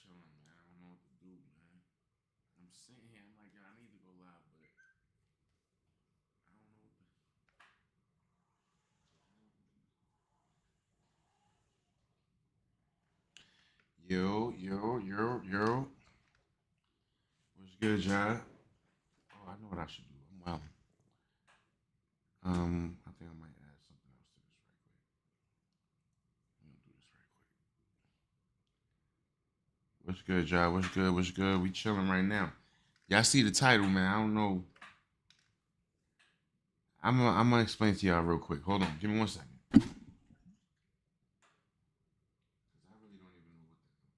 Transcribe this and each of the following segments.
Chilling, man. I don't know what to do, man. I'm sitting here. I'm like, yo, I need to go live, but I don't know what to. Yo, yo, yo, yo. What's good, John? Oh, I know what I should do. I'm well. I think I might add something else to this right quick. I'm gonna do this right quick. What's good, John? What's good? What's good? We chilling right now. Y'all see the title, man. I don't know. I'm gonna explain to y'all real quick. Hold on. Give me 1 second. Because I really don't even know what that.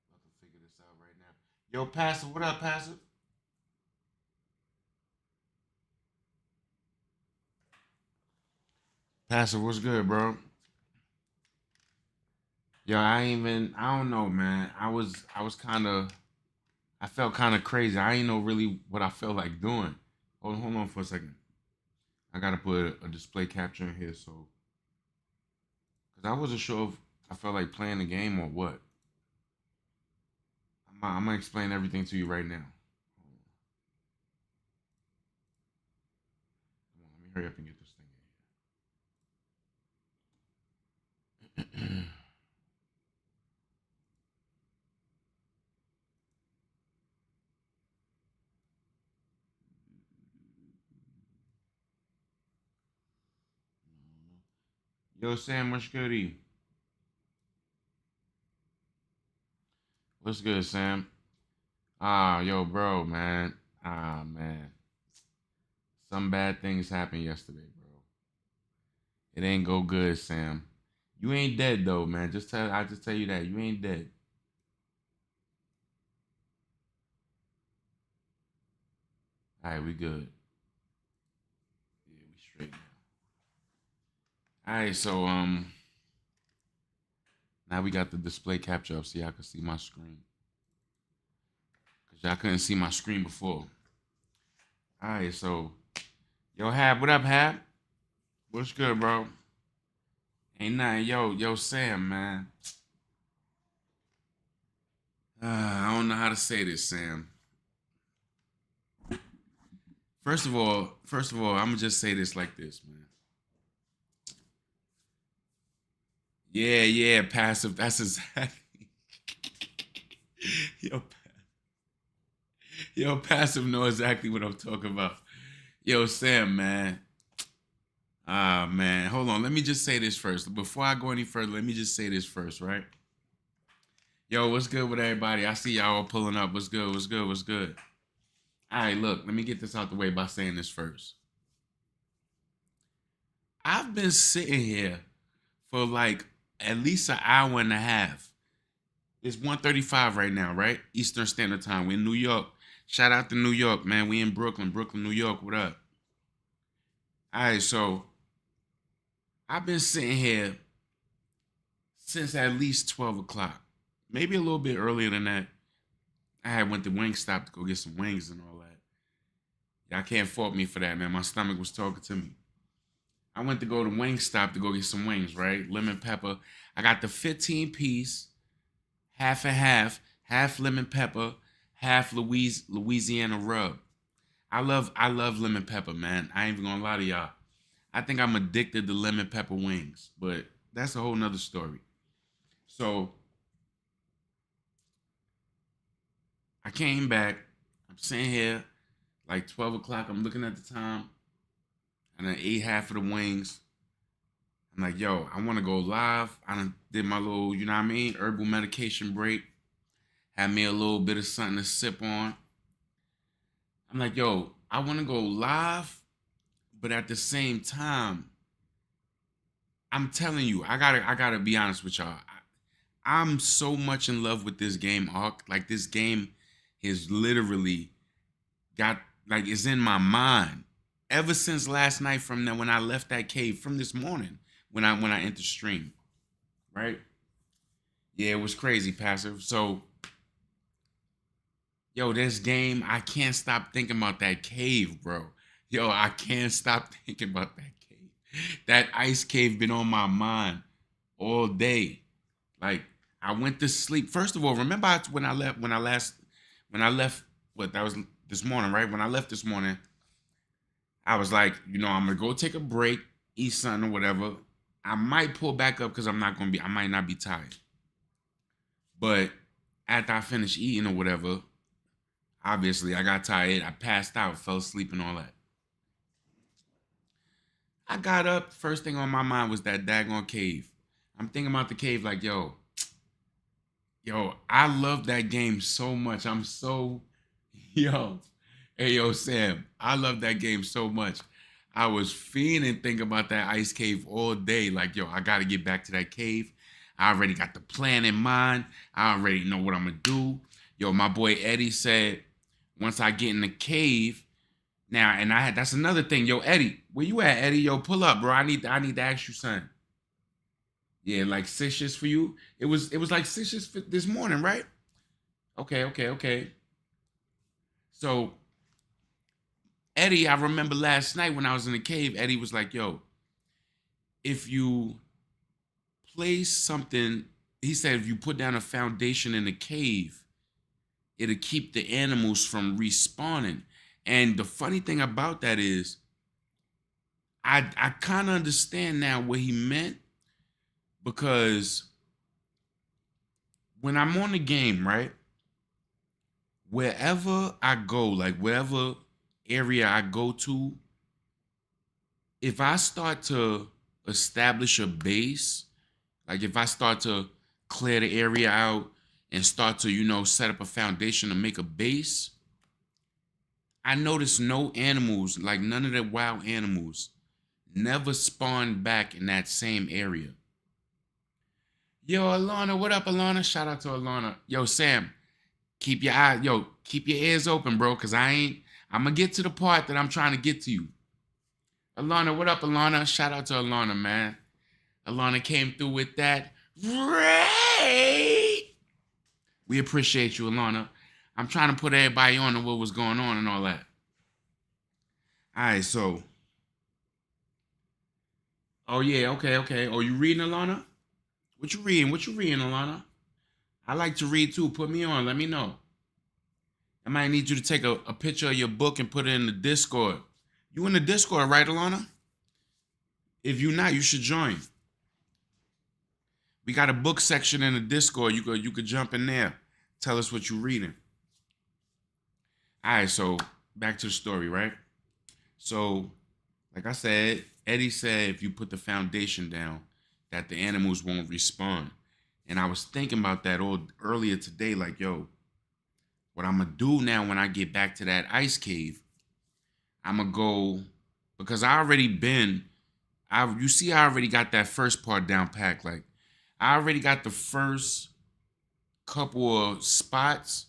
About to figure this out right now. Yo, Passive, what up, Passive? Passive, what's good, bro? Yo, I don't know, man. I was kind of, I felt kind of crazy. I ain't know really what I felt like doing. Hold on for a second. I gotta put a display capture in here, so because I wasn't sure if I felt like playing the game or what. I'm gonna explain everything to you right now. Come on, let me hurry up and get this thing in here. Yo, Sam, what's good? What's good, Sam? Ah, yo, bro, man. Ah, man. Some bad things happened yesterday, bro. It ain't go good, Sam. You ain't dead though, man. I just tell you that you ain't dead. All right, we good. Yeah, we straight now. All right, so now we got the display capture up so y'all can see my screen. Cause y'all couldn't see my screen before. All right, so yo, Hab, what up, Hab? What's good, bro? Ain't nothing, yo, Sam, man. I don't know how to say this, Sam. First of all, I'm gonna just say this like this, man. Yeah, passive. That's exactly. yo, passive know exactly what I'm talking about. Yo, Sam, man. Ah, man. Hold on. Let me just say this first. Before I go any further, let me just say this first, right? Yo, what's good with everybody? I see y'all all pulling up. What's good? What's good? What's good? All right, look, let me get this out the way by saying this first. I've been sitting here for like at least an hour and a half. It's 1:35 right now, right? Eastern Standard Time. We're in New York. Shout out to New York, man. We in Brooklyn, New York. What up? All right, so I've been sitting here since at least 12 o'clock. Maybe a little bit earlier than that. I had went to Wingstop to go get some wings and all that. Y'all can't fault me for that, man. My stomach was talking to me. I went to go to Wingstop to go get some wings, right? Lemon pepper. I got the 15 piece, half and half lemon pepper, half Louisiana rub. I love lemon pepper, man. I ain't even gonna lie to y'all. I think I'm addicted to lemon pepper wings, but that's a whole nother story. So I came back. I'm sitting here like 12 o'clock. I'm looking at the time, and I ate half of the wings. I'm like, yo, I want to go live. I done did my little, you know what I mean, herbal medication break. Had me a little bit of something to sip on. I'm like, yo, I want to go live, but at the same time, I'm telling you, I gotta be honest with y'all. I'm so much in love with this game, Ark. Like this game is literally got like it's in my mind ever since last night from when I left that cave from this morning when I entered stream, right? Yeah, it was crazy, Passive. So, yo, this game, I can't stop thinking about that cave, bro. Yo, I can't stop thinking about that cave. That ice cave been on my mind all day. Like I went to sleep. First of all, remember when I left what that was this morning, right? When I left this morning, I was like, I'm gonna go take a break, eat something or whatever. I might pull back up because I might not be tired. But after I finished eating or whatever, obviously I got tired. I passed out, fell asleep and all that. I got up. First thing on my mind was that daggone cave. I'm thinking about the cave like, yo, I love that game so much. I'm so, yo, hey, yo, Sam, I love that game so much. I was fiending thinking about that ice cave all day. Like, yo, I got to get back to that cave. I already got the plan in mind. I already know what I'm going to do. Yo, my boy Eddie said, once I get in the cave, now, and that's another thing. Yo, Eddie, where you at, Eddie? Yo, pull up, bro. I need to ask you something. Yeah, like 6 for you. It was like 6 this morning, right? Okay. So Eddie, I remember last night when I was in the cave, Eddie was like, yo, if you place something, he said if you put down a foundation in the cave, it'll keep the animals from respawning. And the funny thing about that is I kind of understand now what he meant, because when I'm on the game, right? Wherever I go, like wherever area I go to, if I start to establish a base, like if I start to clear the area out and start to, set up a foundation to make a base, I notice no animals, like none of the wild animals, never spawn back in that same area. Yo, Alana, what up, Alana? Shout out to Alana. Yo, Sam, keep your ears open, bro, because I'm going to get to the part that I'm trying to get to you. Alana, what up, Alana? Shout out to Alana, man. Alana came through with that. Right. We appreciate you, Alana. I'm trying to put everybody on to what was going on and all that. All right, so. Oh, yeah, okay. Oh, you reading, Alana? What you reading, Alana? I like to read, too. Put me on. Let me know. I might need you to take a picture of your book and put it in the Discord. You in the Discord, right, Alana? If you're not, you should join. We got a book section in the Discord. You could jump in there. Tell us what you're reading. All right, so back to the story, right? So, like I said, Eddie said if you put the foundation down, that the animals won't respawn. And I was thinking about that earlier today, like, yo, what I'm going to do now when I get back to that ice cave, I'm going to go, because I already I already got that first part down packed. Like, I already got the first couple of spots,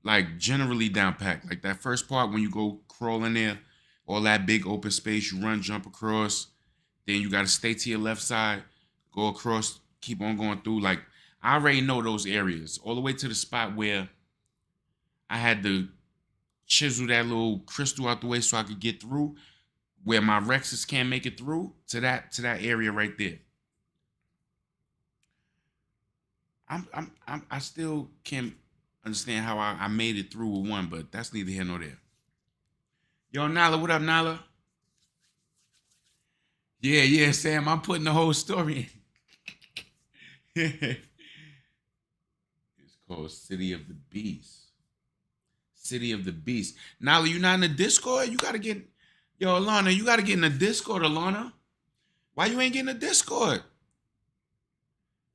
like, generally down packed. Like, that first part when you go crawl in there, all that big open space, you run, jump across, then you got to stay to your left side, go across, keep on going through. Like, I already know those areas, all the way to the spot where I had to chisel that little crystal out the way so I could get through, where my Rexes can't make it through, to that area right there. I still can't understand how I made it through with one, but that's neither here nor there. Yo, Nala, what up, Nala? Yeah, Sam, I'm putting the whole story in. It's called City of the Beast. City of the Beast. Nala, you not in the Discord? You gotta get, yo, Alana, you gotta get in the Discord, Alana. Why you ain't getting the Discord?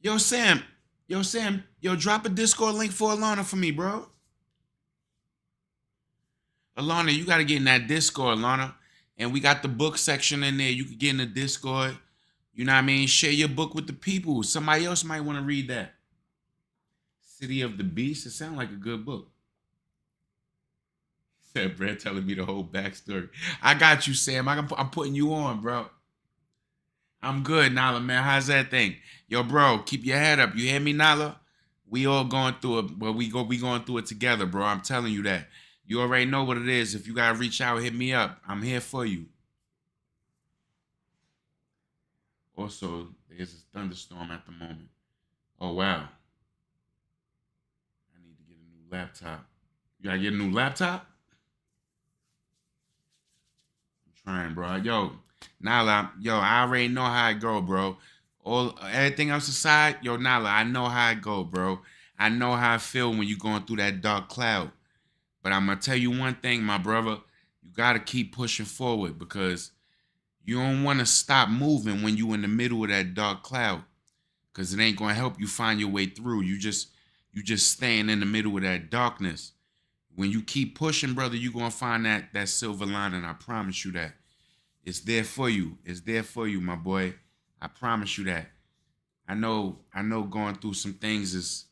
Yo, Sam, drop a Discord link for Alana for me, bro. Alana, you gotta get in that Discord, Alana. And we got the book section in there. You can get in the Discord. You know what I mean? Share your book with the people. Somebody else might want to read that. City of the Beast. It sounds like a good book. Said Brad telling me the whole backstory. I got you, Sam. I'm putting you on, bro. I'm good, Nala, man. How's that thing? Yo, bro, keep your head up. You hear me, Nala? We all going through it, but we going through it together, bro. I'm telling you that. You already know what it is. If you gotta reach out, hit me up. I'm here for you. Also, there's a thunderstorm at the moment. Oh wow. I need to get a new laptop. You gotta get a new laptop? I'm trying, bro. Yo, Nala, yo, I already know how it go, bro. All everything else aside, yo, Nala, I know how it go, bro. I know how I feel when you're going through that dark cloud. But I'm gonna tell you one thing, my brother. You gotta keep pushing forward because you don't want to stop moving when you in the middle of that dark cloud. Cause it ain't gonna help you find your way through. You just staying in the middle of that darkness. When you keep pushing, brother, you gonna find that silver lining. I promise you that. It's there for you. It's there for you, my boy. I promise you that. I know going through some things is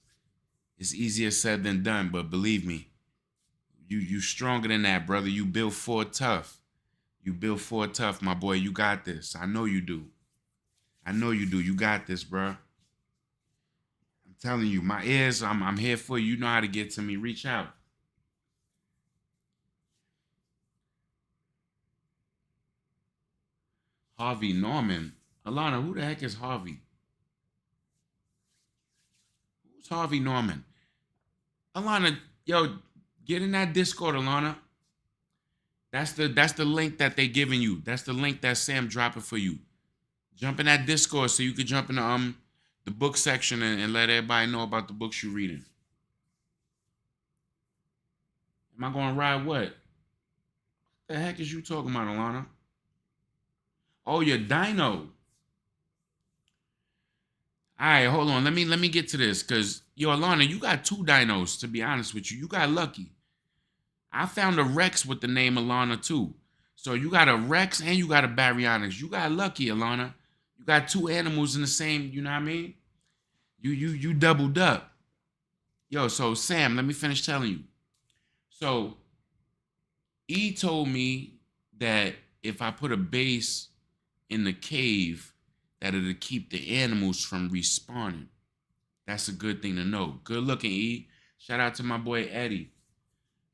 easier said than done, but believe me, you stronger than that, brother. You built for it tough. You built for it tough, my boy. You got this. I know you do. I know you do. You got this, bro. I'm telling you, my ears, I'm here for you. You know how to get to me. Reach out. Harvey Norman. Alana, who the heck is Harvey? Who's Harvey Norman? Alana, yo, get in that Discord, Alana. That's the link that they giving you. That's the link that Sam dropping for you. Jump in that Discord so you can jump in the book section and let everybody know about the books you're reading. Am I gonna ride what? The heck is you talking about, Alana? Oh, your dino. All right, hold on. Let me get to this, cause yo, Alana, you got two dinos. To be honest with you, you got lucky. I found a Rex with the name Alana too. So you got a Rex and you got a Baryonyx. You got lucky, Alana. You got two animals in the same. You know what I mean? You doubled up. Yo, so Sam, let me finish telling you. So E told me that if I put a base in the cave, that it'll keep the animals from respawning. That's a good thing to know. Good looking, E. Shout out to my boy Eddie.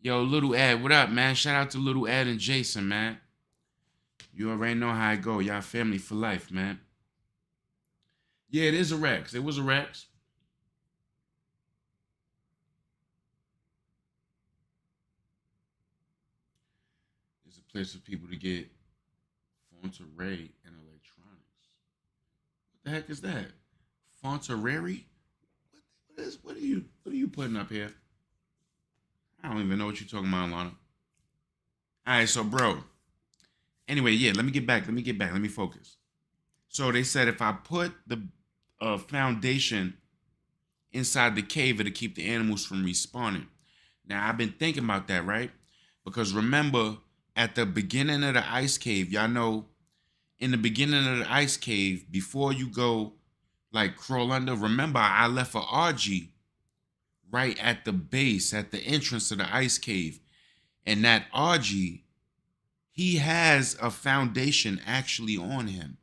Yo, Little Ed, what up, man? Shout out to Little Ed and Jason, man. You already know how I go. Y'all family for life, man. Yeah, it is a Rex. It was a Rex. It's a place for people to get Fonterey and electronics. What the heck is that? Fonterey? What are you putting up here? I don't even know what you're talking about, Lana. All right, so bro. Anyway, yeah, let me get back. Let me focus. So they said if I put the foundation inside the cave, it'll keep the animals from respawning. Now, I've been thinking about that, right? Because remember, at the beginning of the ice cave, y'all know, in the beginning of the ice cave, before you go, like, crawl under, remember, I left a RG right at the base, at the entrance of the ice cave. And that RG, he has a foundation actually on him.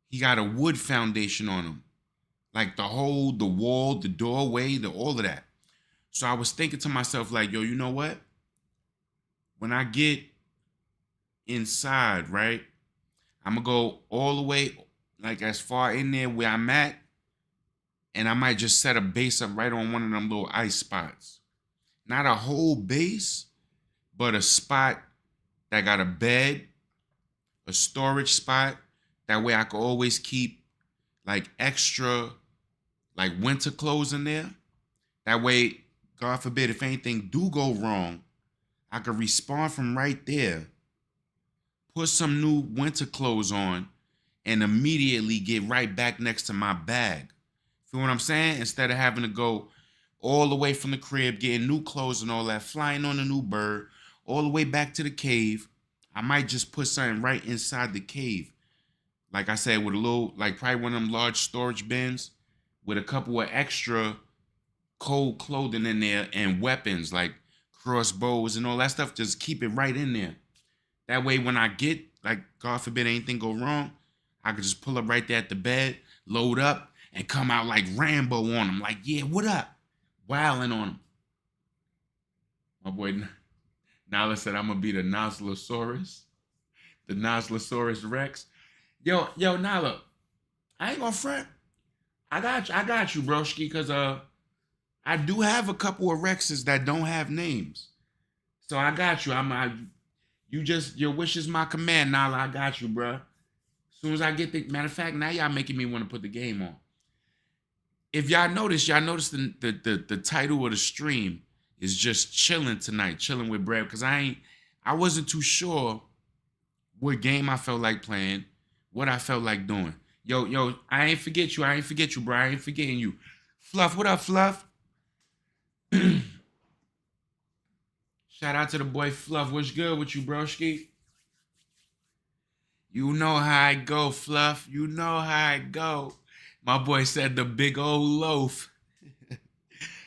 He got a wood foundation on him. Like the wall, the doorway, all of that. So I was thinking to myself, like, yo, you know what? When I get inside, right, I'm going to go all the way, like, as far in there where I'm at, and I might just set a base up right on one of them little ice spots. Not a whole base, but a spot that got a bed, a storage spot. That way I could always keep, like, extra, like, winter clothes in there. That way, God forbid, if anything do go wrong, I could respawn from right there, put some new winter clothes on, and immediately get right back next to my bag. Feel what I'm saying? Instead of having to go all the way from the crib, getting new clothes and all that, flying on a new bird, all the way back to the cave, I might just put something right inside the cave. Like I said, with a little, like probably one of them large storage bins with a couple of extra cold clothing in there and weapons, like crossbows and all that stuff. Just keep it right in there. That way, when I get, like, God forbid anything go wrong, I could just pull up right there at the bed, load up, and come out like Rambo on them. Like, yeah, what up? Wilding on them. My boy Nala said I'm going to be the Noslosaurus. The Noslosaurus Rex. Yo, Nala, I ain't gonna front. I got you, broski, because I do have a couple of Rexes that don't have names. So I got you. Your wish is my command, Nala. I got you, bro. As soon as I get the matter of fact, now y'all making me want to put the game on. If y'all notice the title of the stream is just chilling tonight, chilling with Brad, because I wasn't too sure what game I felt like playing, what I felt like doing. Yo, I ain't forget you, bro. I ain't forgetting you. Fluff, what up, Fluff? Shout out to the boy Fluff. What's good with you, broski? You know how I go, Fluff. You know how I go. My boy said the big old loaf.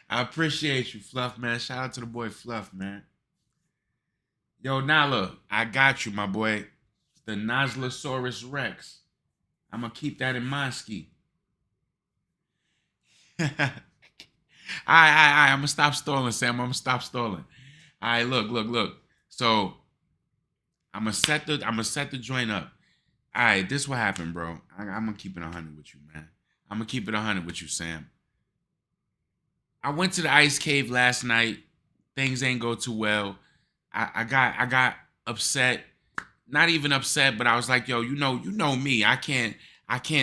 I appreciate you, Fluff, man. Shout out to the boy Fluff, man. Yo, Nala, I got you, my boy. The Noslosaurus Rex. I'm going to keep that in mind, ski. All right. I'm going to stop stalling, Sam. I'm going to stop stalling. All right, look. So, I'm going to set the joint up. All right, this what happened, bro. I'm going to keep it 100 with you, man. I'm going to keep it 100 with you, Sam. I went to the ice cave last night. Things ain't go too well. I got upset. Not even upset, but I was like, yo, you know me. I can't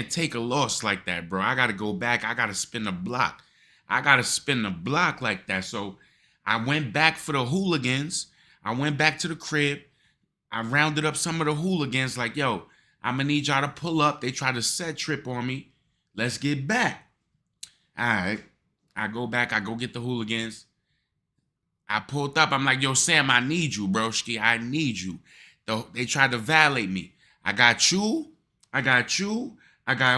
take a loss like that, bro. I got to go back. I got to spin the block. I got to spin the block like that. So I went back for the hooligans. I went back to the crib. I rounded up some of the hooligans like, yo, I'm going to need y'all to pull up. They tried to set trip on me. Let's get back. All right. I go back. I go get the hooligans. I pulled up. I'm like, yo, Sam, I need you, broski. I need you. They tried to violate me. I got you. I got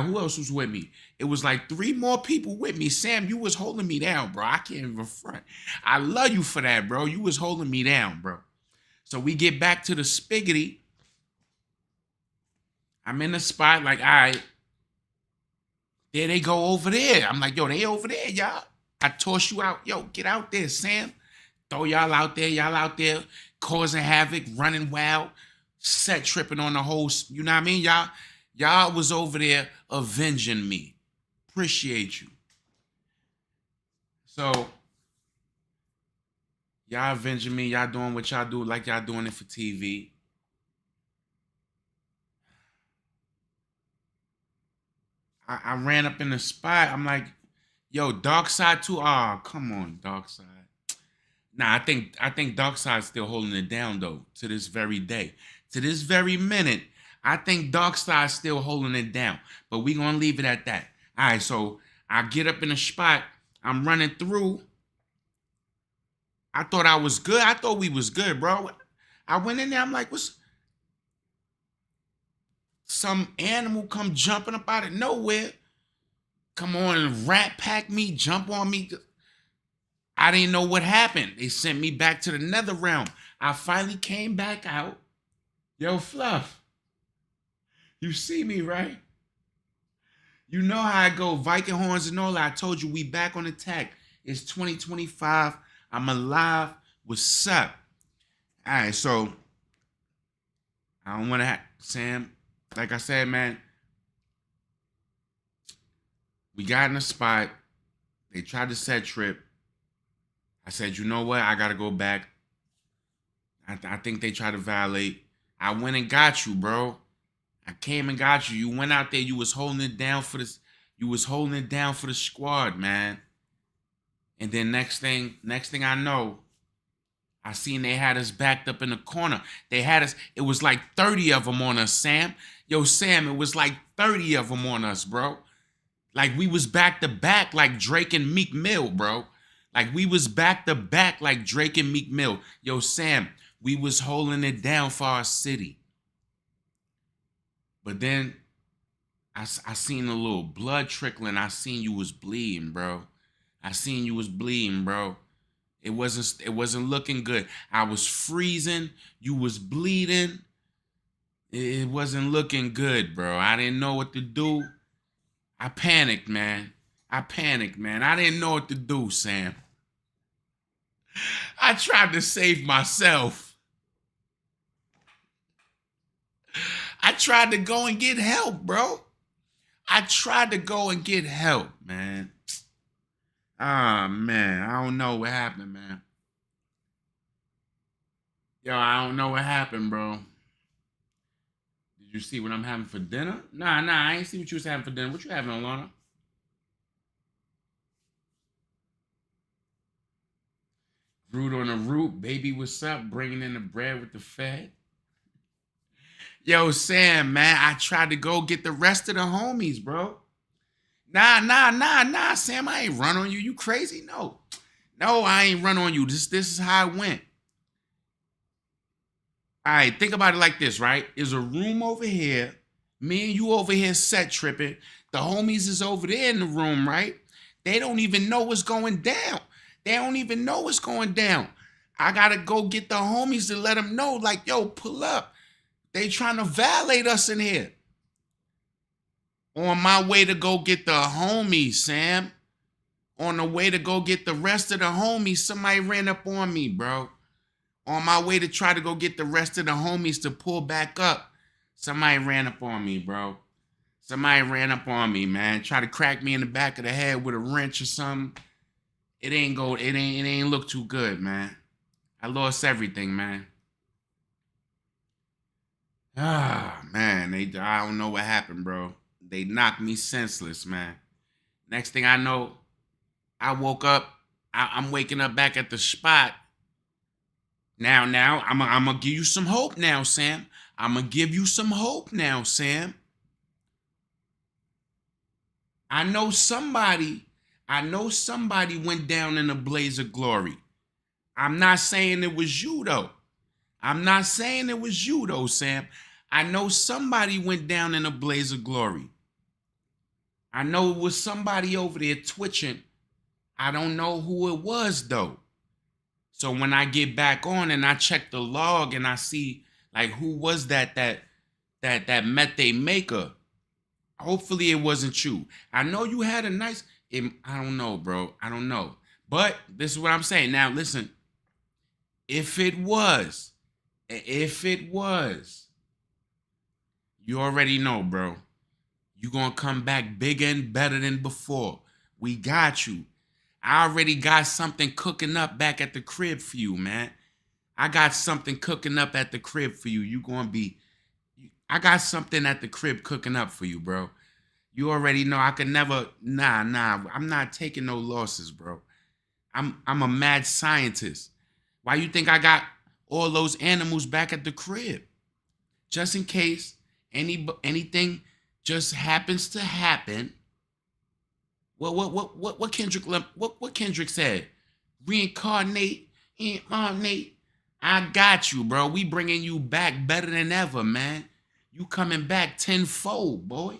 who else was with me? It was like 3 more people with me. Sam, you was holding me down, bro. I can't even front. I love you for that, bro. You was holding me down, bro. So we get back to the spiggity. I'm in the spot like, all right. There they go over there. I'm like, yo, they over there, y'all. I toss you out. Yo, get out there, Sam. Throw y'all out there. Y'all out there causing havoc, running wild, set tripping on the whole, you know what I mean? Y'all was over there avenging me. Appreciate you. So, y'all avenging me. Y'all doing what y'all do like y'all doing it for TV. I ran up in the spot. I'm like, yo, Dark Side too? Oh, come on, Dark Side. Nah, I think Dark Side's still holding it down though, to this very day. To this very minute, I think Dark Side's still holding it down. But we gonna leave it at that. All right, so I get up in the spot. I'm running through. I thought I was good. I thought we was good, bro. I went in there. I'm like, what's... Some animal come jumping up out of nowhere. Come on and rat pack me, jump on me. I didn't know what happened. They sent me back to the nether realm. I finally came back out. Yo, Fluff, you see me, right? You know how I go, Viking horns and all that. I told you we back on attack. It's 2025. I'm alive. What's up? All right, so I don't want to, Sam, like I said, man, we got in a spot. They tried to set trip. I said, you know what? I got to go back. I think they tried to violate. I went and got you, bro. I came and got you. You went out there. You was holding it down for this. You was holding it down for the squad, man. And then next thing I know, I seen they had us backed up in the corner. They had us. It was like 30 of them on us, Sam. Yo, Sam, it was like 30 of them on us, bro. Like we was back to back like Drake and Meek Mill, bro. Like we was back to back like Drake and Meek Mill. Yo, Sam, we was holding it down for our city. But then I seen a little blood trickling. I seen you was bleeding, bro. It wasn't looking good. I was freezing. You was bleeding. It wasn't looking good, bro. I didn't know what to do. I panicked, man. I didn't know what to do, Sam. I tried to save myself. I tried to go and get help, bro. I tried to go and get help, man. Ah, man. I don't know what happened, man. Yo, I don't know what happened, bro. Did you see what I'm having for dinner? Nah, I ain't see what you was having for dinner. What you having, Alana? Root on the root. Baby, what's up? Bringing in the bread with the fed. Yo, Sam, man, I tried to go get the rest of the homies, bro. Nah, Sam, I ain't run on you. You crazy? No. No, I ain't run on you. This is how it went. All right, think about it like this, right? There's a room over here. Me and you over here set tripping. The homies is over there in the room, right? They don't even know what's going down. They don't even know what's going down. I gotta go get the homies to let them know, like, yo, pull up. They trying to violate us in here. On my way to go get the homies, Sam. On the way to go get the rest of the homies, somebody ran up on me, bro. On my way to try to go get the rest of the homies to pull back up, somebody ran up on me, bro. Somebody ran up on me, man. Try to crack me in the back of the head with a wrench or something. It ain't look too good, man. I lost everything, man. Ah, man, I don't know what happened, bro. They knocked me senseless, man. Next thing I know, I woke up. I'm waking up back at the spot. Now, I'm gonna give you some hope now, Sam. I'm gonna give you some hope now, Sam. I know somebody went down in a blaze of glory. I'm not saying it was you, though. Sam. I know somebody went down in a blaze of glory. I know it was somebody over there twitching. I don't know who it was, though. So when I get back on and I check the log and I see, like, who was that met they maker? Hopefully it wasn't you. I know you had a nice, I don't know, bro. I don't know. But this is what I'm saying. Now, listen, if it was, you already know, bro. You're going to come back bigger and better than before. We got you. I already got something cooking up back at the crib for you, man. I got something cooking up at the crib for you. I got something at the crib cooking up for you, bro. You already know I could never, I'm not taking no losses, bro. I'm a mad scientist. Why you think I got all those animals back at the crib? Just in case anything just happens to happen. What Kendrick said? Reincarnate. I got you, bro. We bringing you back better than ever, man. You coming back tenfold, boy.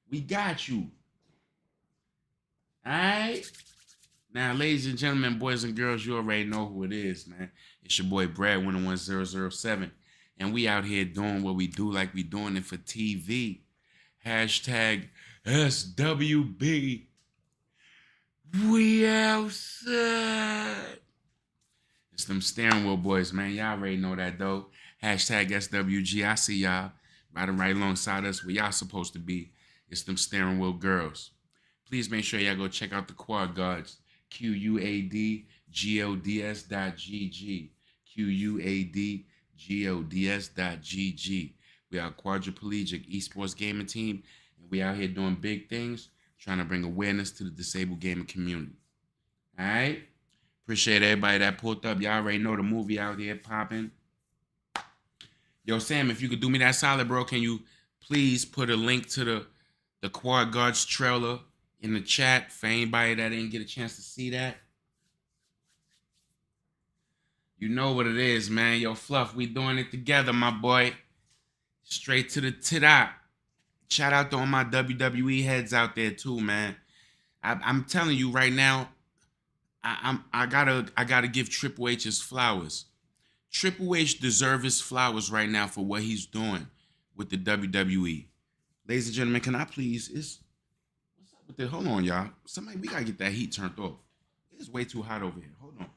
We got you. All right? Now, ladies and gentlemen, boys and girls, you already know who it is, man. It's your boy, Breadwinner1007. And we out here doing what we do like we doing it for TV. Hashtag SWB. We outside. It's them steering wheel boys, man. Y'all already know that, though. Hashtag SWG. I see y'all riding right alongside us where y'all supposed to be. It's them steering wheel girls. Please make sure y'all go check out the Quad Guards. QUADGODS.GG. QUADGODS.GG. We are a quadriplegic esports gaming team, and we out here doing big things, trying to bring awareness to the disabled gaming community. All right? Appreciate everybody that pulled up. Y'all already know the movie out here popping. Yo, Sam, if you could do me that solid, bro, can you please put a link to the Quad Guards trailer in the chat for anybody that didn't get a chance to see that? You know what it is, man. Yo, Fluff, we doing it together, my boy. Straight to the top. Shout out to all my WWE heads out there, too, man. I'm telling you right now, I gotta give Triple H his flowers. Triple H deserves his flowers right now for what he's doing with the WWE. Ladies and gentlemen, can I please? What's up with this? Hold on, y'all. Somebody, we gotta get that heat turned off. It's way too hot over here. Hold on.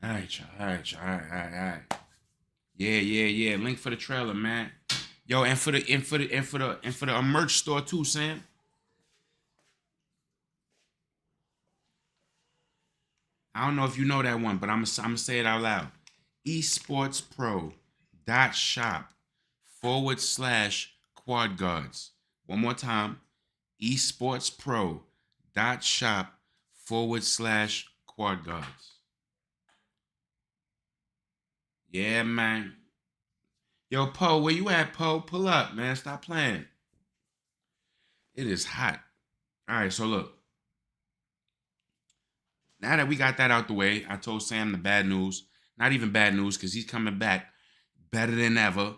All right, y'all. All right, y'all. All right, all right, all right. Yeah. Link for the trailer, man. Yo, and for the merch store too, Sam. I don't know if you know that one, but I'm gonna say it out loud. esportspro.shop / quad guards. One more time. esportspro.shop / quad guards. Yeah, man. Yo, Poe, where you at, Poe? Pull up, man. Stop playing. It is hot. All right, so look. Now that we got that out the way, I told Sam the bad news. Not even bad news because he's coming back better than ever.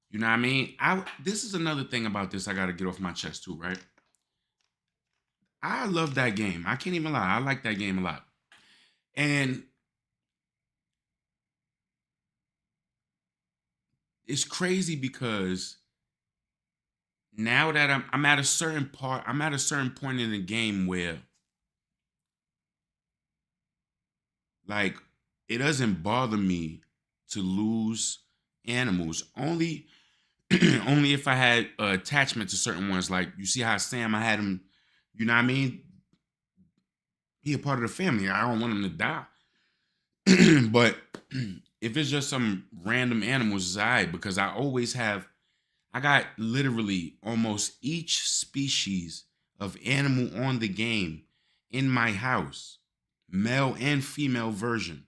You know what I mean? This is another thing about this I got to get off my chest too, right? I love that game. I can't even lie. I like that game a lot. And it's crazy because now that I'm at a certain part, I'm at a certain point in the game where like it doesn't bother me to lose animals. Only only if I had attachment to certain ones. Like you see how Sam, I had him, you know what I mean? He a part of the family. I don't want him to die. But if it's just some random animals, it's all right because I got literally almost each species of animal on the game in my house, male and female version.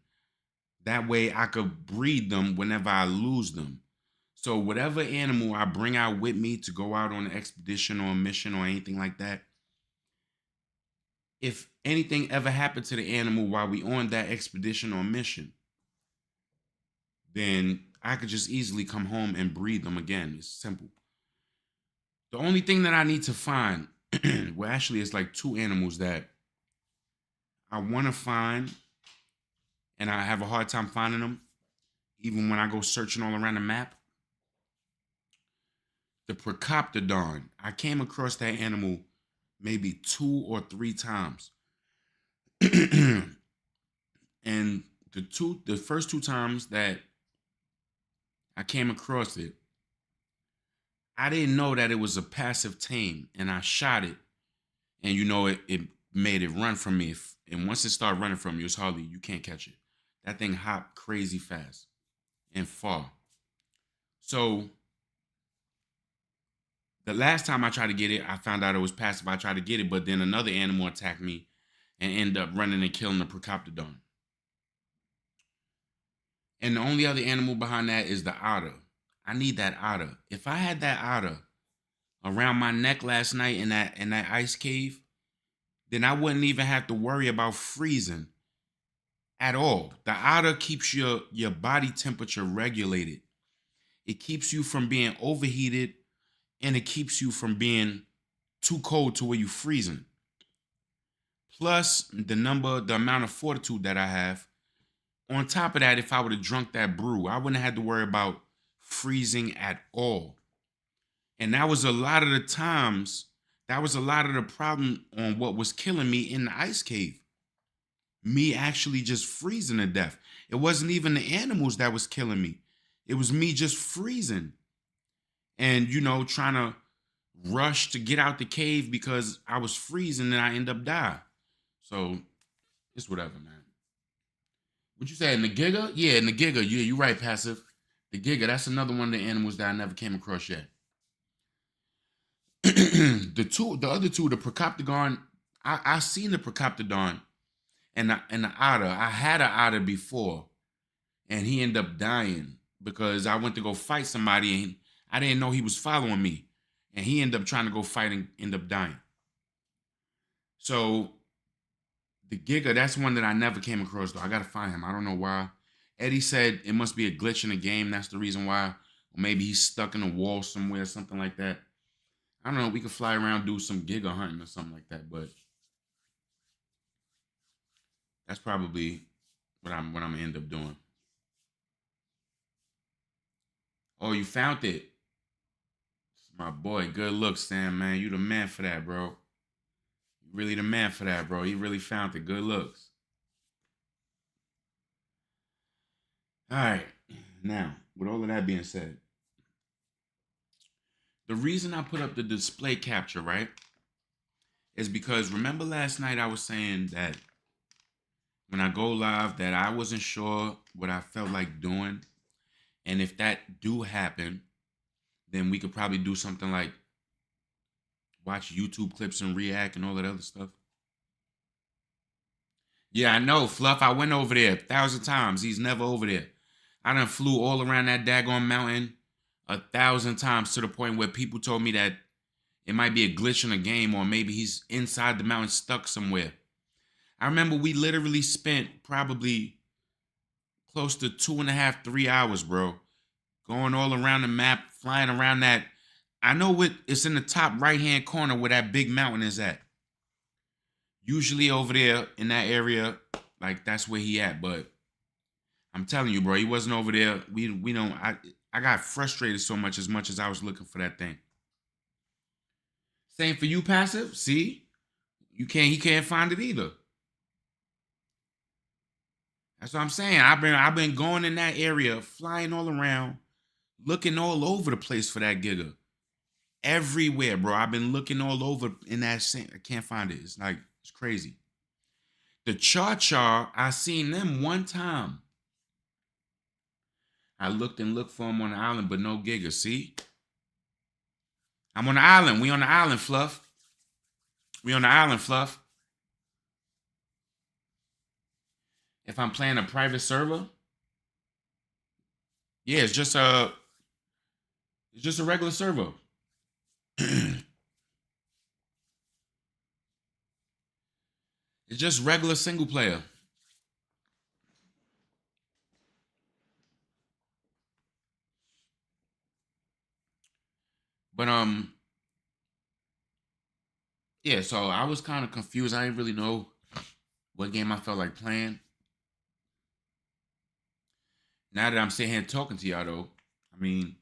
That way I could breed them whenever I lose them. So whatever animal I bring out with me to go out on an expedition or a mission or anything like that, if anything ever happened to the animal while we on that expedition or mission, then I could just easily come home and breed them again. It's simple. The only thing that I need to find, well, actually, it's like two animals that I want to find, and I have a hard time finding them, even when I go searching all around the map. The Procoptodon. I came across that animal maybe 2 or 3 times. And the first 2 times that I came across it, I didn't know that it was a passive tame, and I shot it, and it made it run from me. And once it started running from you, you can't catch it. That thing hopped crazy fast and far. So the last time I tried to get it, I found out it was passive. I tried to get it, but then another animal attacked me and ended up running and killing the Procoptodon. And the only other animal behind that is the otter. I need that otter. If I had that otter around my neck last night in that ice cave, then I wouldn't even have to worry about freezing at all. The otter keeps your body temperature regulated. It keeps you from being overheated and it keeps you from being too cold to where you freezing. Plus the amount of fortitude that I have. On top of that, if I would have drunk that brew, I wouldn't have had to worry about freezing at all. And that was a lot of the times, that was a lot of the problem on what was killing me in the ice cave. Me actually just freezing to death. It wasn't even the animals that was killing me. It was me just freezing. And, trying to rush to get out the cave because I was freezing and I end up dying. So it's whatever, man. What you say, Nagiga? Yeah, Nagiga. Yeah, you're right, Passive. The Giga, that's another one of the animals that I never came across yet. The other two, the Procoptodon, I seen the Procoptodon and the otter. I had an otter before, and he ended up dying because I went to go fight somebody and I didn't know he was following me, and he ended up trying to go fight and end up dying. So the Giga, that's one that I never came across though. I gotta find him. I don't know why. Eddie said it must be a glitch in the game. That's the reason why. Or maybe he's stuck in a wall somewhere, something like that. I don't know. We could fly around, do some Giga hunting or something like that, but that's probably what I'm gonna end up doing. Oh, you found it. My boy, good looks, Sam, man. You the man for that, bro. You really the man for that, bro. He really found it. Good looks. All right. Now, with all of that being said, the reason I put up the display capture, right, is because remember last night I was saying that when I go live that I wasn't sure what I felt like doing. And if that do happen, then we could probably do something like watch YouTube clips and react and all that other stuff. Yeah, I know, Fluff. I went over there 1,000 times. He's never over there. I done flew all around that daggone mountain 1,000 times to the point where people told me that it might be a glitch in the game or maybe he's inside the mountain stuck somewhere. I remember we literally spent probably close to 2.5, 3 hours, bro, going all around the map, flying around that. I know it's in the top right-hand corner where that big mountain is at. Usually over there in that area, like that's where he at. But I'm telling you, bro, he wasn't over there. We don't. I got frustrated so much as I was looking for that thing. Same for you, Passive. See, he can't find it either. That's what I'm saying. I've been going in that area, flying all around, looking all over the place for that Giga. Everywhere, bro. I've been looking all over in that same. I can't find it. It's crazy. The Char, I seen them one time. I looked and looked for them on the island, but no Giga. See? I'm on the island. We on the island, Fluff. We on the island, Fluff. If I'm playing a private server, yeah, it's just a regular server. It's just regular single player. But yeah, so I was kind of confused. I didn't really know what game I felt like playing. Now that I'm sitting here talking to y'all though, I mean,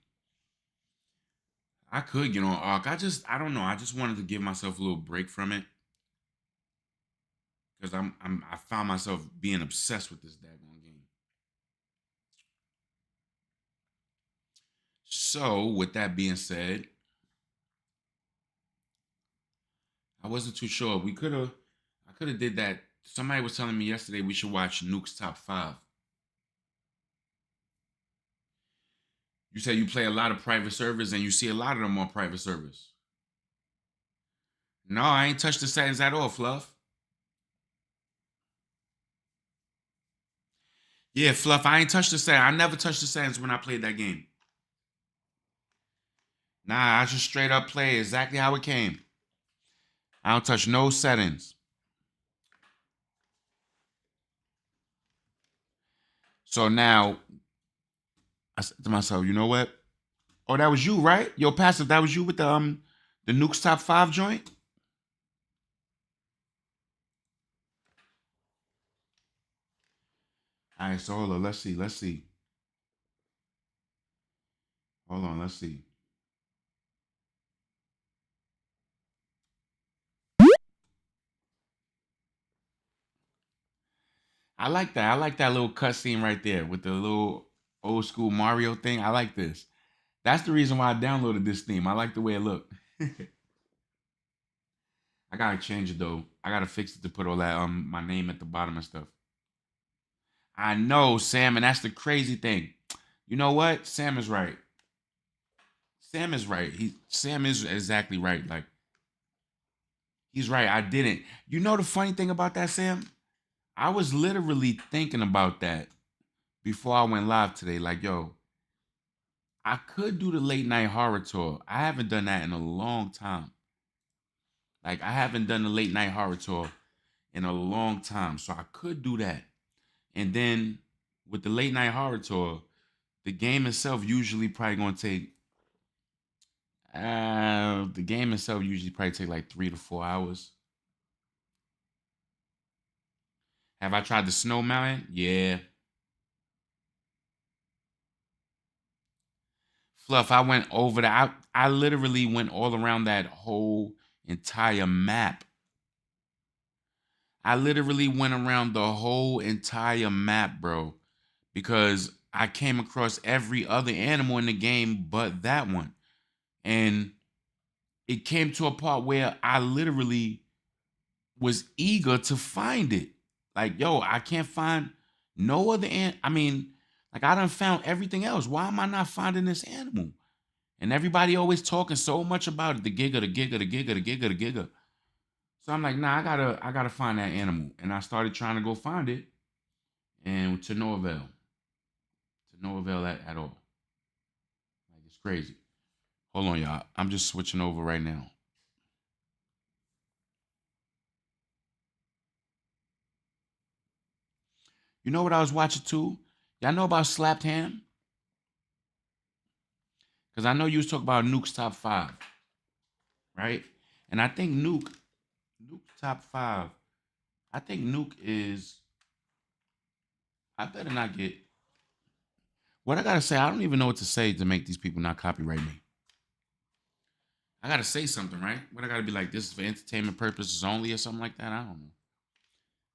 I could get on Arc. I don't know. I just wanted to give myself a little break from it. Because I found myself being obsessed with this daggone game. So, with that being said, I wasn't too sure. I could have did that. Somebody was telling me yesterday we should watch Nuke's Top 5. You say you play a lot of private servers and you see a lot of them on private servers. No, I ain't touched the settings at all, Fluff. Yeah, Fluff, I ain't touched the settings. I never touched the settings when I played that game. Nah, I just straight up play exactly how it came. I don't touch no settings. So now, I said to myself, you know what? Oh, that was you, right? Yo, Passive, that was you with the Nukes Top 5 joint? All right, so hold on. Let's see. Let's see. Hold on. Let's see. I like that. I like that little cutscene right there with the little old school Mario thing. I like this. That's the reason why I downloaded this theme. I like the way it looked. I gotta change it though. I gotta fix it to put all that my name at the bottom and stuff. I know, Sam, and that's the crazy thing. You know what? Sam is right. Sam is right. Sam is exactly right. Like he's right. I didn't. You know the funny thing about that, Sam? I was literally thinking about that before I went live today. Like, yo, I could do the late night horror tour. I haven't done that in a long time. Like, I haven't done the late night horror tour in a long time. So I could do that. And then with the late night horror tour, the game itself usually probably gonna take the game itself usually probably take like 3 to 4 hours. Have I tried the Snow Mountain? Yeah. Fluff, I went over that. I literally went all around that whole entire map. I literally went around the whole entire map, bro, because I came across every other animal in the game but that one. And it came to a part where I literally was eager to find it. Like, yo, I can't find no other I mean, like I done found everything else. Why am I not finding this animal? And everybody always talking so much about it. The giga, the giga, the giga, the giga, the giga. So I'm like, nah, I gotta find that animal. And I started trying to go find it. And to no avail. To no avail at all. Like it's crazy. Hold on, y'all. I'm just switching over right now. You know what I was watching too? Y'all know about Slapped Ham? Because I know you was talking about Nuke's top 5, right? And I think Nuke's top 5, I think Nuke is, I better not get, what I gotta say, I don't even know what to say to make these people not copyright me. I gotta say something, right? What I gotta be like, this is for entertainment purposes only or something like that? I don't know.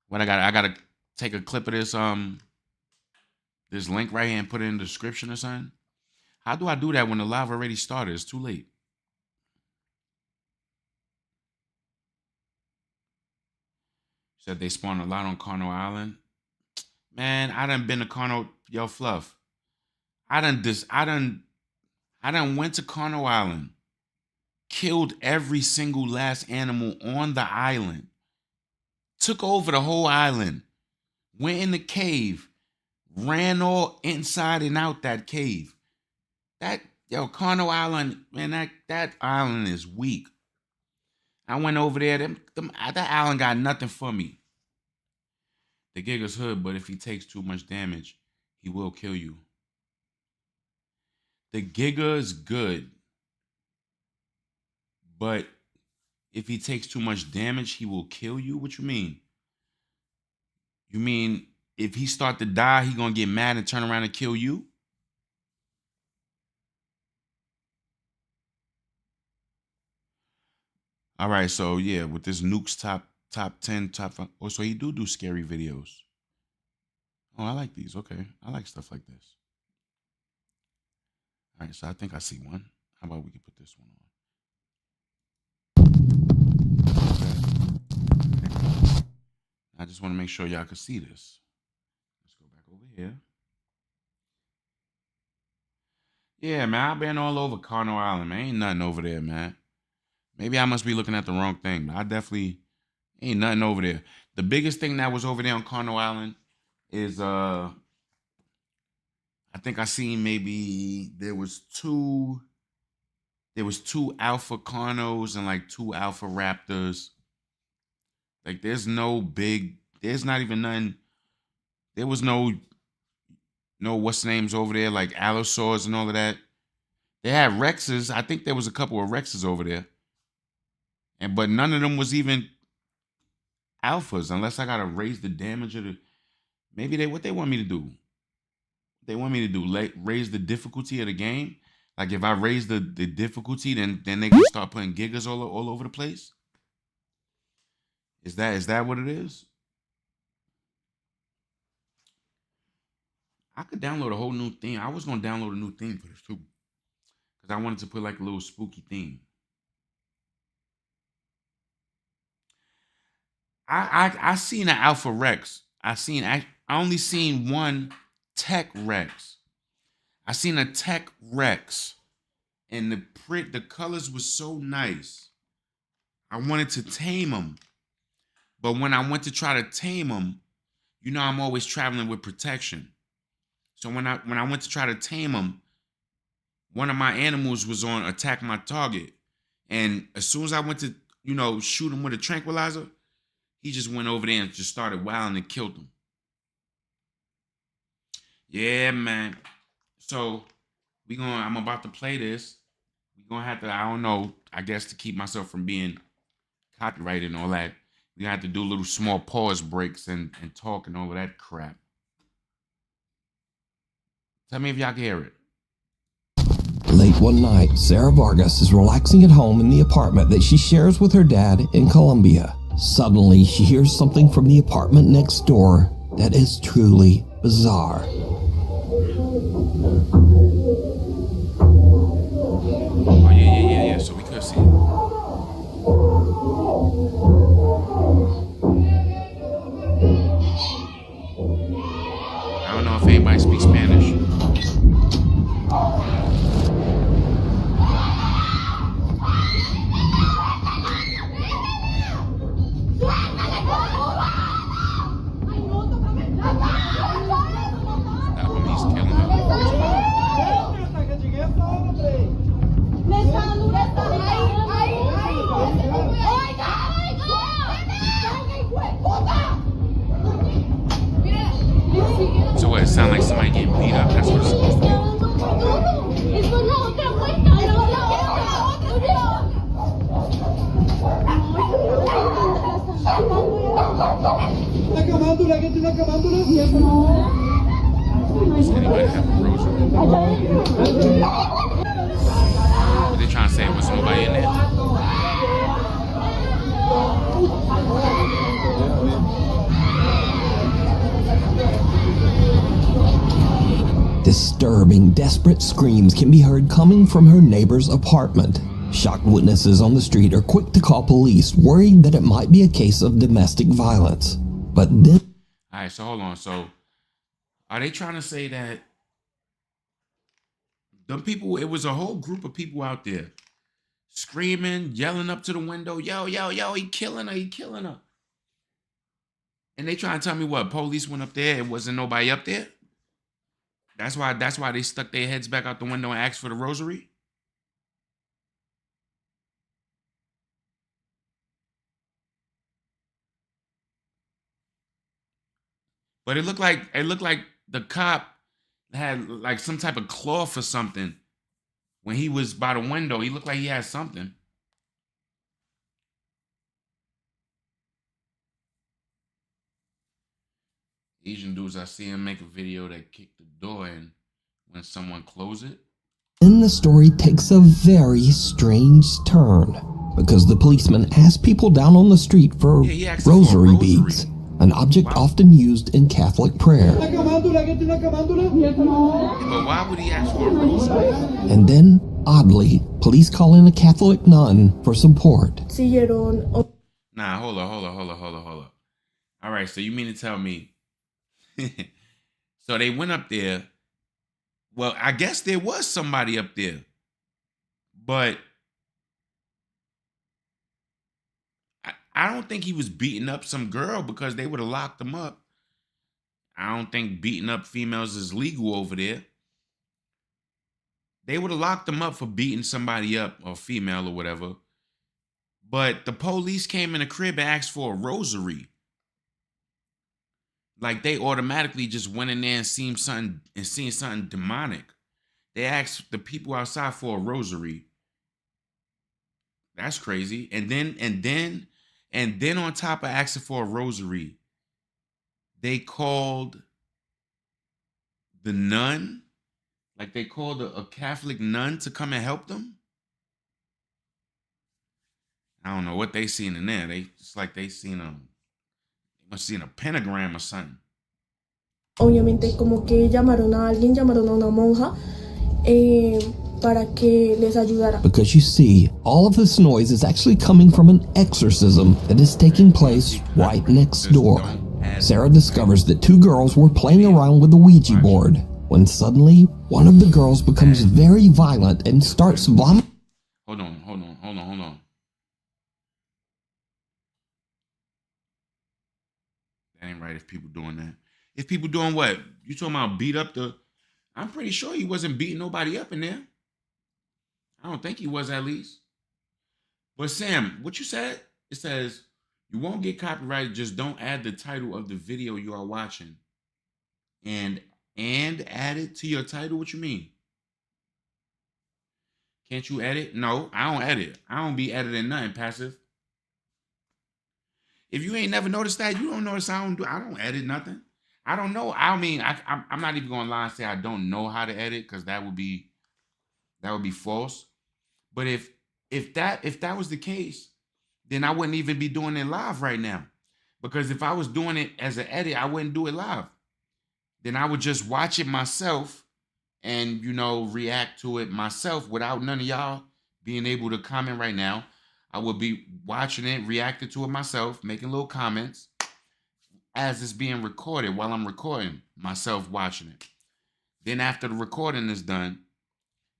What I gotta take a clip of this link right here and put it in the description or something? How do I do that when the live already started? It's too late. Said they spawn a lot on Carno Island. Man, I done been to Carno, yo, Fluff. I done went to Carno Island, killed every single last animal on the island, took over the whole island, went in the cave, ran all inside and out that cave. That yo, Carno Island, man, that island is weak. I went over there, that island got nothing for me. The Giga's hood, but if he takes too much damage, he will kill you. The Giga is good, but if he takes too much damage, he will kill you. What you mean? You mean if he start to die, he gonna get mad and turn around and kill you? All right, so yeah, with this Nuke's top 10, top 5. Oh, so he do scary videos. Oh, I like these. Okay, I like stuff like this. All right, so I think I see one. How about we can put this one on? Okay. I just want to make sure y'all can see this. Let's go back over here. Yeah, man, I've been all over Carno Island, man. Ain't nothing over there, man. Maybe I must be looking at the wrong thing. I definitely ain't nothing over there. The biggest thing that was over there on Carno Island is I think I seen maybe there was two alpha Carnos and like two alpha raptors. Like there's not even none. There was no what's names over there like allosaurs and all of that. They had Rexes. I think there was a couple of Rexes over there. But none of them was even alphas, unless I gotta raise the damage of the. Maybe what they want me to do. They want me to do raise the difficulty of the game. Like if I raise the difficulty, then they can start putting gigas all over the place. Is that what it is? I could download a whole new theme. I was gonna download a new theme for this too, because I wanted to put like a little spooky theme. I seen an Alpha Rex. I only seen one Tech Rex. I seen a Tech Rex, and the colors were so nice. I wanted to tame them, but when I went to try to tame them, you know I'm always traveling with protection. So when I went to try to tame them, one of my animals was on attack my target, and as soon as I went to shoot him with a tranquilizer, he just went over there and just started wilding and killed him. Yeah, man. So I'm about to play this. We're gonna have to, I don't know, I guess to keep myself from being copyrighted and all that, we have to do little small pause breaks and talk and all of that crap. Tell me if y'all can hear it. Late one night, Sarah Vargas is relaxing at home in the apartment that she shares with her dad in Colombia. Suddenly, she hears something from the apartment next door that is truly bizarre. Oh, yeah. So we could see it. I don't know if anybody speaks Spanish. So what, it sounds like somebody getting beat up? That's what it's supposed to be. Does anybody have a rosary? What they trying to say? Was nobody in there? Disturbing, desperate screams can be heard coming from her neighbor's apartment. Shocked witnesses on the street are quick to call police, worried that it might be a case of domestic violence. But then... Alright, so hold on. So, are they trying to say that them people, it was a whole group of people out there screaming, yelling up to the window, yo, he killing her. And they trying to tell me what, police went up there, it wasn't nobody up there? That's why they stuck their heads back out the window and asked for the rosary? But it looked like the cop had like some type of cloth or something when he was by the window. He looked like he had something. Asian dudes, I see him make a video that kicked the door in when someone closed it. Then the story takes a very strange turn, because the policeman asked people down on the street for rosary beads, an object often used in Catholic prayer. But why would he ask for a rosary? And then, oddly, police call in a Catholic nun for support. Nah, hold up. All right, so you mean to tell me so they went up there. Well, I guess there was somebody up there, but I don't think he was beating up some girl, because they would have locked him up. I don't think beating up females is legal over there. They would have locked him up for beating somebody up, or female or whatever. But the police came in the crib and asked for a rosary. Like they automatically just went in there and seen something demonic. They asked the people outside for a rosary. That's crazy. And then on top of asking for a rosary, they called the nun, like they called a Catholic nun to come and help them. I don't know what they seen in there. It's like they must seen a pentagram or something. Obviamente como que llamaron a alguien, llamaron a una monja para que les ayudara. Because you see, all of this noise is actually coming from an exorcism that is taking place right next door. Sarah discovers that two girls were playing around with the Ouija board when suddenly one of the girls becomes very violent and starts vomiting. Hold on. That ain't right if people doing that. If people doing what? You talking about beat up the... I'm pretty sure he wasn't beating nobody up in there. I don't think he was, at least. But Sam, what you said, it says, you won't get copyrighted, just don't add the title of the video you are watching. And add it to your title? What you mean? Can't you edit? No, I don't edit. I don't be editing nothing, passive. If you ain't never noticed that, you don't notice I don't edit nothing. I don't know. I mean, I'm not even gonna lie and say I don't know how to edit, because that would be false. But if that was the case, then I wouldn't even be doing it live right now. Because if I was doing it as an edit, I wouldn't do it live. Then I would just watch it myself and, react to it myself without none of y'all being able to comment right now. I would be watching it, reacting to it myself, making little comments as it's being recorded while I'm recording myself watching it. Then after the recording is done,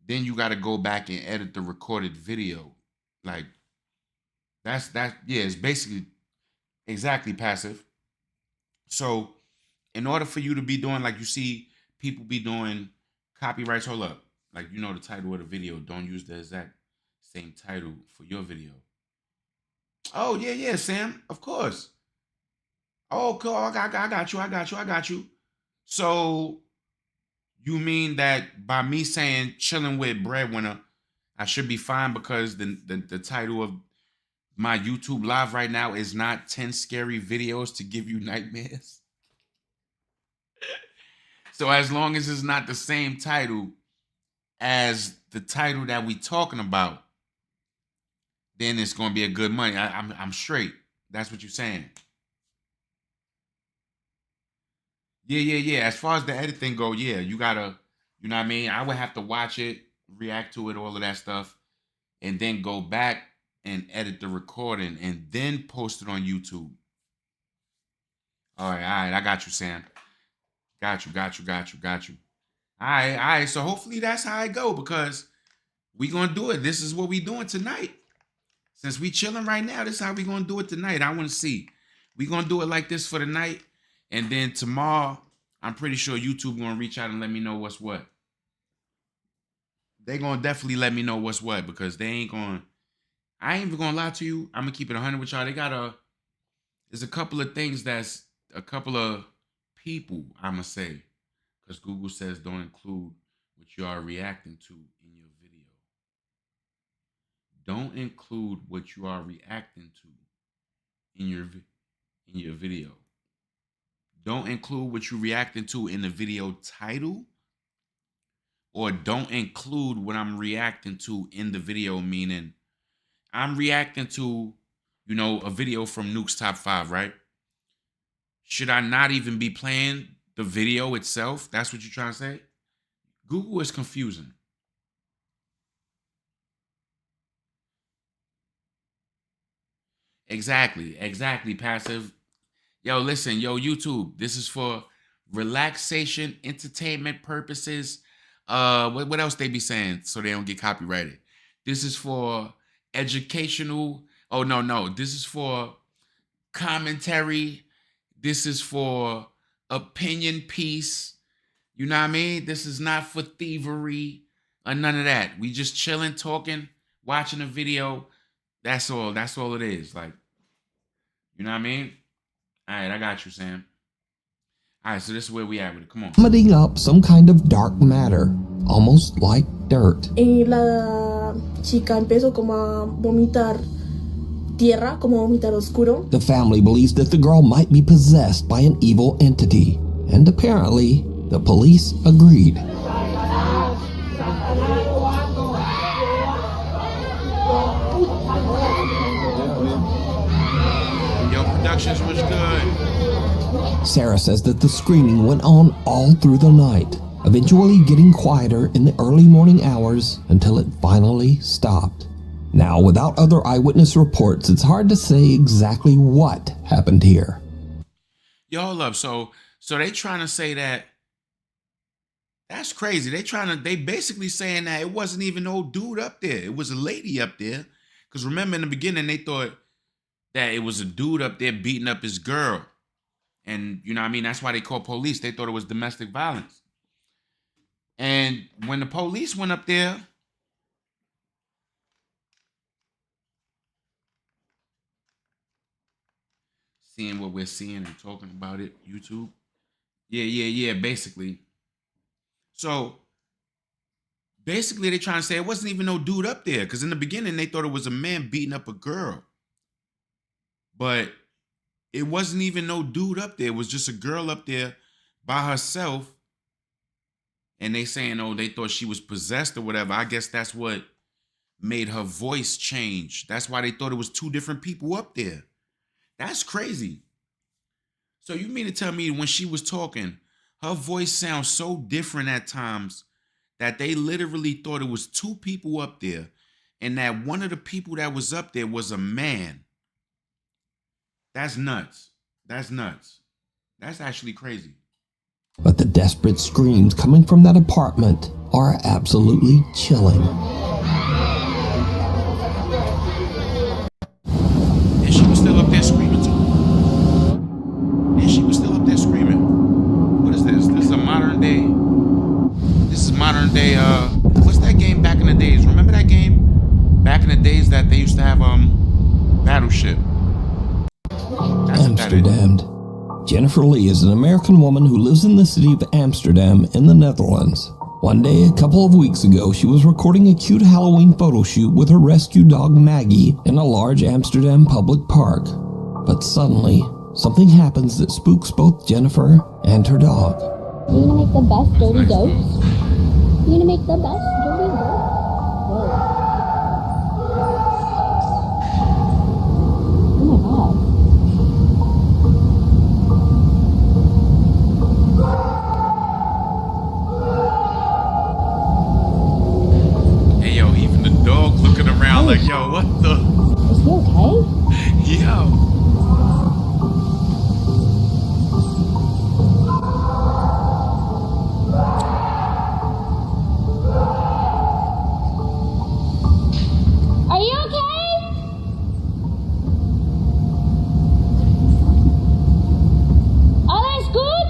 then you got to go back and edit the recorded video. Like, it's basically exactly passive. So in order for you to be doing, like you see people be doing copyrights, hold up. Like, the title of the video, don't use the exact same title for your video. Oh, yeah, Sam, of course. Oh, cool. I got you. So you mean that by me saying chilling with Breadwinner, I should be fine because the title of my YouTube live right now is not 10 scary videos to give you nightmares? So as long as it's not the same title as the title that we talking about, then it's gonna be a good money. I'm straight. That's what you're saying. Yeah. As far as the editing go, yeah, you gotta, you know what I mean? I would have to watch it, react to it, all of that stuff, and then go back and edit the recording and then post it on YouTube. All right, I got you, Sam. Got you. All right. So hopefully that's how I go, because we gonna do it. This is what we doing tonight. Since we chilling right now, this is how we gonna do it tonight. I want to see. We gonna do it like this for the night, and then tomorrow, I'm pretty sure YouTube gonna reach out and let me know what's what. They gonna definitely let me know what's what, because they ain't gonna. I ain't even gonna lie to you. I'm gonna keep it 100 with y'all. There's a couple of things that's a couple of people, I'm gonna say, because Google says don't include what you are reacting to in your video. Don't include what you are reacting to in your video. Don't include what you're reacting to in the video title, or don't include what I'm reacting to in the video, meaning I'm reacting to, a video from Nuke's Top 5, right? Should I not even be playing the video itself? That's what you're trying to say? Google is confusing. Exactly, passive. Yo, listen, YouTube, this is for relaxation, entertainment purposes. What else they be saying so they don't get copyrighted? This is for educational. Oh, no. This is for commentary. This is for opinion piece. You know what I mean? This is not for thievery or none of that. We just chilling, talking, watching a video. That's all it is. Like, you know what I mean? All right, I got you, Sam. All right, so this is where we at with it. Come on. Vomiting up some kind of dark matter. almost like dirt. Y la chica empezó como a vomitar tierra, como vomitar oscuro. The family believes that the girl might be possessed by an evil entity, and apparently the police agreed. Yo, productions was good. Sarah says that the screaming went on all through the night, eventually getting quieter in the early morning hours until it finally stopped. Now, without other eyewitness reports, it's hard to say exactly what happened here. Yo, hold up. So they trying to say that's crazy. They basically saying that it wasn't even no dude up there. It was a lady up there. Because remember in the beginning, they thought that it was a dude up there beating up his girl. And, you know what I mean? That's why they called police. They thought it was domestic violence. And when the police went up there, seeing what we're seeing and talking about it, YouTube. Yeah, basically. So, basically, they're trying to say it wasn't even no dude up there. Because in the beginning, they thought it was a man beating up a girl. But it wasn't even no dude up there. It was just a girl up there by herself. And they saying, oh, they thought she was possessed or whatever. I guess that's what made her voice change. That's why they thought it was two different people up there. That's crazy. So you mean to tell me when she was talking, her voice sounds so different at times that they literally thought it was two people up there and that one of the people that was up there was a man. That's nuts. That's nuts. That's actually crazy. But the desperate screams coming from that apartment are absolutely chilling. And she was still up there screaming too. And she was still up there screaming. What is this? This is a modern day. What's that game back in the days? Remember that game? Back in the days that they used to have Battleship. That's Amsterdam. Jennifer Lee is an American woman who lives in the city of Amsterdam in the Netherlands. One day, a couple of weeks ago, she was recording a cute Halloween photo shoot with her rescue dog Maggie in a large Amsterdam public park. But suddenly, something happens that spooks both Jennifer and her dog. You gonna make the best dirty ghost? You gonna make the best dirty ghost? Whoa. Oh my god. Like, yo, what the? Is he okay? Yo. Are you okay? Alles good?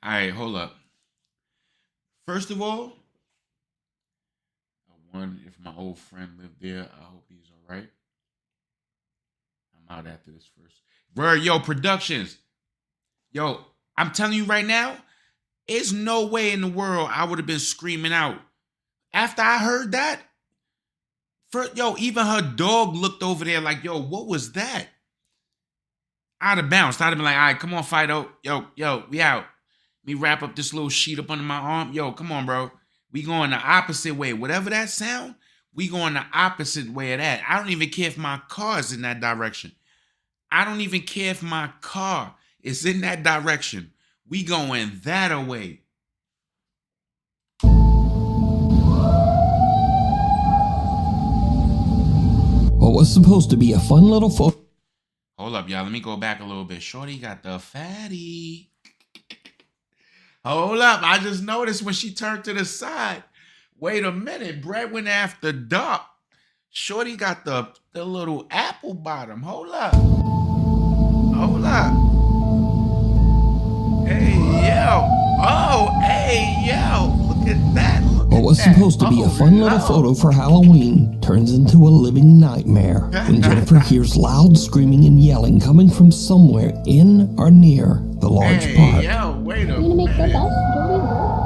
All right, hold up. First of all, I wonder if my old friend lived there. I hope he's all right. I'm out after this first. Yo, productions. Yo, I'm telling you right now, there's no way in the world I would have been screaming out. After I heard that, even her dog looked over there like, yo, what was that? I'd have bounced. I'd have been like, all right, come on, Fido. Yo, we out. Let me wrap up this little sheet up under my arm. Yo, come on, bro. We going the opposite way. Whatever that sound, we going the opposite way of that. I don't even care if my car is in that direction. I don't even care if my car is in that direction. We going that away. What was supposed to be a fun little photo. Hold up, y'all. Let me go back a little bit. Shorty got the fatty. Hold up. I just noticed when she turned to the side. Wait a minute. Breadwinner after dark. Shorty got the little apple bottom. Hold up. Hey, yo. Oh, hey, yo. Look at that. What was supposed to be a fun little photo for Halloween turns into a living nightmare when Jennifer hears loud screaming and yelling coming from somewhere in or near the large park. Yo, wait a I'm gonna make the minute. best dirty girl.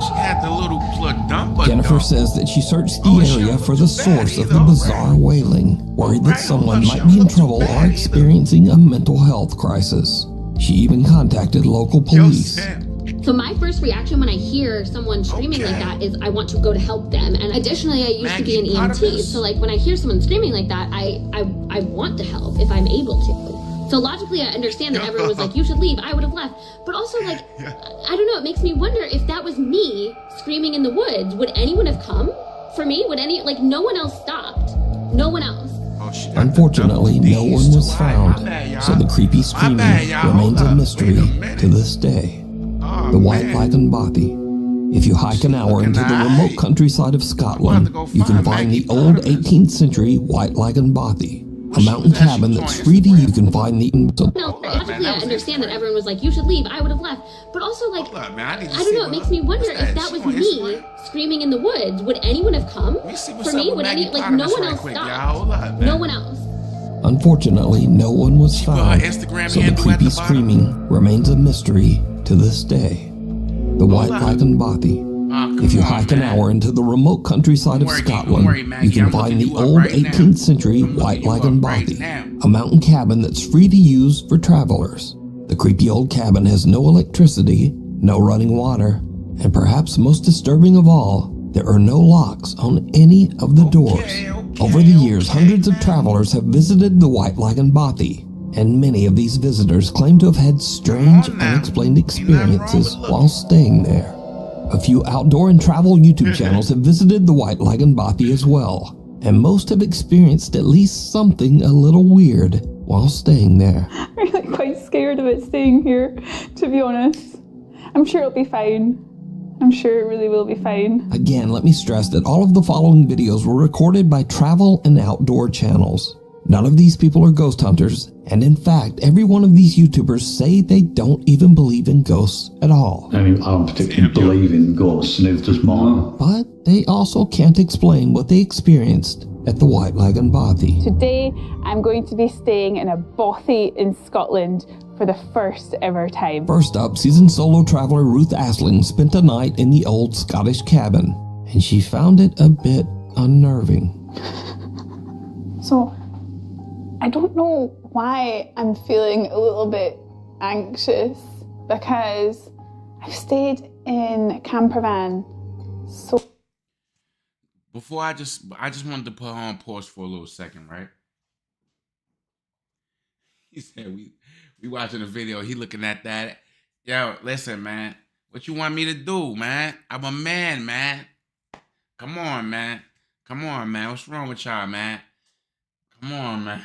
She had the little pladumpa. Jennifer says that she searched the Oh, she area don't for look the too bad source of either, the bizarre wailing, worried that Right, someone she might don't be in look too trouble bad or either. experiencing a mental health crisis. She even contacted local Yo, police. Sam. So my first reaction when I hear someone screaming like that is I want to go to help them. And additionally, I used to be an Maggie, part of EMT, this? so like when I hear someone screaming like that, I want to help if I'm able to. So logically, I understand that everyone was like, you should leave. I would have left. But also, like, I don't know. It makes me wonder if that was me screaming in the woods. Would anyone have come for me? Would any, like, no one else stopped. No one else. Oh, she got the Unfortunately, double no Ds one was too. found, My bad, y'all. so the creepy My screaming bad, y'all. remains Hold a up. mystery Wait a minute. to this day. Oh, The White man. Lichen Bothy. If you hike an hour into the remote countryside of Scotland, go you can find find Maggie the old Potter. 18th century White Lichen Bothy, a she mountain was at? She cabin was that's on free to Instagram? you can find the No, Hold up, man. logically, That I was understand that Instagram. everyone was like, you should leave. I would have left. But also, like, Hold up, man. I need to I don't see know. what It makes her- me wonder what's if that She was on me Instagram? screaming in the woods. Would anyone have come Let me see what's for up me? with Would Maggie any, like, Potter no one right else quick, stopped. y'all. Hold up, man. No one else. Unfortunately, no one was put her found, Instagram so the handle at creepy the bottom. screaming remains a mystery to this day. The White up. Lichen Bothy. Come If you on, hike an man. hour into the remote countryside of Don't worry, Scotland, Maggie. you can I'm find looking the you up old right now. 18th century I'm looking White you up Lichen right Bothy, now. a mountain cabin that's free to use for travelers. The creepy old cabin has no electricity, no running water, and perhaps most disturbing of all, there are no locks on any of the doors. Over the years, hundreds of travelers have visited the White Lichen Bothy, and many of these visitors claim to have had strange, Come on now. unexplained Ain't nothing wrong experiences with while staying there. A few outdoor and travel YouTube channels have visited the White Lichen Bothy as well, and most have experienced at least something a little weird while staying there. I'm really quite scared of it staying here, to be honest. I'm sure it'll be fine. I'm sure it really will be fine. Again, let me stress that all of the following videos were recorded by travel and outdoor channels. None of these people are ghost hunters, and in fact, every one of these YouTubers say they don't even believe in ghosts at all. I mean, I don't particularly believe in ghosts, neither does mine. But they also can't explain what they experienced at the White Lichen Bothy. Today, I'm going to be staying in a bothy in Scotland for the first ever time. First up, seasoned solo traveler Ruth Asling spent a night in the old Scottish cabin, and she found it a bit unnerving. So, I don't know why I'm feeling a little bit anxious because I've stayed in a camper van so Before I just wanted to put her on pause for a little second, right? He said we watching the video. He looking at that. Yo, listen, man. What you want me to do, man? I'm a man, man. Come on, man. Come on, man. What's wrong with y'all, man? Come on, man.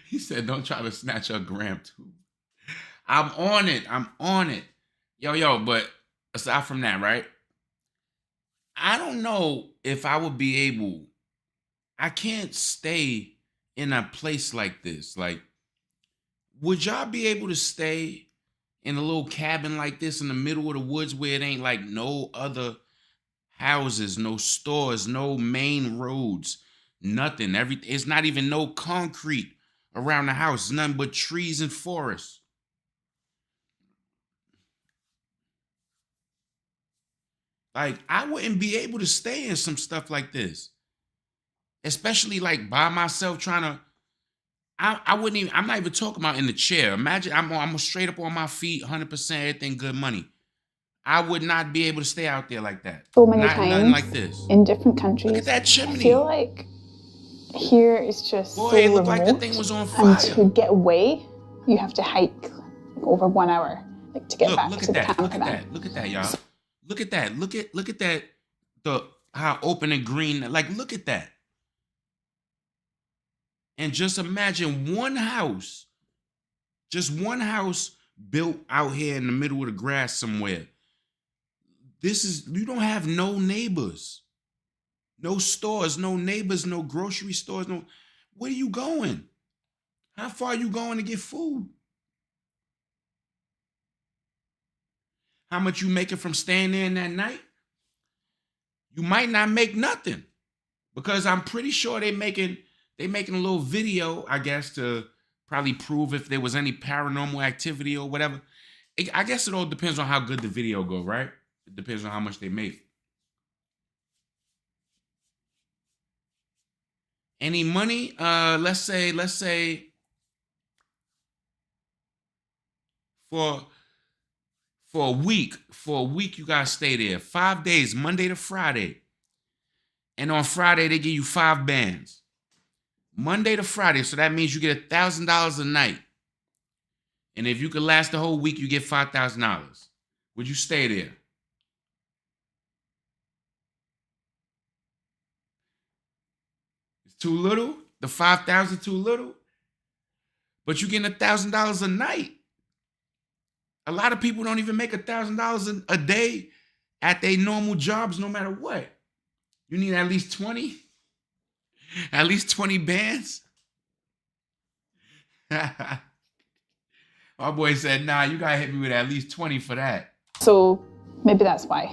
He said, don't try to snatch her gram too. I'm on it. I'm on it. Yo, but aside from that, right? I don't know if I would be able. I can't stay in a place like this. Like, would y'all be able to stay in a little cabin like this in the middle of the woods where it ain't like no other houses, no stores, no main roads, nothing? It's not even no concrete around the house. It's nothing but trees and forests. Like, I wouldn't be able to stay in some stuff like this. Especially like by myself trying to, I wouldn't even, I'm not even talking about in the chair. Imagine I'm straight up on my feet, 100%, everything good money. I would not be able to stay out there like that. so many Nothing times like this. in different countries. Look at that I chimney. feel like here is just Boy, so it looked remote, like the thing was on and fire. to get away, you have to hike over 1 hour, like to get back Look to at the that. camper Look at van. that. Look at that, y'all. Look at that. Look at that. How open and green. Like, look at that. And just imagine just one house built out here in the middle of the grass somewhere. You don't have no neighbors, no stores, no neighbors, no grocery stores. No, where are you going? How far are you going to get food? how much you making from staying there in that night, you might not make nothing. Because I'm pretty sure they making a little video, I guess, to probably prove if there was any paranormal activity or whatever. I guess it all depends on how good the video go, right? It depends on how much they make. Any money? Let's say for a week you gotta stay there 5 days, Monday to Friday. And on Friday they give you 5 bands. Monday to Friday, so that means you get $1,000 a night. And if you could last the whole week, you get $5,000. Would you stay there? It's too little? The 5,000 too little? But you getting $1,000 a night. A lot of people don't even make $1,000 a day at their normal jobs, no matter what. You need at least 20? At least 20 bands? My boy said, nah, you gotta hit me with at least 20 for that. So maybe that's why.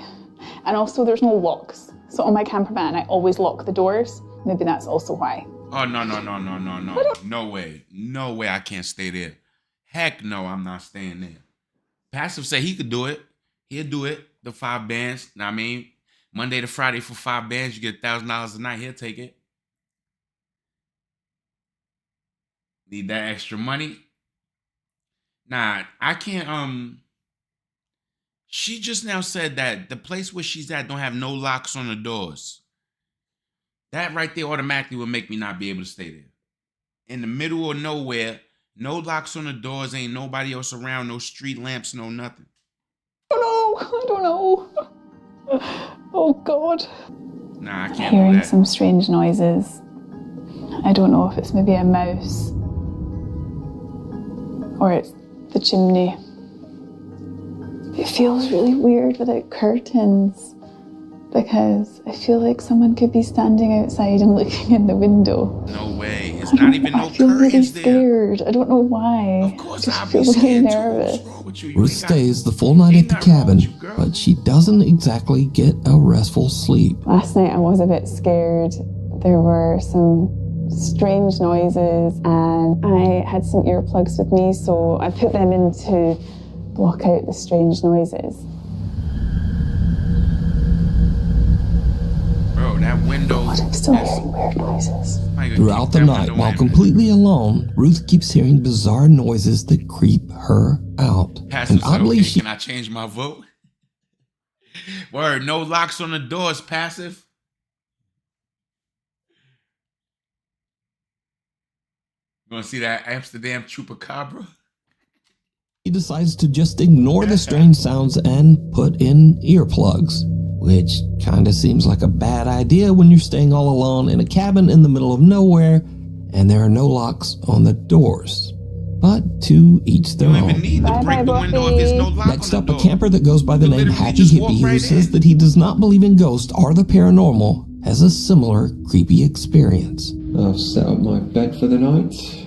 And also there's no locks. So on my camper van, I always lock the doors. Maybe that's also why. Oh, no. No way. No way I can't stay there. Heck no, I'm not staying there. Passive said he could do it. He'll do it. The 5 bands. Know what I mean? Monday to Friday for 5 bands, you get $1,000 a night. He'll take it. Need that extra money? Nah, I can't. She just now said that the place where she's at don't have no locks on the doors. That right there automatically would make me not be able to stay there. In the middle of nowhere, no locks on the doors, ain't nobody else around, no street lamps, no nothing. Oh no, I don't know. Oh God. Nah, I can't Hearing do that. some strange noises. I don't know if it's maybe a mouse or it's the chimney. It feels really weird without curtains because I feel like someone could be standing outside and looking in the window. No way. It's not even no I feel really curtains there. scared. I don't know why. Of course, I just I'll feel be really scared too. nervous. What's wrong with you? You Ruth ain't got- stays the full night ain't at the nothing wrong cabin, with you, girl. but she doesn't exactly get a restful sleep. Last night I was a bit scared. There were some strange noises and I had some earplugs with me, so I put them in to block out the strange noises. Bro, that window. But I'm still hearing weird noises. Throughout the night, while completely alone, Ruth keeps hearing bizarre noises that creep her out. Pastor And said, oddly, okay, she can I change my vote? Word, no locks on the doors, passive. You wanna see that Amsterdam Chupacabra? decides to just ignore the strange sounds and put in earplugs, which kinda seems like a bad idea when you're staying all alone in a cabin in the middle of nowhere and there are no locks on the doors. But to each their You don't even own. need to break the window if there's no lock Next on up, the a door. camper that goes by the You name literally Happy just Hippie walk who right says in. that he does not believe in ghosts or the paranormal has a similar creepy experience. I've set up my bed for the night.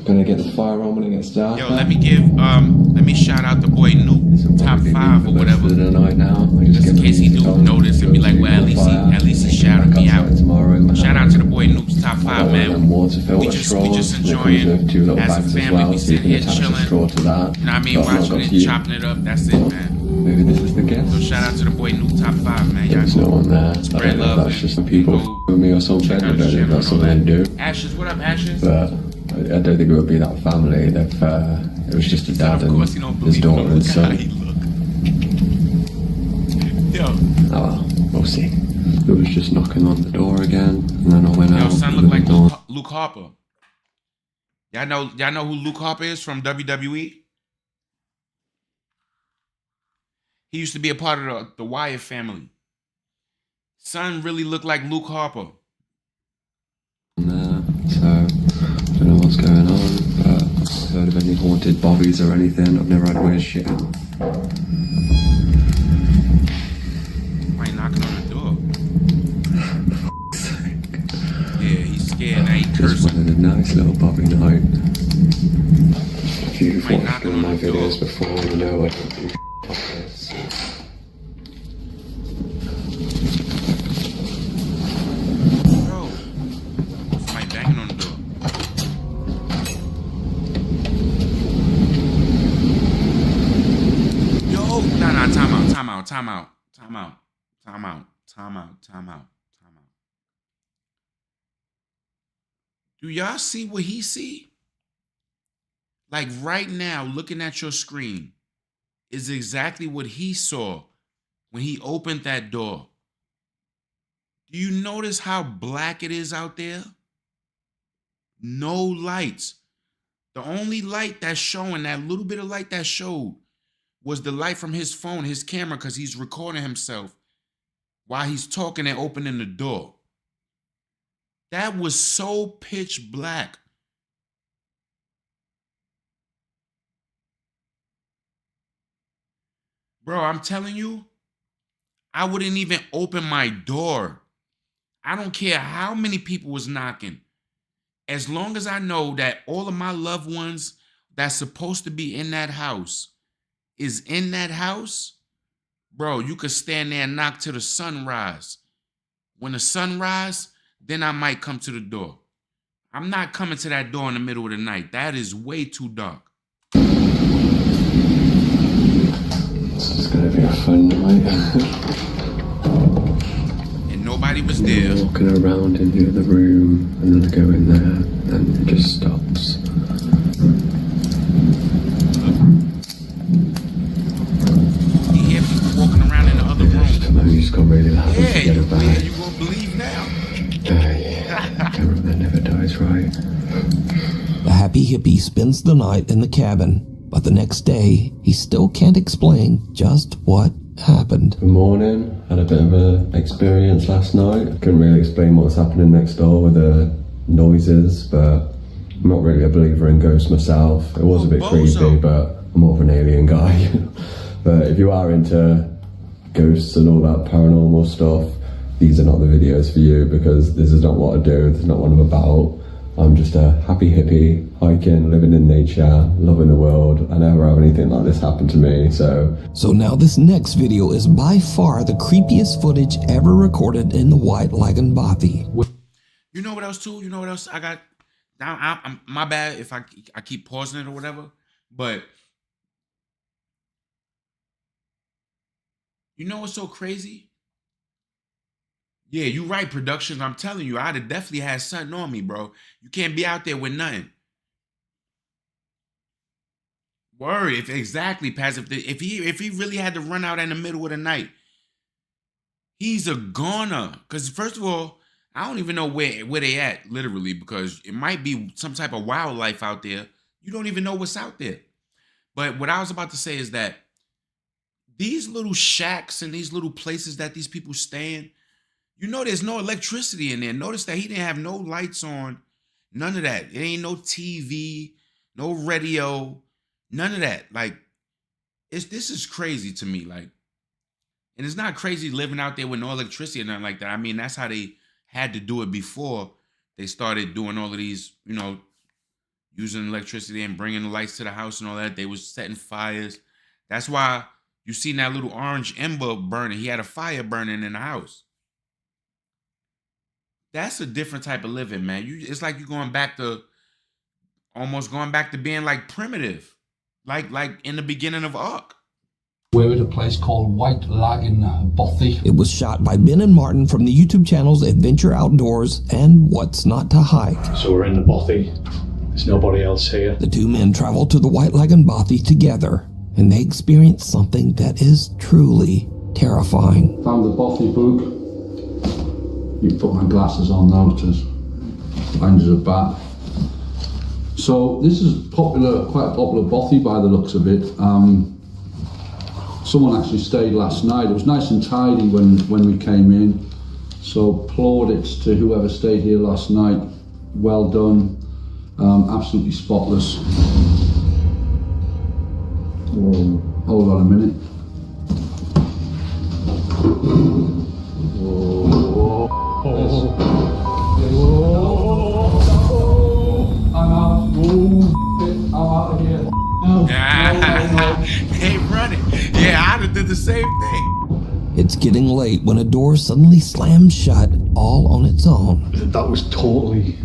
Gonna get the fire on when it gets dark. Yo, let me shout out the boy Nuke, top 5 or whatever. The night now. Just in case he do notice and be like, well, at least he shouted me out. Shout out to the boy Nuke's top 5, man. We just enjoying as a family. We sit here chilling. You know what I mean? Watching it, chopping it up. That's it, man. Maybe this is the guess. So shout out to the boy Nuke top 5, man. There's no one there. I Spread don't know if love. that's just the people with me or something. I don't know if that's something they do. Ashes, what up, Ashes? But I don't think it would be that family. It was just a dad Of and course, he don't his believe daughter him. and Look how son. he look. Yo, Oh well, we'll see. It was just knocking on the door again, and then I went out. son and look like the door- Luke Harper. Y'all know who Luke Harper is from WWE? He used to be a part of the Wyatt family. Son really looked like Luke Harper. So I don't know what's going on, but I've heard of any haunted bobbies or anything. I've never had weird shit. Somebody knocking on the door. Yeah, he's scared. Now he Just cursing. wanted a nice little bobby night. If you've Somebody watched knocking one of on my the door. videos before, you know I don't do like this. time out. Do y'all see what he see? Like right now, looking at your screen is exactly what he saw when he opened that door. Do you notice how black it is out there? No lights. The only light that's showing, that little bit of light that showed, was the light from his phone, his camera, because he's recording himself while he's talking and opening the door. That was so pitch black. Bro, I'm telling you, I wouldn't even open my door. I don't care how many people was knocking. As long as I know that all of my loved ones that's supposed to be in that house is in that house, bro, you could stand there and knock till the sunrise. When the sun rise, then I might come to the door. I'm not coming to that door in the middle of the night. That is way too dark. It's gonna be a fun night. And nobody was there. Walking around in the other room, and then I go in there, and it just stops. You hear people walking around in the other room. I just got really loud. Yeah, You won't believe now. yeah. Camera that never dies, right? The happy hippie spends the night in the cabin, but the next day, he still can't explain just what happened. Good morning. Had a bit of an experience last night. I couldn't really explain what's happening next door with the noises, but I'm not really a believer in ghosts myself. It was a bit creepy, but I'm more of an alien guy. But if you are into ghosts and all that paranormal stuff, these are not the videos for you, because this is not what I do. This is not what I'm about. I'm just a happy hippie, hiking, living in nature, loving the world. I never have anything like this happen to me, so now this next video is by far the creepiest footage ever recorded in the White Lagoon Bothy. You know what else too? You know what else I got? I'm my bad if I keep pausing it or whatever, but you know what's so crazy? Yeah, you right, productions. I'm telling you, I'd have definitely had something on me, bro. You can't be out there with nothing. Word, if exactly, Paz. If he really had to run out in the middle of the night, he's a goner. Because first of all, I don't even know where they at, literally, because it might be some type of wildlife out there. You don't even know what's out there. But what I was about to say is that these little shacks and these little places that these people stay in, you know there's no electricity in there. Notice that he didn't have no lights on, none of that. It ain't no TV, no radio, none of that. Like, this is crazy to me. Like, and it's not crazy living out there with no electricity or nothing like that. I mean, that's how they had to do it before they started doing all of these, you know, using electricity and bringing the lights to the house and all that. They was setting fires. That's why you seen that little orange ember burning. He had a fire burning in the house. That's a different type of living, man. It's like you're almost going back to being like primitive, like in the beginning of Ark. We're at a place called White Lagoon Bothy. It was shot by Ben and Martin from the YouTube channels Adventure Outdoors and What's Not to Hike. So we're in the Bothy. There's nobody else here. The two men travel to the White Lagoon Bothy together, and they experience something that is truly terrifying. Found the Bothy book. You put my glasses on now to find a bat. So this is quite a popular Bothy by the looks of it. Someone actually stayed last night. It was nice and tidy when we came in. So plaudits to whoever stayed here last night. Well done. Absolutely spotless. Whoa. Hold on a minute. Whoa. I'm out. I'm out of here. Hey, running. Yeah, I'd have did the same thing. It's getting late when a door suddenly slams shut all on its own. That was totally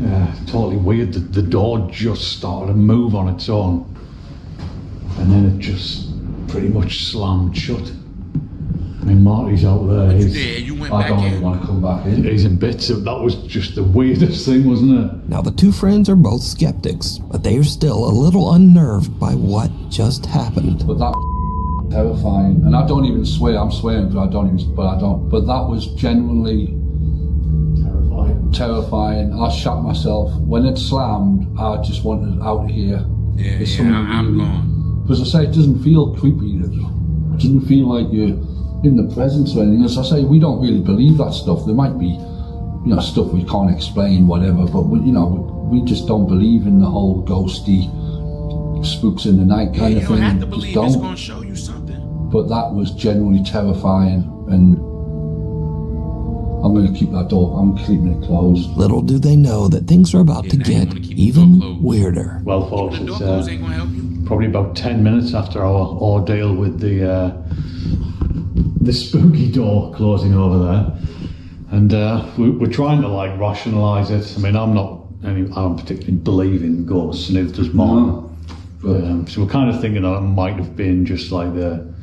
weird. The door just started to move on its own, and then it just pretty much slammed shut. I mean, Marty's out there. You went I back don't really in. want to come back in. He's in bits. That was just the weirdest thing, wasn't it? Now, the two friends are both skeptics, but they are still a little unnerved by what just happened. But that terrifying, and I don't even swear. I'm swearing, but I don't. But that was genuinely terrifying. I shot myself when it slammed. I just wanted out of here. I'm gone. Because I say it doesn't feel creepy. It doesn't feel like you're in the presence or anything. As I say, we don't really believe that stuff. There might be, stuff we can't explain, whatever. But we just don't believe in the whole ghosty, spooks in the night kind of thing. You don't have to believe it's going to show you something. But that was genuinely terrifying, and I'm going to keep that door. I'm keeping it closed. Little do they know that things are about to get even weirder. Well, folks, it's Ain't gonna help you. probably about 10 minutes after our ordeal with the spooky door closing over there, and we're trying to like rationalise it. I mean, I don't particularly believe in ghosts, neither does Mark. So we're kind of thinking that it might have been just like the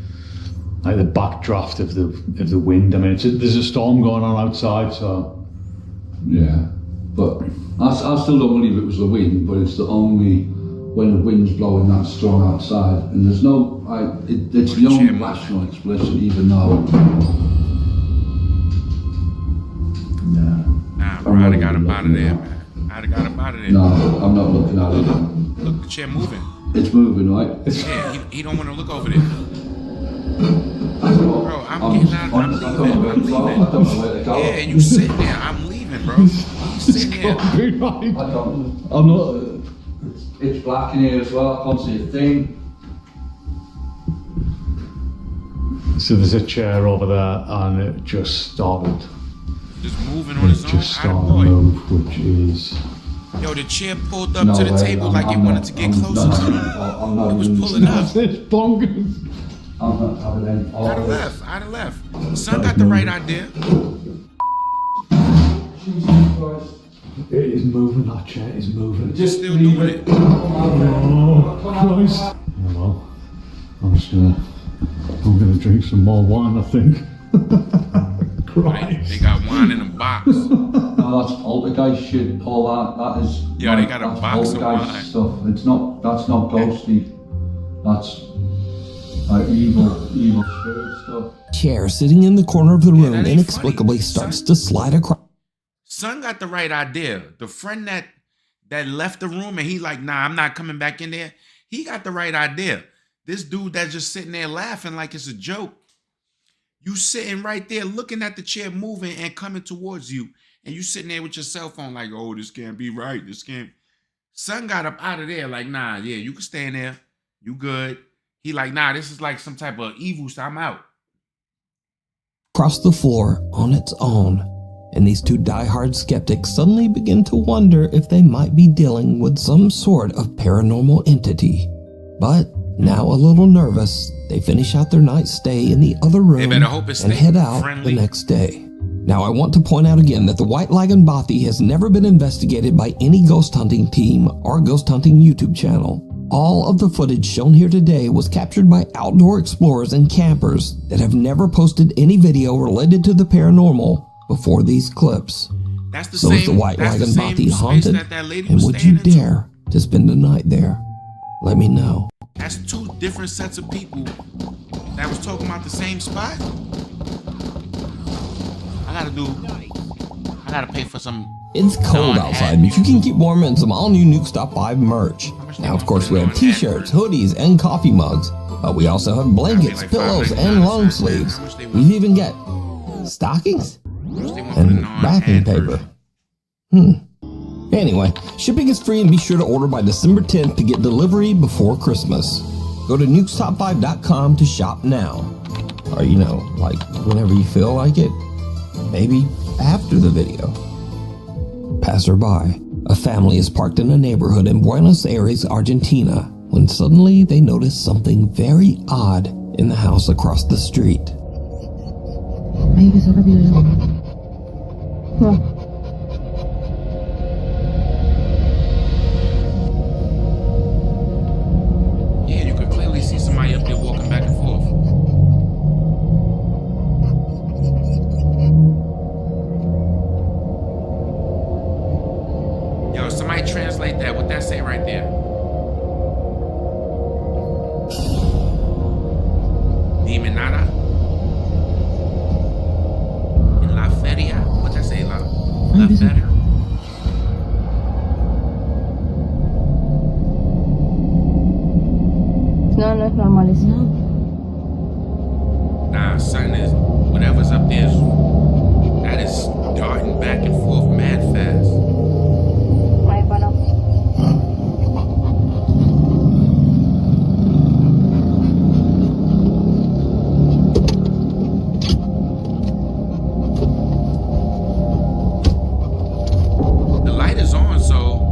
backdraft of the wind. I mean, there's a storm going on outside, so yeah. But I still don't believe it was the wind. But it's the only when the wind's blowing that strong outside, and there's no. It's the only rational explanation, even though. Nah, bro, I'd have got him out of there, man. I'd have got him out of there. No, I'm not looking at it. Look, the chair moving. It's moving, right? Yeah, he don't want to look over there. Bro, I'm getting out. I'm leaving. I don't know where to go. Yeah, you sitting there. I'm leaving, bro. You sitting there. I'm not. It's black in here as well. I can't see a thing. So there's a chair over there, and it just started. Just moving on its own. It just started to move, which is. Yo, the chair pulled up to the table like it wanted to get closer to you. It was pulling up. It's bonkers. I'm not having any. I'd have left. Son got the right idea. Jesus Christ. It is moving. That chair is moving. Just still doing it. Oh Christ! Oh, well, I'm gonna drink some more wine, I think. Christ. They got wine in a box. No, that's poltergeist shit, Paul. That is. Yeah, they got a box of wine. Stuff. That's not ghosty. That's evil spirit stuff. Chair sitting in the corner of the room inexplicably starts to slide across. Son got the right idea. The friend that left the room and he like, nah, I'm not coming back in there. He got the right idea. This dude that's just sitting there laughing like it's a joke. You sitting right there looking at the chair moving and coming towards you. And you sitting there with your cell phone like, oh, this can't be right. This can't. Son got up out of there like, nah, yeah, you can stay in there. You good. He like, nah, this is like some type of evil, so I'm out. Across the floor on its own. And these two diehard skeptics suddenly begin to wonder if they might be dealing with some sort of paranormal entity. But now a little nervous, they finish out their night's stay in the other room and head out the next day. Now I want to point out again that the White Lagan Bothy has never been investigated by any ghost hunting team or ghost hunting YouTube channel. All of the footage shown here today was captured by outdoor explorers and campers that have never posted any video related to the paranormal before these clips. That's the so is the White Lagan Bothy haunted? And would you dare to spend the night there? Let me know. That's two different sets of people that was talking about the same spot. I gotta pay for some. It's cold outside, but you can keep warm in some all-new Nuke's Top 5 merch. Now, of course, we have t-shirts, hoodies, and coffee mugs. But we also have blankets, pillows, and long sleeves. We even get stockings and wrapping paper. Anyway, shipping is free, and be sure to order by December 10th to get delivery before Christmas. Go to nukestop5.com to shop now. Or, like whenever you feel like it. Maybe after the video. Passerby. A family is parked in a neighborhood in Buenos Aires, Argentina, when suddenly they notice something very odd in the house across the street. Yeah, you could clearly see somebody up there walking back and forth. No, no es normal eso. Nah, something is, whatever's up there, that is darting back and forth mad fast. Ay, bueno. The light is on, so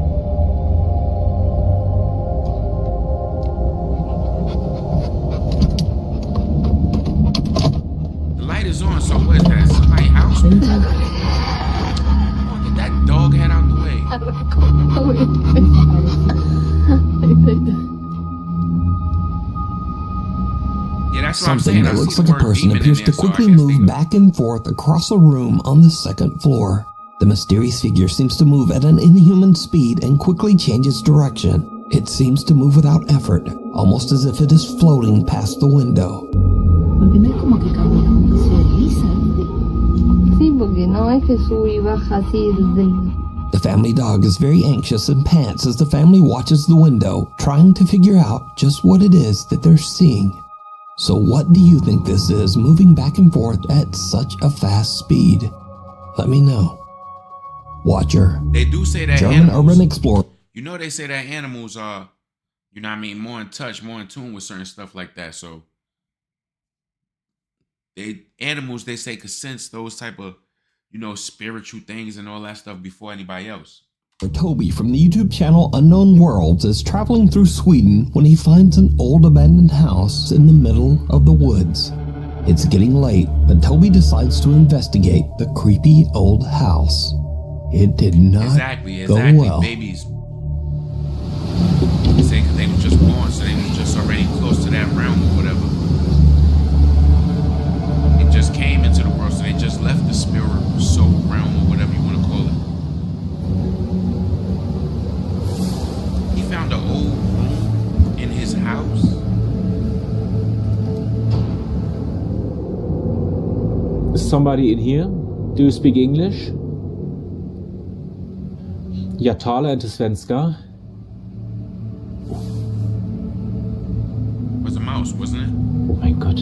what is that? Somebody's house? Oh, get that dog head out the way. Yeah, that's what I'm Something saying. that I looks see like the a word person demon appears in to there, so I quickly guess move back and forth across a room on the second floor. The mysterious figure seems to move at an inhuman speed and quickly changes direction. It seems to move without effort, almost as if it is floating past the window. Porque no es como que camina, como que se desliza. Sí, porque no es que sube y baja así desde... The family dog is very anxious and pants as the family watches the window, trying to figure out just what it is that they're seeing. So what do you think this is, moving back and forth at such a fast speed? Let me know. Watcher. They do say that German animals, urban explorer. You know they say that animals are, you know what I mean, more in touch, more in tune with certain stuff like that. So animals, they say, could sense those type of, you know, spiritual things and all that stuff before anybody else. Toby from the YouTube channel Unknown Worlds is traveling through Sweden when he finds an old abandoned house in the middle of the woods. It's getting late, but Toby decides to investigate the creepy old house. It did not go well. Babies. They say because they were just born, so they were just already close to that realm or whatever. It just came into the world, so they just left the spirit soul realm or whatever you want to call it. He found an old room in his house. Is somebody in here? Do you speak English? Jag talar inte svenska. It was a mouse, wasn't it? Oh my God.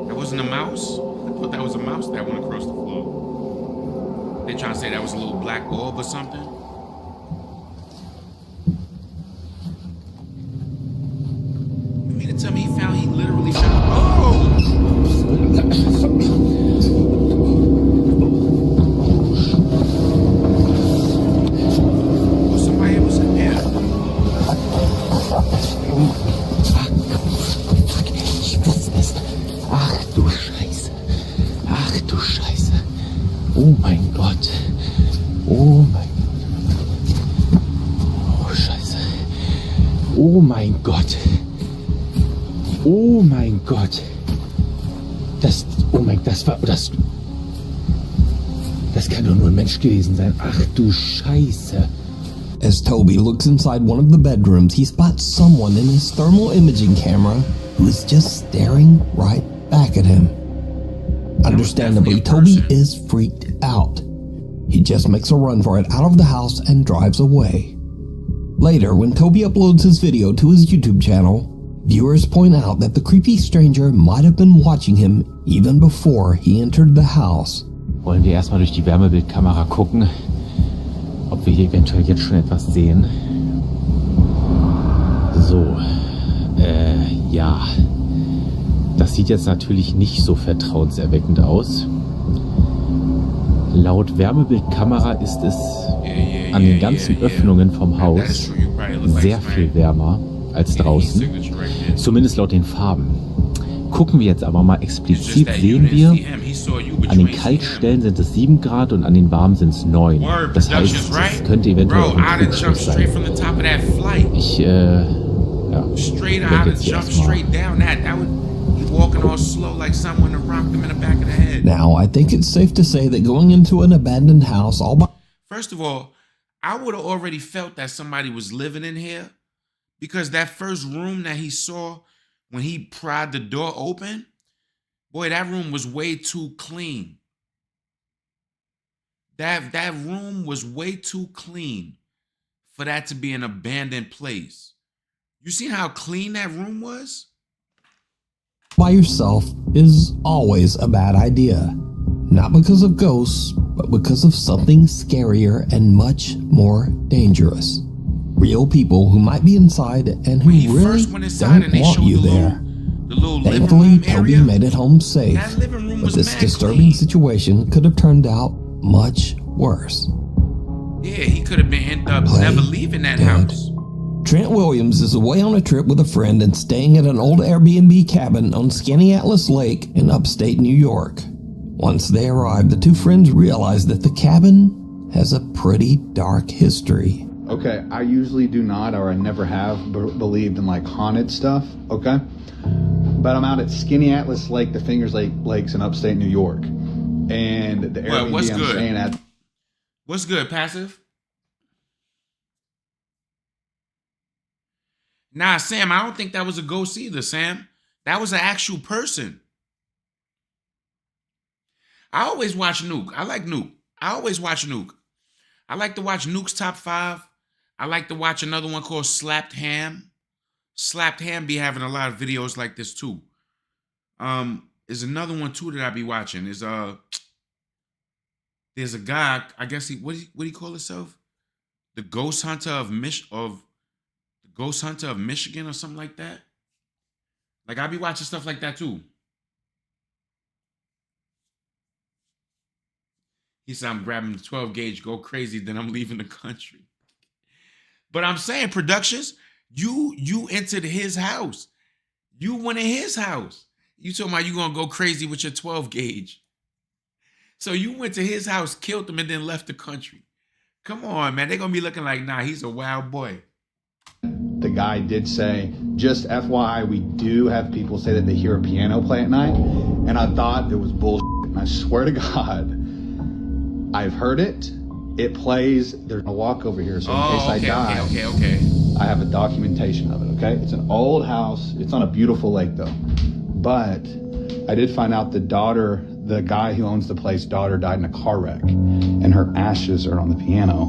That wasn't a mouse? I thought that was a mouse that went across the floor. They trying to say that was a little black orb or something? You mean to tell me he literally found, oh! Somebody was in there. Ich wusste es. Ach du Scheiße. Ach du Scheiße. Oh mein Gott. Oh mein Gott. Oh Scheiße. Oh mein Gott. Oh mein Gott. Das kann doch nur ein Mensch gewesen sein. Ach du Scheiße. As Toby looks inside one of the bedrooms, he spots someone in his thermal imaging camera who is just staring right back at him. Understandably, Toby is freaked out. He just makes a run for it out of the house and drives away. Later, when Toby uploads his video to his YouTube channel, viewers point out that the creepy stranger might have been watching him even before he entered the house. Wollen wir erstmal durch die Wärmebildkamera gucken, ob wir hier eventuell jetzt schon etwas sehen. So, ja. Das sieht jetzt natürlich nicht so vertrauenserweckend aus. Laut Wärmebildkamera ist es an den ganzen Öffnungen vom Haus sehr viel wärmer als draußen. Zumindest laut den Farben. Gucken wir jetzt aber mal explizit, sehen wir, an den Kaltstellen sind es 7 Grad und an den warmen sind es 9. Das heißt, es könnte eventuell auch ein Trugschluss sein. Ich, ja, werde jetzt erstmal. Now, I think it's safe to say that going into an abandoned house all by... First of all, I would have already felt that somebody was living in here because that first room that he saw when he pried the door open, boy, that room was way too clean. That room was way too clean for that to be an abandoned place. You seen how clean that room was? By yourself is always a bad idea. Not because of ghosts, but because of something scarier and much more dangerous. Real people who might be inside and who really don't want you there. Thankfully, Toby made it home safe, but this disturbing situation could have turned out much worse. Yeah, he could have been ended up never leaving that house. Trent Williams is away on a trip with a friend and staying at an old Airbnb cabin on Skaneateles Lake in upstate New York. Once they arrive, the two friends realize that the cabin has a pretty dark history. Okay, I usually do not, or I never have believed in like haunted stuff, okay? But I'm out at Skaneateles Lake, the Fingers Lakes in upstate New York. And the Airbnb what's I'm good? staying at. What's good, Passive? Nah, Sam, I don't think that was a ghost either, Sam. That was an actual person. I always watch Nuke. I like Nuke. I always watch Nuke. I like to watch Nuke's Top 5. I like to watch another one called Slapped Ham. Slapped Ham be having a lot of videos like this too. There's another one too that I be watching. There's a guy, I guess what do you call himself? The Ghost Hunter of Michigan or something like that. Like I be watching stuff like that too. He said, I'm grabbing the 12 gauge, go crazy, then I'm leaving the country. But I'm saying, Productions, you entered his house. You went in his house. You talking about you gonna go crazy with your 12 gauge. So you went to his house, killed him, and then left the country. Come on, man. They're gonna be looking like, nah, he's a wild boy. The guy did say, just FYI, we do have people say that they hear a piano play at night. And I thought it was bullshit. And I swear to God, I've heard it. It plays. There's a walk over here, so in case I die, okay. I have a documentation of it, okay? It's an old house. It's on a beautiful lake, though. But I did find out the guy who owns the place, daughter died in a car wreck, and her ashes are on the piano.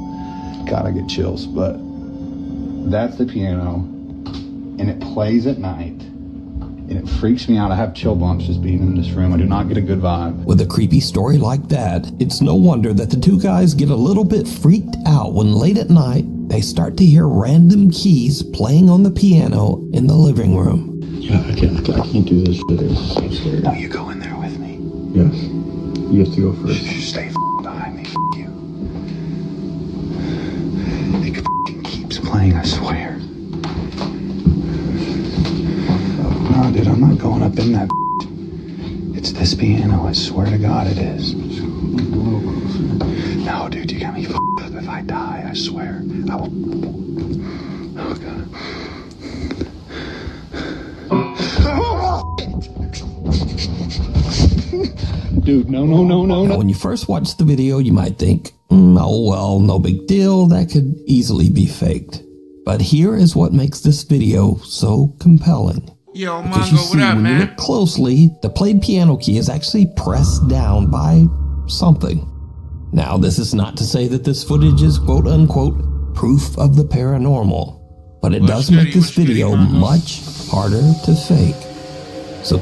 God, I get chills, but that's the piano, and it plays at night, and it freaks me out. I have chill bumps just being in this room. I do not get a good vibe. With a creepy story like that, it's no wonder that the two guys get a little bit freaked out when late at night, they start to hear random keys playing on the piano in the living room. Yeah, I can't do this shit. It's so scary. No, you go in there with me. Yes. You have to go first. You stay behind me. You. It keeps playing, I swear. No, dude, I'm not going up in that. It's this piano, I swear to God it is. No, dude, you got me up. If I die, I swear, I will. Oh, God. Dude, no. Now, when you first watch the video, you might think, oh well, no big deal, that could easily be faked. But here is what makes this video so compelling. Yo, Because you Mongo, see, what up, when man? you look closely, the played piano key is actually pressed down by something. Now, this is not to say that this footage is quote-unquote proof of the paranormal, but it does make this video much harder to fake. So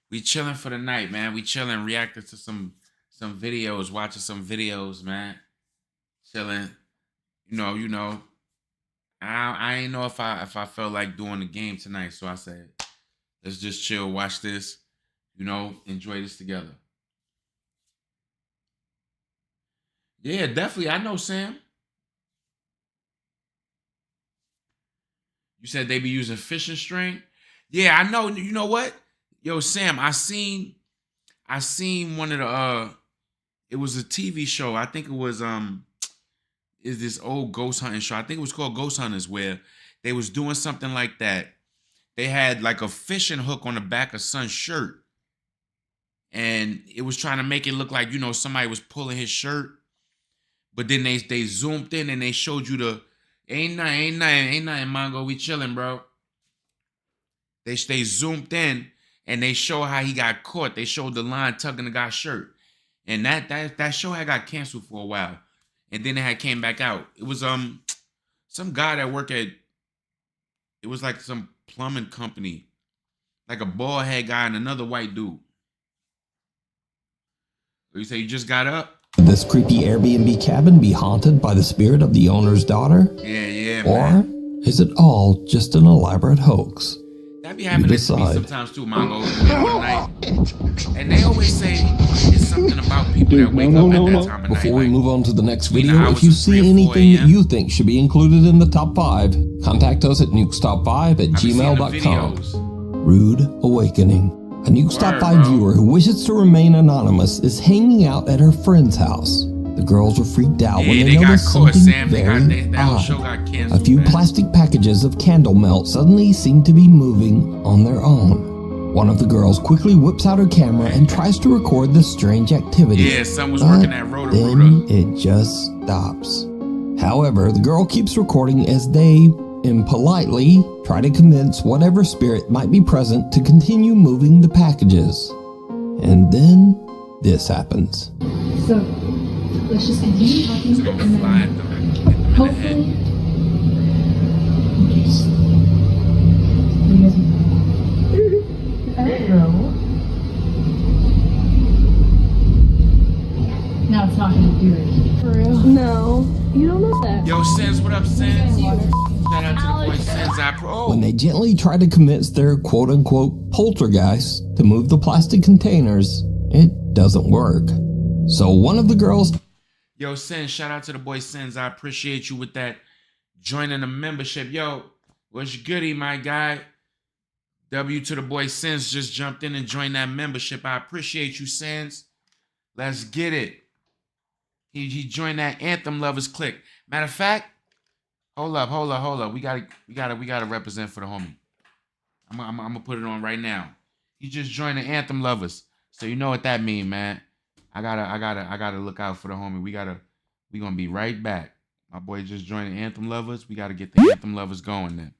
We chilling for the night, man. We chilling, reacting to some videos, watching some videos, man. Chilling. You know. I ain't know if I felt like doing the game tonight, so I said, let's just chill, watch this, enjoy this together. Yeah, definitely. I know, Sam. You said they be using fishing string? Yeah, I know. You know what? Yo, Sam, I seen one of the it was a TV show. I think it was is this old ghost hunting show. I think it was called Ghost Hunters, where they was doing something like that. They had like a fishing hook on the back of Son's shirt. And it was trying to make it look like, somebody was pulling his shirt. But then they zoomed in and they showed you the ain't nothing, Mongo. We chilling, bro. They zoomed in and they show how he got caught. They showed the line tugging the guy's shirt. And that show had got canceled for a while. And then it had came back out. It was some guy that worked at, it was like some plumbing company, like a bald head guy and another white dude. You say you just got up? Could this creepy Airbnb cabin be haunted by the spirit of the owner's daughter? Yeah, Or man. is it all just an elaborate hoax? That be happening to me sometimes too, Mongo, in the middle of the night. And they always say it's something about people that wake up at that time of night. Before we move on to the next between the video, if hours you of 3 see or 4 anything that a.m. you think should be included in the top 5, contact us at nukestop5@gmail.com. Rude Awakening. A Nuke Top 5 viewer who wishes to remain anonymous is hanging out at her friend's house. The girls are freaked out when they notice something very odd. A few plastic packages of candle melt suddenly seem to be moving on their own. One of the girls quickly whips out her camera and tries to record the strange activity. Yeah, someone's working at Roto-Rooter. Then it just stops. However, the girl keeps recording as they impolitely try to convince whatever spirit might be present to continue moving the packages. And then this happens. So, let's just continue talking and then hopefully... Hello. Now it's not gonna do it. For real? No, you don't know that. Yo, Sins, what up, Sins? Shout out to the boy Sins. When they gently try to convince their quote-unquote poltergeist to move the plastic containers, it doesn't work. So one of the girls... Yo, Sins, shout out to the boy Sins. I appreciate you with that joining the membership. Yo, what's goody, my guy? W to the boy Sins just jumped in and joined that membership. I appreciate you, Sins. Let's get it. He joined that Anthem Lovers clique. Matter of fact, hold up. We gotta represent for the homie. I'm gonna put it on right now. He just joined the Anthem Lovers, so you know what that mean, man. I gotta look out for the homie. We gonna be right back. My boy just joined the Anthem Lovers. We gotta get the Anthem Lovers going then.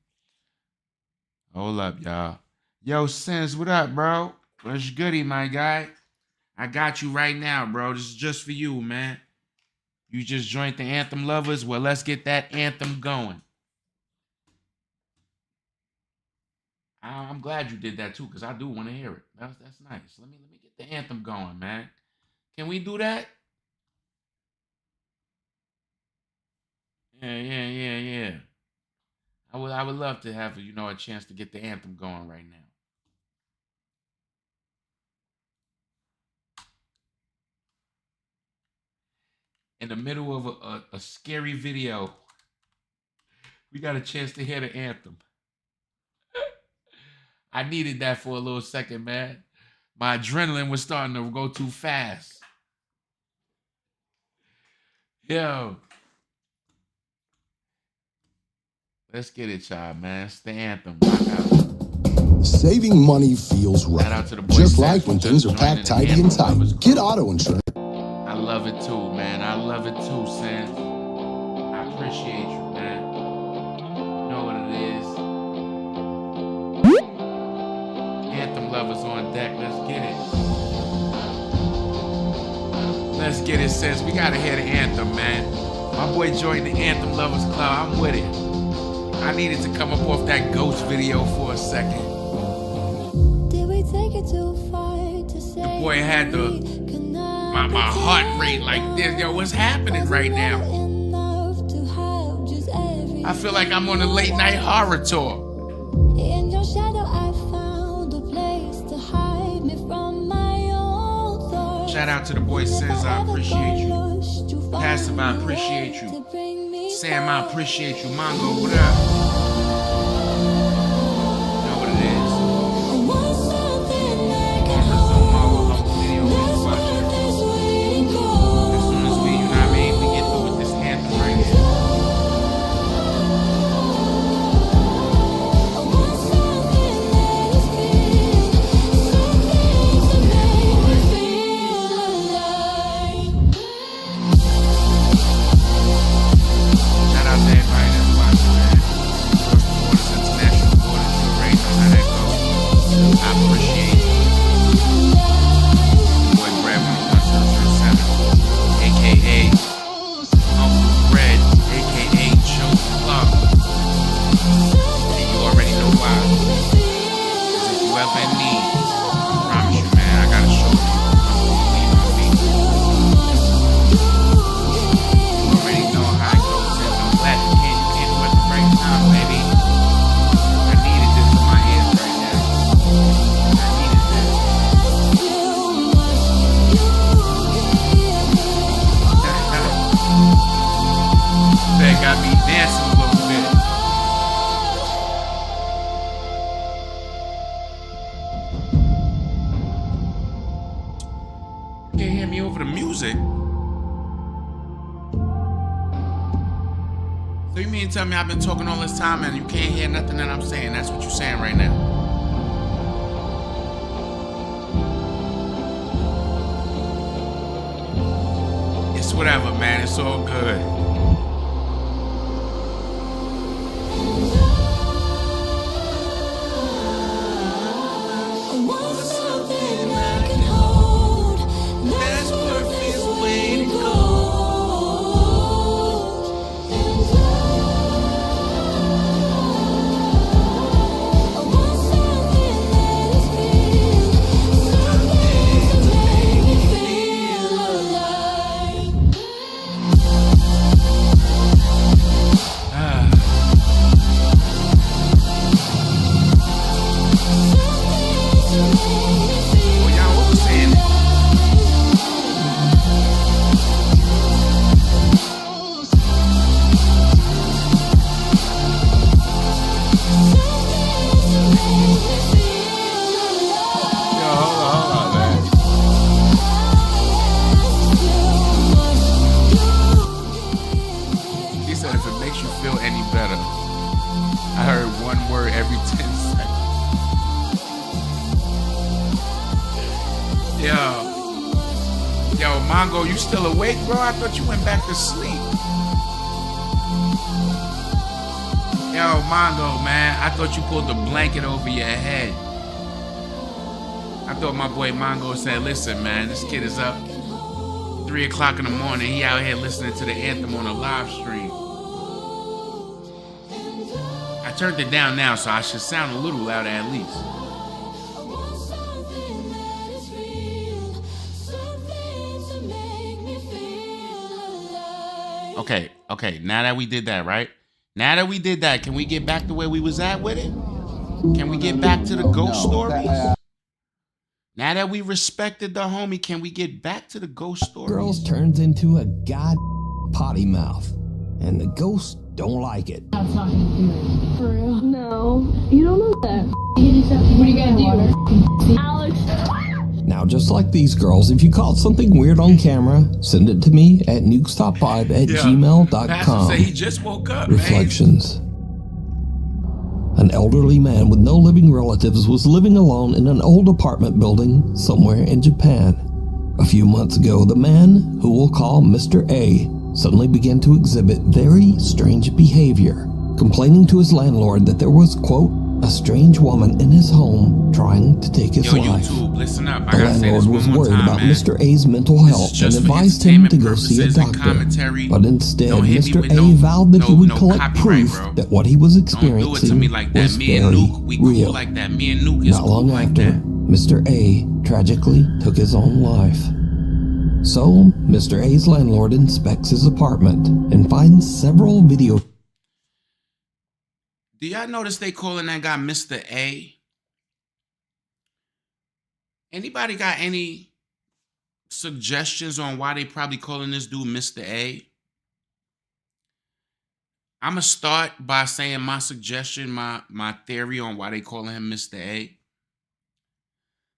Hold up, y'all. Yo, Sins, what up, bro? What's goody, my guy? I got you right now, bro. This is just for you, man. You just joined the Anthem Lovers. Well, let's get that anthem going. I'm glad you did that too, because I do want to hear it. That's nice. Let me get the anthem going, man. Can we do that? Yeah. I would love to have a chance to get the anthem going right now. In the middle of a scary video, we got a chance to hear the anthem. I needed that for a little second, man. My adrenaline was starting to go too fast. Yo. Let's get it, y'all, man. It's the anthem. Saving money feels right. Just like when things are packed tidy and tight. Get auto insurance. I love it too, man. I love it too, Sans. I appreciate you, man. You know what it is. Anthem Lovers on deck. Let's get it. Let's get it, Sans. We gotta hear the anthem, man. My boy joined the Anthem Lovers Club. I'm with it. I needed to come up off that ghost video for a second. Did we take it too far to say the boy had my heart rate like this. Yo, what's happening right now? I feel like I'm on a late night horror tour. In your shadow, I found a place to hide me from my own thoughts. Shout out to the boy Says I appreciate you. Passive, I appreciate you. Sam, I appreciate you. Mongo, what up? You know what it is. On resume all of the video we watching. As soon as we, you know what I mean, we get through with this anthem right here. Shout out to everybody that's watching, man. hear me over the music. So you mean to tell me I've been talking all this time and you can't hear nothing that I'm saying? That's what you're saying right now. It's whatever, man. It's all good. Mongo, you still awake, bro? I thought you went back to sleep. Yo, Mongo, man, I thought you pulled the blanket over your head. I thought my boy Mongo said, listen, man, this kid is up 3 o'clock in the morning. He out here listening to the anthem on a live stream. I turned it down now, so I should sound a little louder at least. Okay, now that we did that, right? Now that we did that, can we get back to where we was at with it? Can we get back to the ghost stories? Now that we respected the homie, can we get back to the ghost stories? Girls turns into a god potty mouth, and the ghosts don't like it. That's not gonna do it. For real? No. You don't know that. What are you gonna do? Alex. Now, just like these girls, if you caught something weird on camera, send it to me at nukestop5@gmail.com. Say he just woke up, Reflections. An elderly man with no living relatives was living alone in an old apartment building somewhere in Japan. A few months ago, the man, who we'll call Mr. A, suddenly began to exhibit very strange behavior, complaining to his landlord that there was, quote, a strange woman in his home trying to take his life. YouTube, listen up. The landlord was worried about Mr. A's mental health and advised him to go see a doctor. But instead, Mr. A vowed that he would collect proof that what he was experiencing was very real. Not long after, Mr. A tragically took his own life. So, Mr. A's landlord inspects his apartment and finds several video. Do y'all notice they calling that guy Mr. A? Anybody got any suggestions on why they probably calling this dude Mr. A? I'm going to start by saying my suggestion, my theory on why they calling him Mr. A.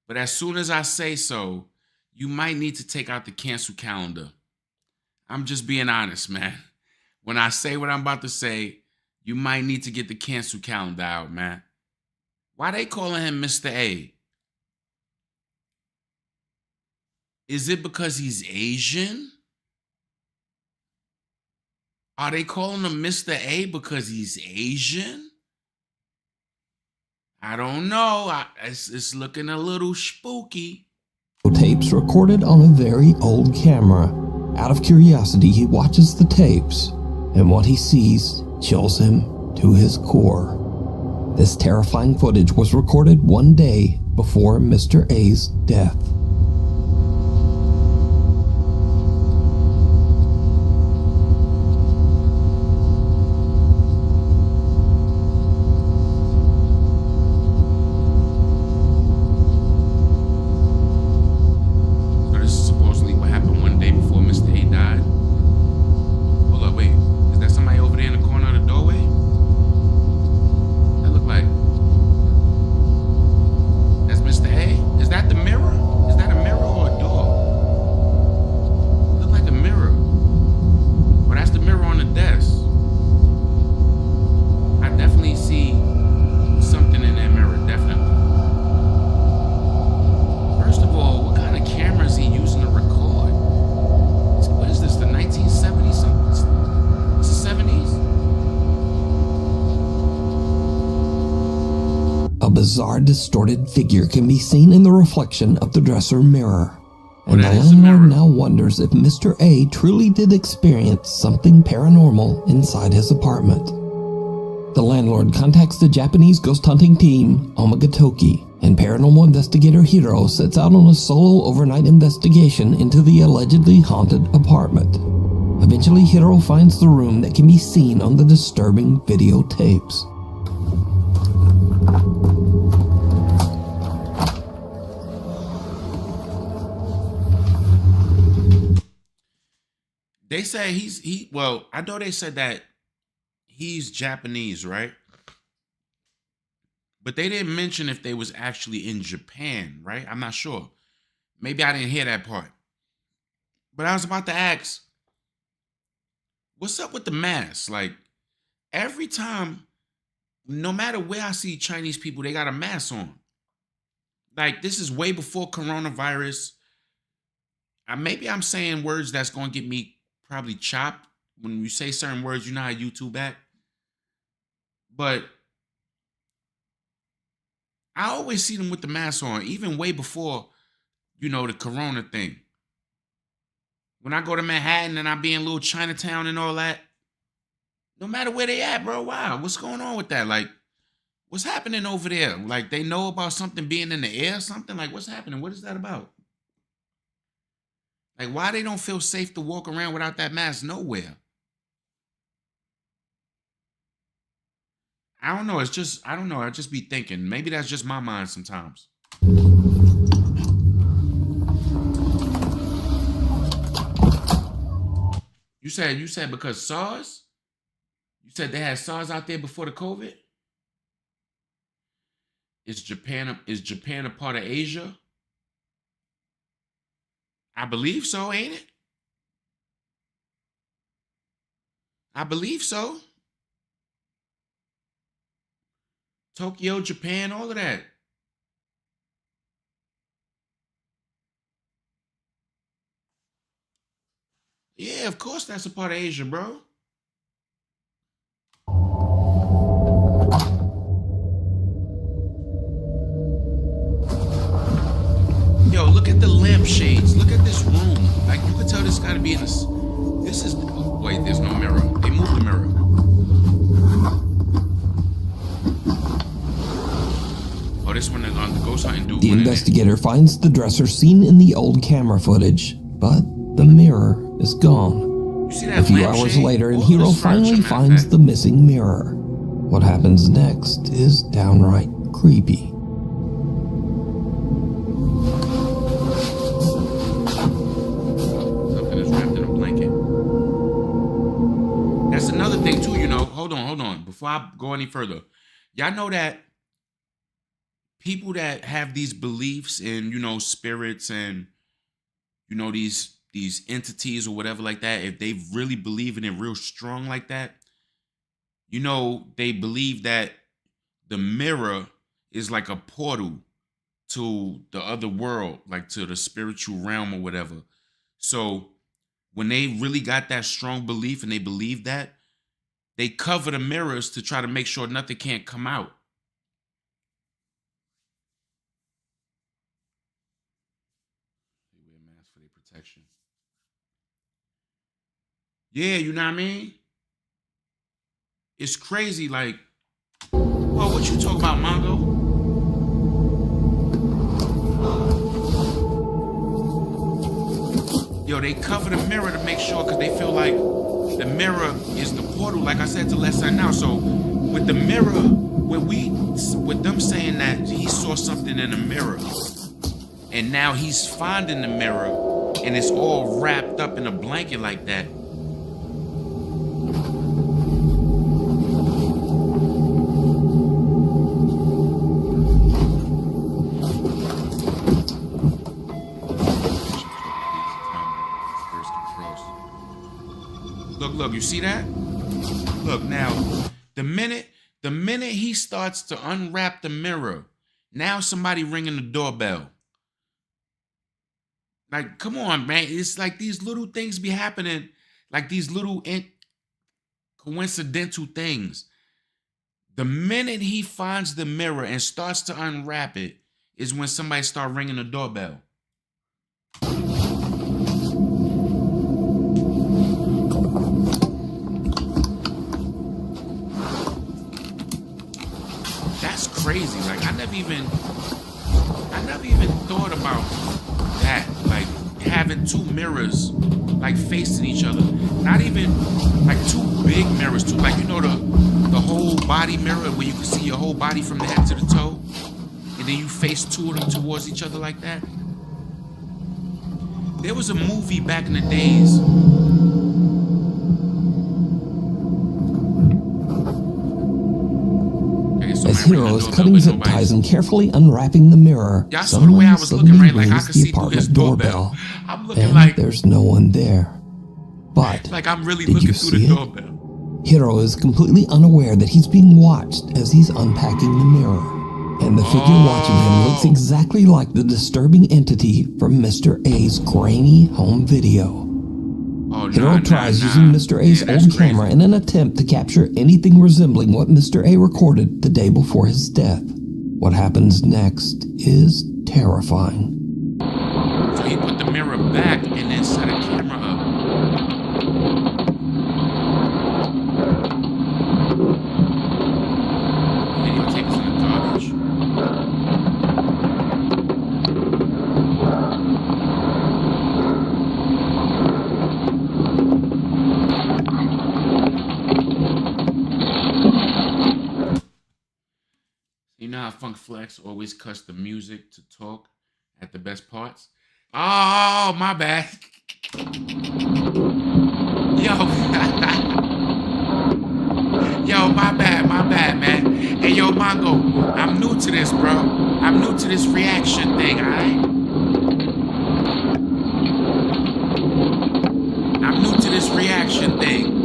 But as soon as I say so, you might need to take out the cancel calendar. I'm just being honest, man. When I say what I'm about to say, you might need to get the cancel calendar out, man. Why they calling him Mr. A? Is it because he's Asian? Are they calling him Mr. A because he's Asian? I don't know. It's looking a little spooky. Tapes recorded on a very old camera. Out of curiosity, he watches the tapes, and what he sees chills him to his core. This terrifying footage was recorded one day before Mr. A's death. So this is supposedly what happened one day before Mr. A died. Hold up, wait. Is that somebody over there in the corner of the doorway? That look like... That's Mr. A? Is that the mirror? Is a bizarre distorted figure can be seen in the reflection of the dresser mirror. And the landlord now wonders if Mr. A truly did experience something paranormal inside his apartment. The landlord contacts the Japanese ghost hunting team, Omagatoki, and paranormal investigator Hiro sets out on a solo overnight investigation into the allegedly haunted apartment. Eventually, Hiro finds the room that can be seen on the disturbing videotapes. They say well, I know they said that he's Japanese, right? But they didn't mention if they was actually in Japan, right? I'm not sure. Maybe I didn't hear that part. But I was about to ask, what's up with the mask? Like, every time, no matter where I see Chinese people, they got a mask on. Like, this is way before coronavirus. Maybe I'm saying words that's going to get me probably chopped. When you say certain words, you know how YouTube act. But I always see them with the mask on, even way before, the corona thing. When I go to Manhattan and I be in little Chinatown and all that, no matter where they at, bro, wow, what's going on with that? Like, what's happening over there? Like, they know about something being in the air or something? Like, what's happening? What is that about? Like, why they don't feel safe to walk around without that mask nowhere? I don't know. I don't know. I just be thinking. Maybe that's just my mind sometimes. You said because SARS? You said they had SARS out there before the COVID? Is Japan a part of Asia? I believe so, ain't it? I believe so. Tokyo, Japan, all of that. Yeah, of course that's a part of Asia, bro. Yo, look at the lampshades. Look at this room. Like, you could tell this gotta be in this. This is. Wait, there's no mirror. They moved the mirror. Oh, this one is on the ghost hunting dude. The investigator finds the dresser seen in the old camera footage, but the mirror is gone. A few hours later, and Hiro finally finds the missing mirror. What happens next is downright creepy. Something is wrapped in a blanket. That's another thing too, Hold on. Before I go any further, y'all know that people that have these beliefs in, spirits and, these entities or whatever like that, if they really believe in it real strong like that, they believe that the mirror is like a portal to the other world, like to the spiritual realm or whatever. So when they really got that strong belief and they believe that, they cover the mirrors to try to make sure nothing can't come out. They wear masks for their protection. Yeah, you know what I mean? It's crazy, like, well, what you talking about, Mongo? Yo, they cover the mirror to make sure, because they feel like the mirror is the portal, like I said to Let's Sign Now. So with the mirror, with them saying that he saw something in the mirror, and now he's finding the mirror, and it's all wrapped up in a blanket like that. Look, you see that? Look, now, the minute he starts to unwrap the mirror, now somebody ringing the doorbell. Like, come on, man. It's like these little things be happening, like these little coincidental things The minute he finds the mirror and starts to unwrap it is when somebody start ringing the doorbell. That's crazy. Like I never even thought about that. Like having two mirrors like facing each other. Not even like two big mirrors, too. Like, you know, the whole body mirror where you can see your whole body from the head to the toe, and then you face two of them towards each other like that. There was a movie back in the days. As Hero is cutting zip ties and carefully unwrapping the mirror, y'all saw the way I was looking, right? Like I could see through his doorbell. I'm looking and like there's no one there. But like I'm really did looking you through see the it? doorbell. Hero is completely unaware that he's being watched as he's unpacking the mirror. And the figure watching him looks exactly like the disturbing entity from Mr. A's grainy home video. Hero tries using Mr. A's old camera in an attempt to capture anything resembling what Mr. A recorded the day before his death. What happens next is terrifying. So he put the mirror back and then set a camera up. Videotape is in the garbage. You know how Funk Flex always cuts the music to talk at the best parts? Oh, my bad. Yo. Yo, my bad, man. Hey, yo, Mongo, I'm new to this, bro. I'm new to this reaction thing, alright? I'm new to this reaction thing.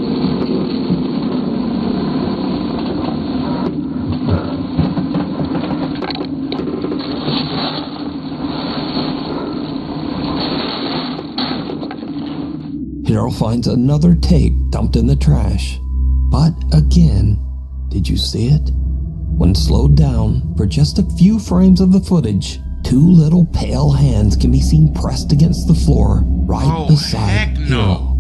Hero finds another tape dumped in the trash. But again, did you see it? When slowed down for just a few frames of the footage, two little pale hands can be seen pressed against the floor right beside Hero.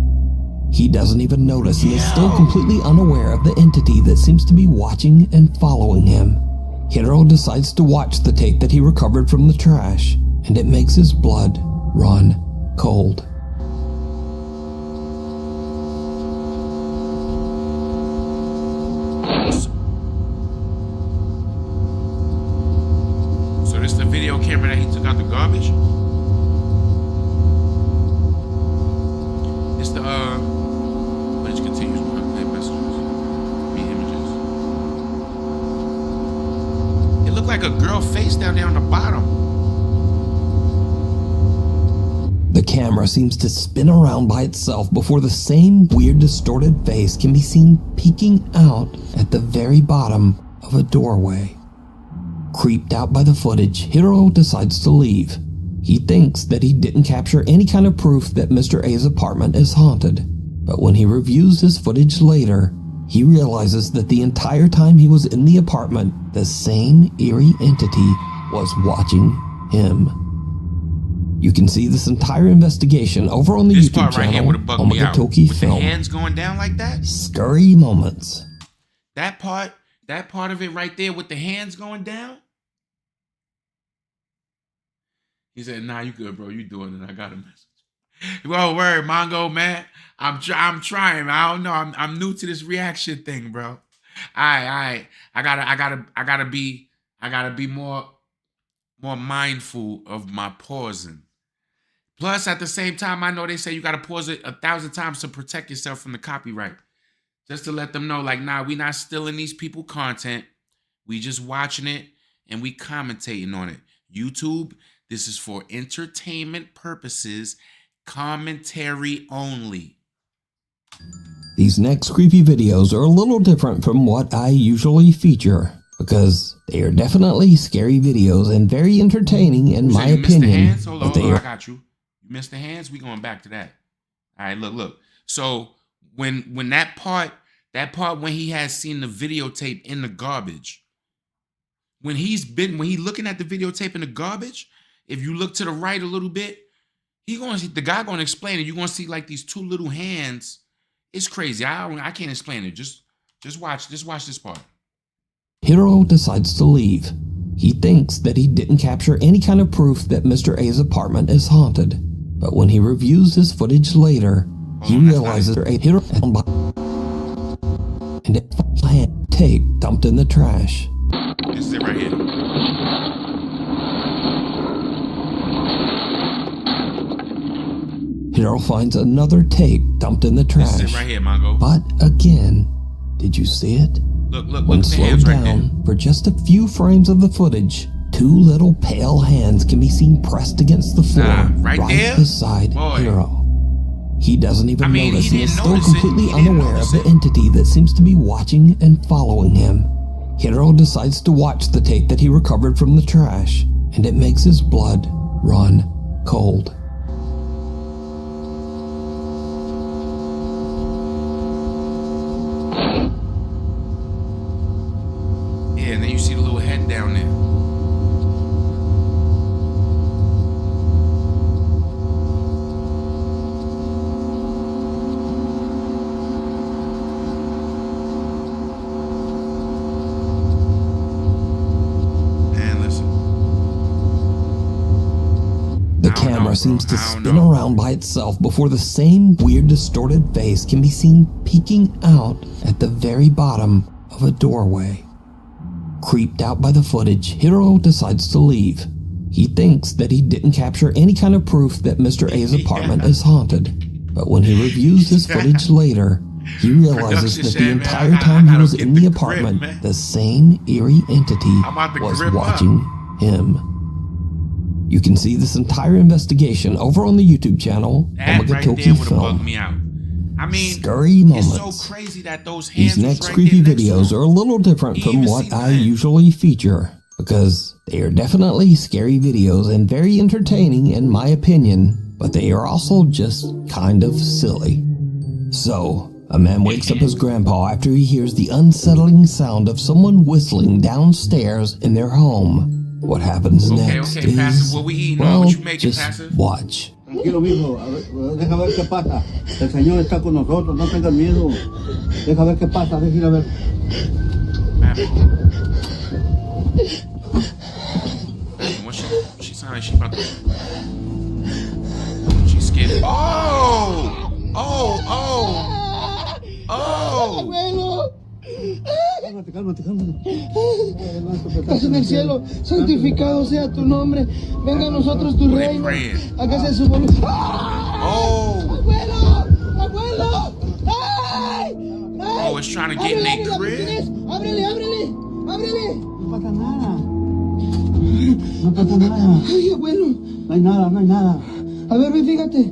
He doesn't even notice and is still completely unaware of the entity that seems to be watching and following him. Hero decides to watch the tape that he recovered from the trash, and it makes his blood run cold. So this the video camera that he took out the garbage? It's the footage continues with unplayed messages, me images. It looked like a girl face down there on the bottom. The camera seems to spin around by itself before the same weird distorted face can be seen peeking out at the very bottom of a doorway. Creeped out by the footage, Hero decides to leave. He thinks that he didn't capture any kind of proof that Mr. A's apartment is haunted. But when he reviews his footage later, he realizes that the entire time he was in the apartment, the same eerie entity was watching him. You can see this entire investigation over on the This YouTube part right here channel would have bugged me out. Omagatoki With the Film. hands going down like that? Scurry moments. That part of it right there with the hands going down? He said, nah, you good, bro. You doing it. I got a message. Well, word, Mongo, man. I'm trying. I don't know. I'm new to this reaction thing, bro. All right. I gotta be more mindful of my pausing. Plus, at the same time, I know they say you gotta pause it 1,000 times to protect yourself from the copyright. Just to let them know, like, nah, we not stealing these people content. We just watching it and we commentating on it. YouTube, this is for entertainment purposes, commentary only. These next creepy videos are a little different from what I usually feature, because they are definitely scary videos and very entertaining in my opinion. Hold on, I got you. You missed the hands? We going back to that. All right, look. So when that part That part when he has seen the videotape in the garbage. When he looking at the videotape in the garbage, if you look to the right a little bit, the guy gonna explain it. You're gonna see like these two little hands. It's crazy. I can't explain it. Just watch this part. Hiro decides to leave. He thinks that he didn't capture any kind of proof that Mr. A's apartment is haunted. But when he reviews his footage later, he realizes Hiro and a tape dumped in the trash. This is it right here. Hiro finds another tape dumped in the trash. This is it right here, Mongo. But again, did you see it? Look, when the slowed hands right down for just a few frames of the footage, two little pale hands can be seen pressed against the floor right there? beside Hiro. He doesn't even notice he is still completely unaware of the entity that seems to be watching and following him. Hiro decides to watch the tape that he recovered from the trash, and it makes his blood run cold. Yeah, and then you see the little head down there. The camera seems to spin around by itself before the same weird distorted face can be seen peeking out at the very bottom of a doorway. Creeped out by the footage, Hiro decides to leave. He thinks that he didn't capture any kind of proof that Mr. A's apartment is haunted. But when he reviews his footage later, he realizes that the entire time he was in the apartment, the same eerie entity was watching him. You can see this entire investigation over on the YouTube channel, Omega Toki Film. Me out. I mean, scary moments. It's so crazy that those hands. These next creepy videos are a little different from what I usually feature, because they are definitely scary videos and very entertaining in my opinion, but they are also just kind of silly. So, a man wakes up his grandpa after he hears the unsettling sound of someone whistling downstairs in their home. What happens next is, passive, what we eating, well, what you making, just passive? watch. Tranquilo, mijo. A ver, deja ver qué pasa. El Señor está con nosotros. No tengas miedo. Deja ver qué pasa. Deja ir a ver. She sound like she about to. She's scared. Oh! Abuelo. Cálmate. Estás en el cielo, santificado sea tu nombre. Venga a nosotros tu reino. Hágase su voluntad. ¡Abuelo! ¡Ay! Oh, it's trying to get in their crib. Ábrele. No pasa nada. Ay, abuelo. No hay nada. A ver, ve, fíjate.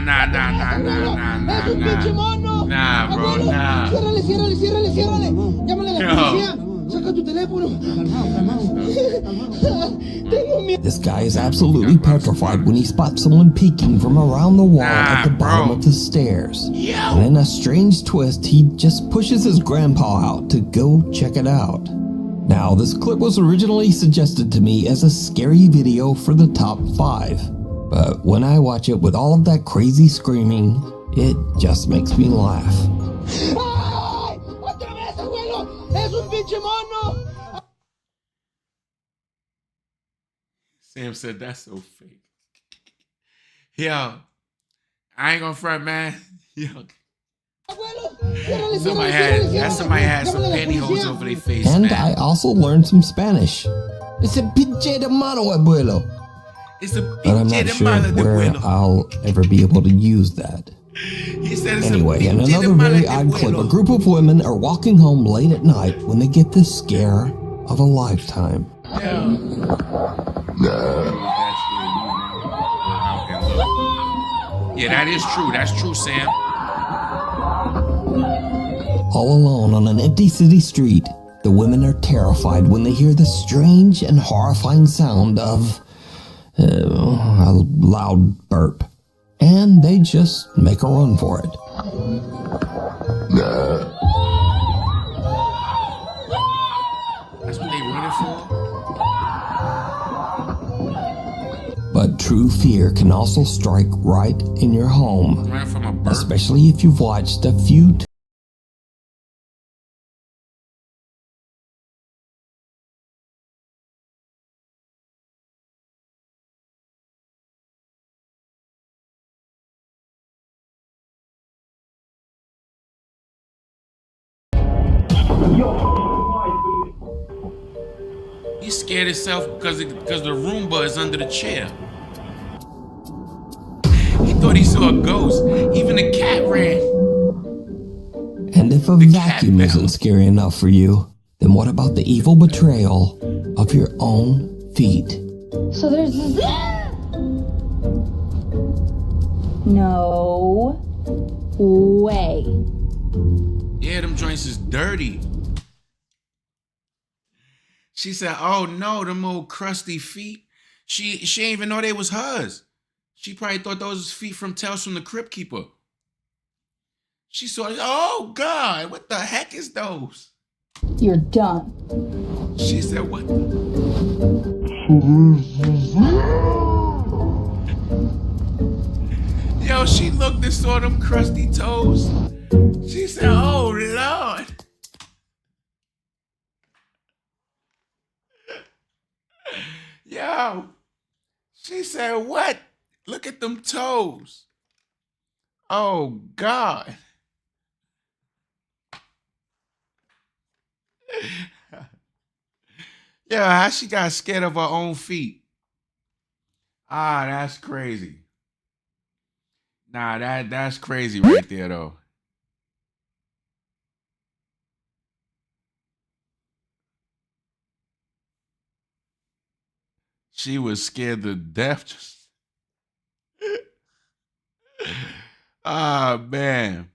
Nah. ¡Es un pinche mono! Nah, bro, nah. Ciérrale. Llámale a la policía. Saca tu teléfono. This guy is absolutely petrified when he spots someone peeking from around the wall at the bottom of the stairs. And in a strange twist, he just pushes his grandpa out to go check it out. Now, this clip was originally suggested to me as a scary video for the top 5. But when I watch it with all of that crazy screaming, it just makes me laugh. ¡Ay! ¡Otra vez, abuelo! ¡Es un pinche mono! Sam said that's so fake. Yo, I ain't gonna front, man. Yo. Somebody had some pantyhose over their face, and man. I also learned some Spanish. It's a pinche de mano, abuelo. But I'm not sure where I'll ever be able to use that. Anyway, in another very odd clip, a group of women are walking home late at night when they get the scare of a lifetime. Yeah, that is true. That's true, Sam. All alone on an empty city street, the women are terrified when they hear the strange and horrifying sound of a loud burp. and they just make a run for it. That's what they running for? But true fear can also strike right in your home, Running from a bird? especially if you've watched a few He scared himself because the Roomba is under the chair. He thought he saw a ghost. Even the cat ran. And if a vacuum isn't scary enough for you, then what about the evil betrayal of your own feet? So there's no way. Yeah, them joints is dirty. She said, "Oh no, them old crusty feet." She ain't even know they was hers. She probably thought those was feet from Tales from the Crypt Keeper. She saw it. Oh God, what the heck is those? You're done. She said, "What?" Yo, she looked and saw them crusty toes. She said, "Oh Lord." Yo, she said, "What? Look at them toes." Oh God. Yo, how she got scared of her own feet? Ah, that's crazy. Nah, that's crazy right there though. She was scared to death. Ah, man.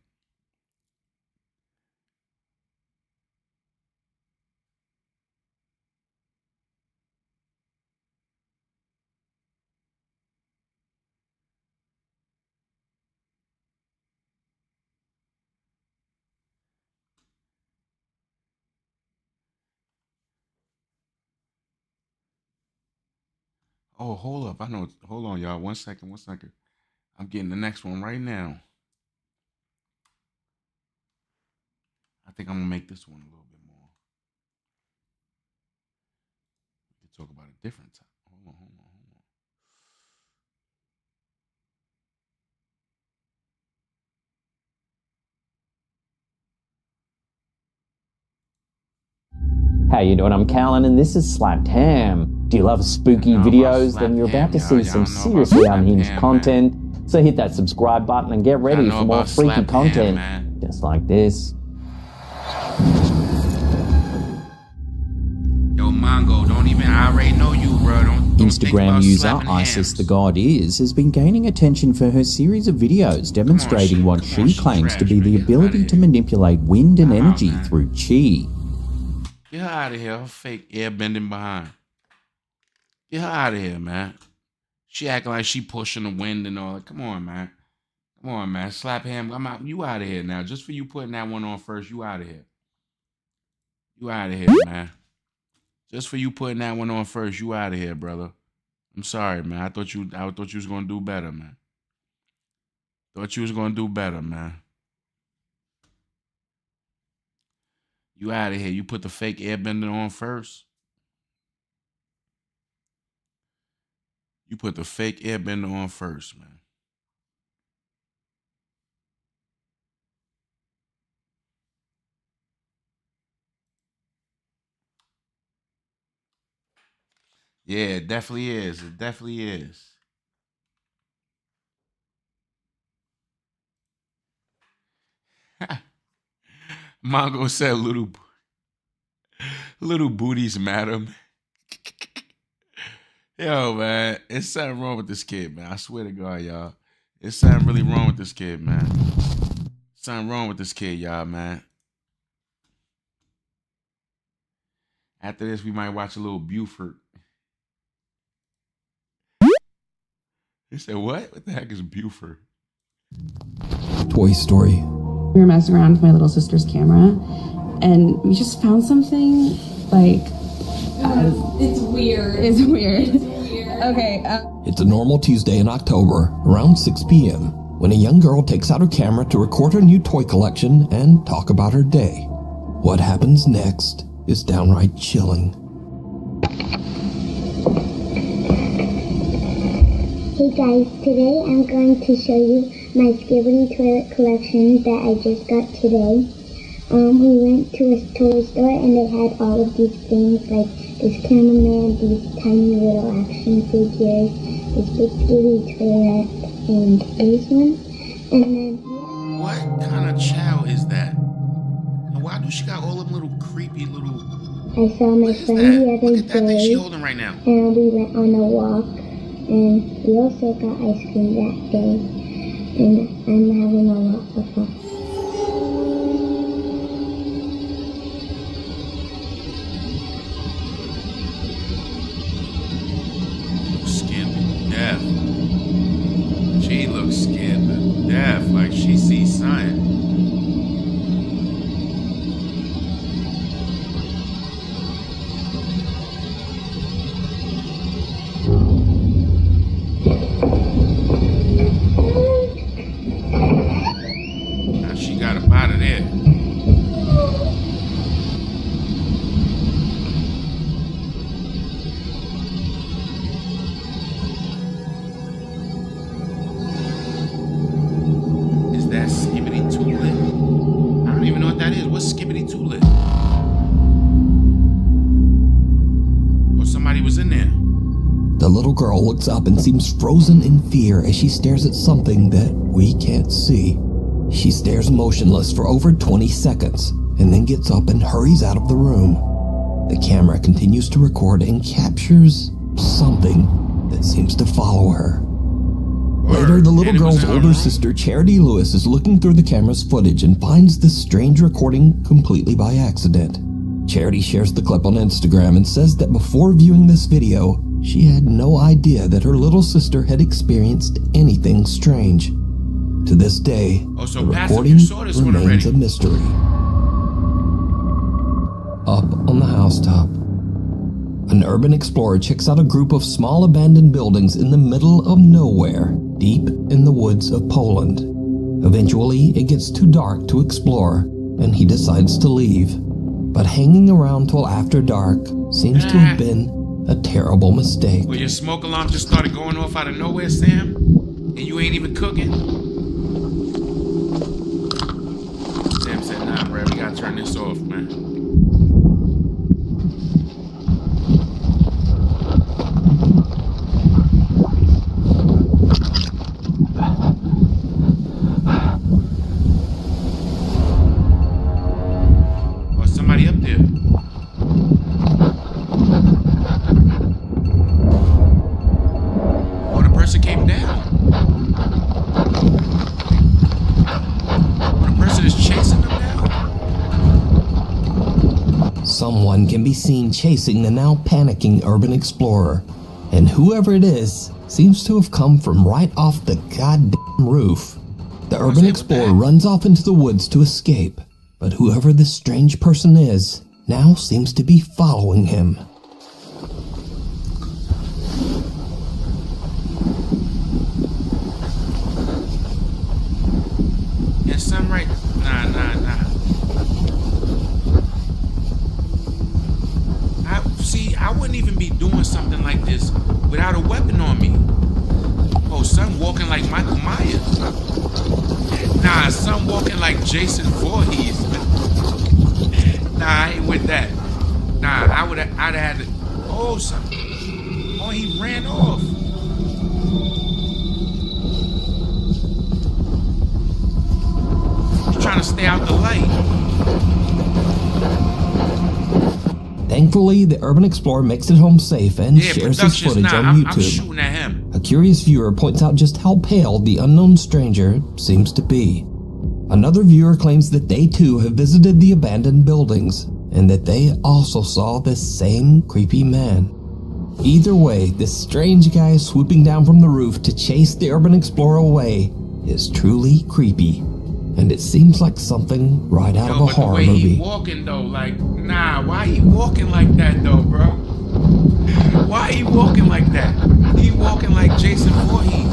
Oh, hold up. I know. Hold on, y'all. 1 second. 1 second. I'm getting the next one right now. I think I'm gonna make this one a little bit more. We can talk about a different time. Hold on. How you doing? I'm Callan and this is Slapped Ham. Do you love spooky videos? Then you're about to see some seriously unhinged content. So hit that subscribe button and get ready for more freaky content just like this. Yo, Mongo, don't even. I already know you, bro. Don't Instagram user Isis the God has been gaining attention for her series of videos demonstrating what she claims to be the ability to manipulate wind and energy through chi. Get her out of here. Her fake air bending behind. Get her out of here, man. She acting like she pushing the wind and all that. Come on, man. Come on, man. Slap him. I'm out. You out of here now. Just for you putting that one on first, you out of here. You out of here, man. Just for you putting that one on first, you out of here, brother. I'm sorry, man. I thought you was gonna do better, man. Thought you was gonna do better, man. You out of here. You put the fake airbender on first. You put the fake airbender on first, man. Yeah, it definitely is. It definitely is. Mongo said little booties matter. Yo, man, it's something wrong with this kid, man. I swear to God, y'all. It's something really wrong with this kid, man. Something wrong with this kid, y'all, man. After this, we might watch a little Buford. He said, what? What the heck is Buford? Toy Story. We were messing around with my little sister's camera, and we just found something like... It's weird. It's weird. Okay. It's a normal Tuesday in October, around 6 p.m., when a young girl takes out her camera to record her new toy collection and talk about her day. What happens next is downright chilling. Hey guys, today I'm going to show you my Skibbity toilet collection that I just got today. We went to a toy store and they had all of these things like this cameraman, these tiny little action figures, this big Skibbity toilet, and these ones. And then... What kind of child is that? And why do she got all them little creepy little... I saw my friend the other That thing she day, holding right now. and we went on a walk, and we also got ice cream that day, and I'm having a lot of fun. Scared to death. She looks scared to death, like she sees something. Now she got up out of there. Is that Skibbity Toilet? I don't even know what that is. What's Skibbity Toilet? Or somebody was in there. The little girl looks up and seems frozen in fear as she stares at something that we can't see. She stares motionless for over 20 seconds and then gets up and hurries out of the room. The camera continues to record and captures something that seems to follow her. Later, the little girl's older sister, Charity Lewis, is looking through the camera's footage and finds this strange recording completely by accident. Charity shares the clip on Instagram and says that before viewing this video, she had no idea that her little sister had experienced anything strange. To this day, the recording remains a mystery. Up on the housetop, an urban explorer checks out a group of small abandoned buildings in the middle of nowhere, deep in the woods of Poland. Eventually, it gets too dark to explore, and he decides to leave. But hanging around till after dark seems to have been a terrible mistake. Well, your smoke alarm just started going off out of nowhere, Sam? And you ain't even cooking? Sam said, nah, bro, we gotta turn this off, man. Or somebody up there. Oh, the person came down. The person is chasing them now. Someone can be seen chasing the now panicking urban explorer, and whoever it is seems to have come from right off the goddamn roof. The urban explorer runs off into the woods to escape, but whoever this strange person is now seems to be following him. Yeah, something right. Nah. I wouldn't even be doing something like this without a weapon on me. Oh, son walking like Michael Myers. Nah, son walking like Jason Voorhees. Nah, I ain't with that. Nah, I'd have had to. Oh, son. Oh, he ran off. He's trying to stay out the light. Thankfully, the urban explorer makes it home safe and shares his footage on YouTube. I'm shooting at him. A curious viewer points out just how pale the unknown stranger seems to be. Another viewer claims that they too have visited the abandoned buildings and that they also saw this same creepy man. Either way, this strange guy swooping down from the roof to chase the urban explorer away is truly creepy. And it seems like something right out of a horror movie. movie. He walking though, like, nah, why he walking like that though, bro? Why he walking like that? He walking like Jason Voorhees.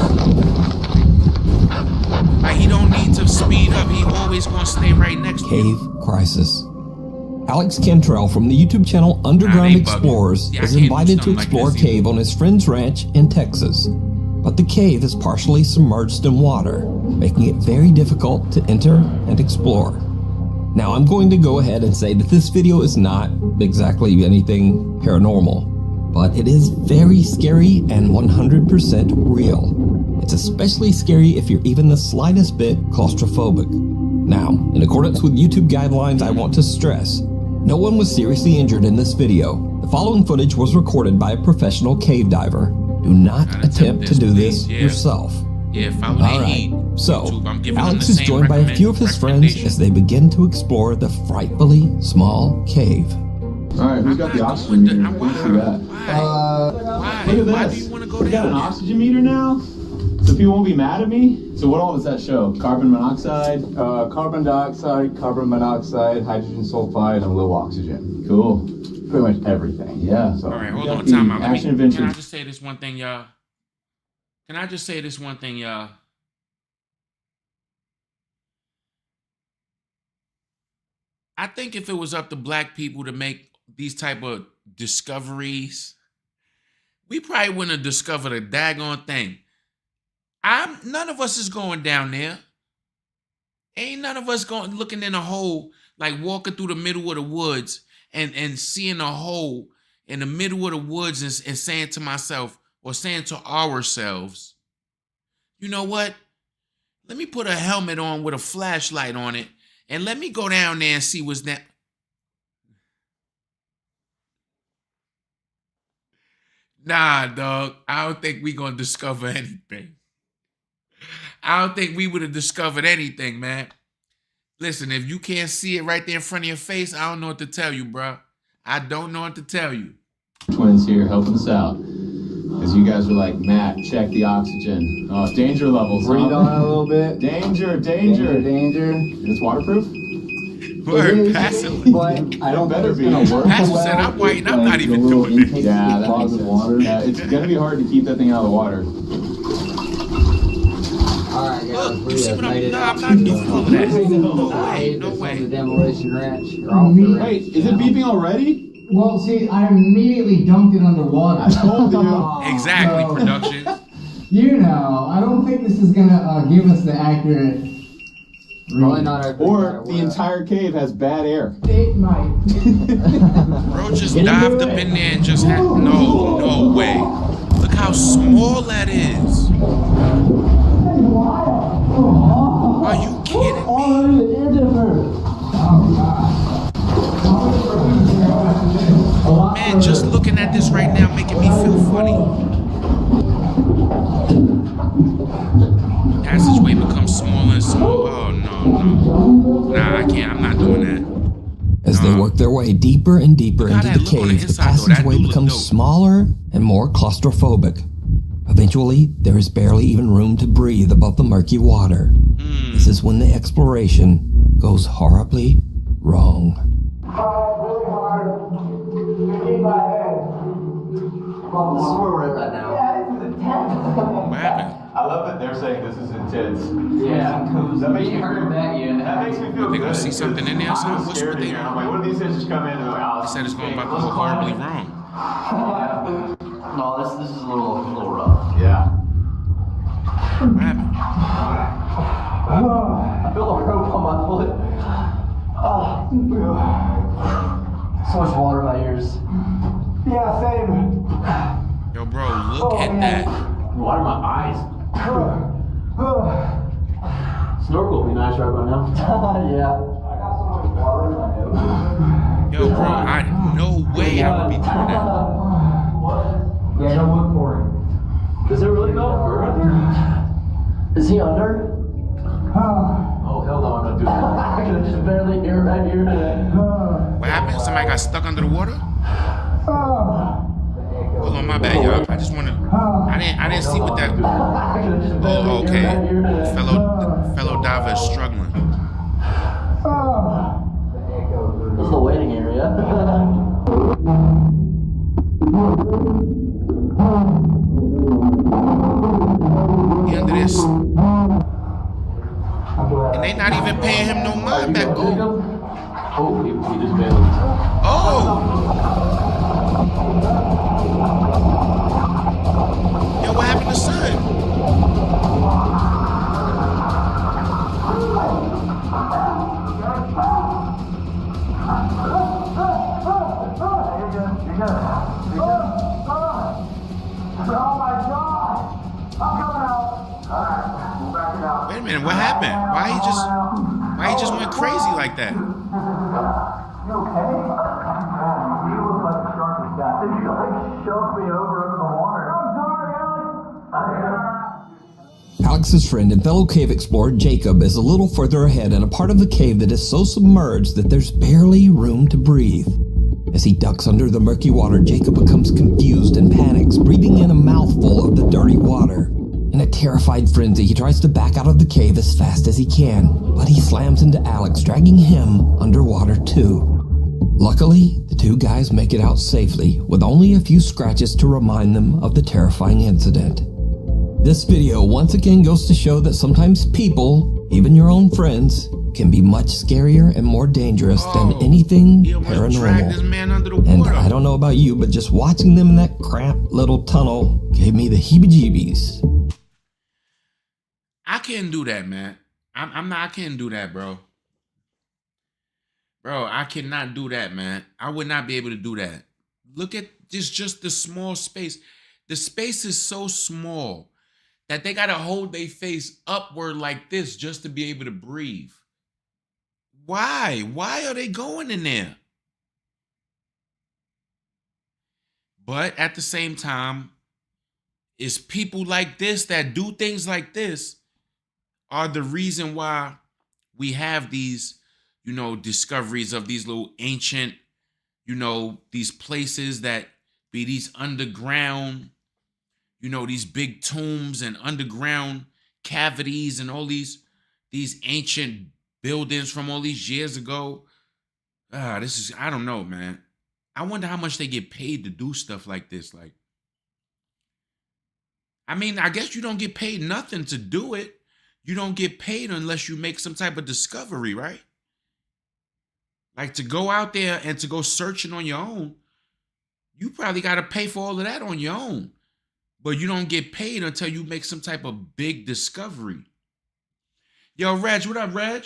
Like he don't need to speed up. He always gonna stay right next to you. Cave Crisis. Alex Cantrell from the YouTube channel Underground Explorers is invited to explore a cave on his friend's ranch in Texas. But the cave is partially submerged in water, making it very difficult to enter and explore. Now I'm going to go ahead and say that this video is not exactly anything paranormal, but it is very scary and 100% real. It's especially scary if you're even the slightest bit claustrophobic. Now, in accordance with YouTube guidelines, I want to stress, no one was seriously injured in this video. The following footage was recorded by a professional cave diver. Do not attempt to do this yourself. Yeah, follow Alright, so Alex is joined by a few of his friends as they begin to explore the frightfully small cave. Alright, who's got the oxygen meter? Let's see that. Look at this. We got an oxygen meter now? So people won't be mad at me? So what all does that show? Carbon monoxide? Carbon dioxide, carbon monoxide, hydrogen sulfide, and low oxygen. Cool. Pretty much everything. Yeah. So all right, hold on, time out. Can I just say this one thing, y'all? Can I just say this one thing, y'all? I think if it was up to black people to make these type of discoveries, we probably wouldn't have discovered a daggone thing. None of us is going down there. Ain't none of us going looking in a hole, like walking through the middle of the woods and seeing a hole in the middle of the woods and saying to myself or saying to ourselves, you know what? Let me put a helmet on with a flashlight on it and let me go down there and see what's that. Nah, dog. I don't think we gonna discover anything. I don't think we would have discovered anything, man. Listen, if you can't see it right there in front of your face, I don't know what to tell you, bro. I don't know what to tell you. Twins here helping us out. Because you guys were like, Matt, check the oxygen. Danger levels. Breathe on it a little bit. Danger. It's waterproof? Word, passive. But I don't better be. Passive said, I'm white and I'm not even doing it. Yeah, that makes sense. Yeah, it's going to be hard to keep that thing out of the water. Alright, guys, Look, you see what I'm not doing all of that. No way. The demolition ranch. You're off the ranch. Wait, is it beeping already? Well, see, I immediately dunked it underwater. I told you. Exactly, production. You know, I don't think this is gonna give us the accurate. Probably not accurate. Or the entire cave has bad air. It might. Bro just dived up in there and just had no way. Look how small that is. Are you kidding me? Man, just looking at this right now making me feel funny. Passageway becomes smaller and smaller. Oh, no. Nah, I can't. I'm not doing that. As they work their way deeper and deeper into the cave, the passageway becomes smaller and more claustrophobic. Eventually, there is barely even room to breathe above the murky water. This is when the exploration goes horribly wrong. This is where we're at right now. What happened? I love that they're saying this is intense. Yeah. That makes me feel They good. gonna see something in there or something? What's what they I'm like, what if these guys just come in and like, They said it's going about to go horribly wrong. No, this is a little rough. Yeah. What happened? I feel a rope on my foot. So much water in my ears. Yeah, same. Yo, bro, look at that. Water in my eyes. Snorkel would be nice right about now. Yeah. I got so much water in my head. Yo, bro, no way I would be doing that. What? Yeah, don't look for him. Does it really go further? Is he under? Oh, hell no, I'm not doing that. I can just barely hear right here. What happened? Somebody got stuck under the water? Hold on, my bad, y'all. I just want to. I didn't see what that. Oh, okay. Fellow diver is struggling. This is the waiting area. Under this, and they not even paying him no mind back. Oh, he just bailed. Oh! Yo, what happened to son? Wait a minute, what happened? Why he just went crazy like that? You okay? He looks like a shark was got. Did you shove me over into the water? I'm sorry, Alex. Alex's friend and fellow cave explorer Jacob is a little further ahead in a part of the cave that is so submerged that there's barely room to breathe. As he ducks under the murky water, Jacob becomes confused and panics, breathing in a mouthful of the dirty water. In a terrified frenzy, he tries to back out of the cave as fast as he can, but he slams into Alex, dragging him underwater too. Luckily, the two guys make it out safely, with only a few scratches to remind them of the terrifying incident. This video once again goes to show that sometimes people, even your own friends, can be much scarier and more dangerous than anything paranormal. And I don't know about you, but just watching them in that cramped little tunnel gave me the heebie-jeebies. I can't do that, man. I can't do that, bro. Bro, I cannot do that, man. I would not be able to do that. Look at this, just the small space. The space is so small that they got to hold their face upward like this just to be able to breathe. Why? Why are they going in there? But at the same time, it's people like this that do things like this are the reason why we have these, discoveries of these little ancient, these places that be these underground, these big tombs and underground cavities and all these ancient buildings from all these years ago. I don't know, man. I wonder how much they get paid to do stuff like this. I guess you don't get paid nothing to do it. You don't get paid unless you make some type of discovery, right? Like to go out there and to go searching on your own, you probably got to pay for all of that on your own. But you don't get paid until you make some type of big discovery. Yo, Reg, what up, Reg?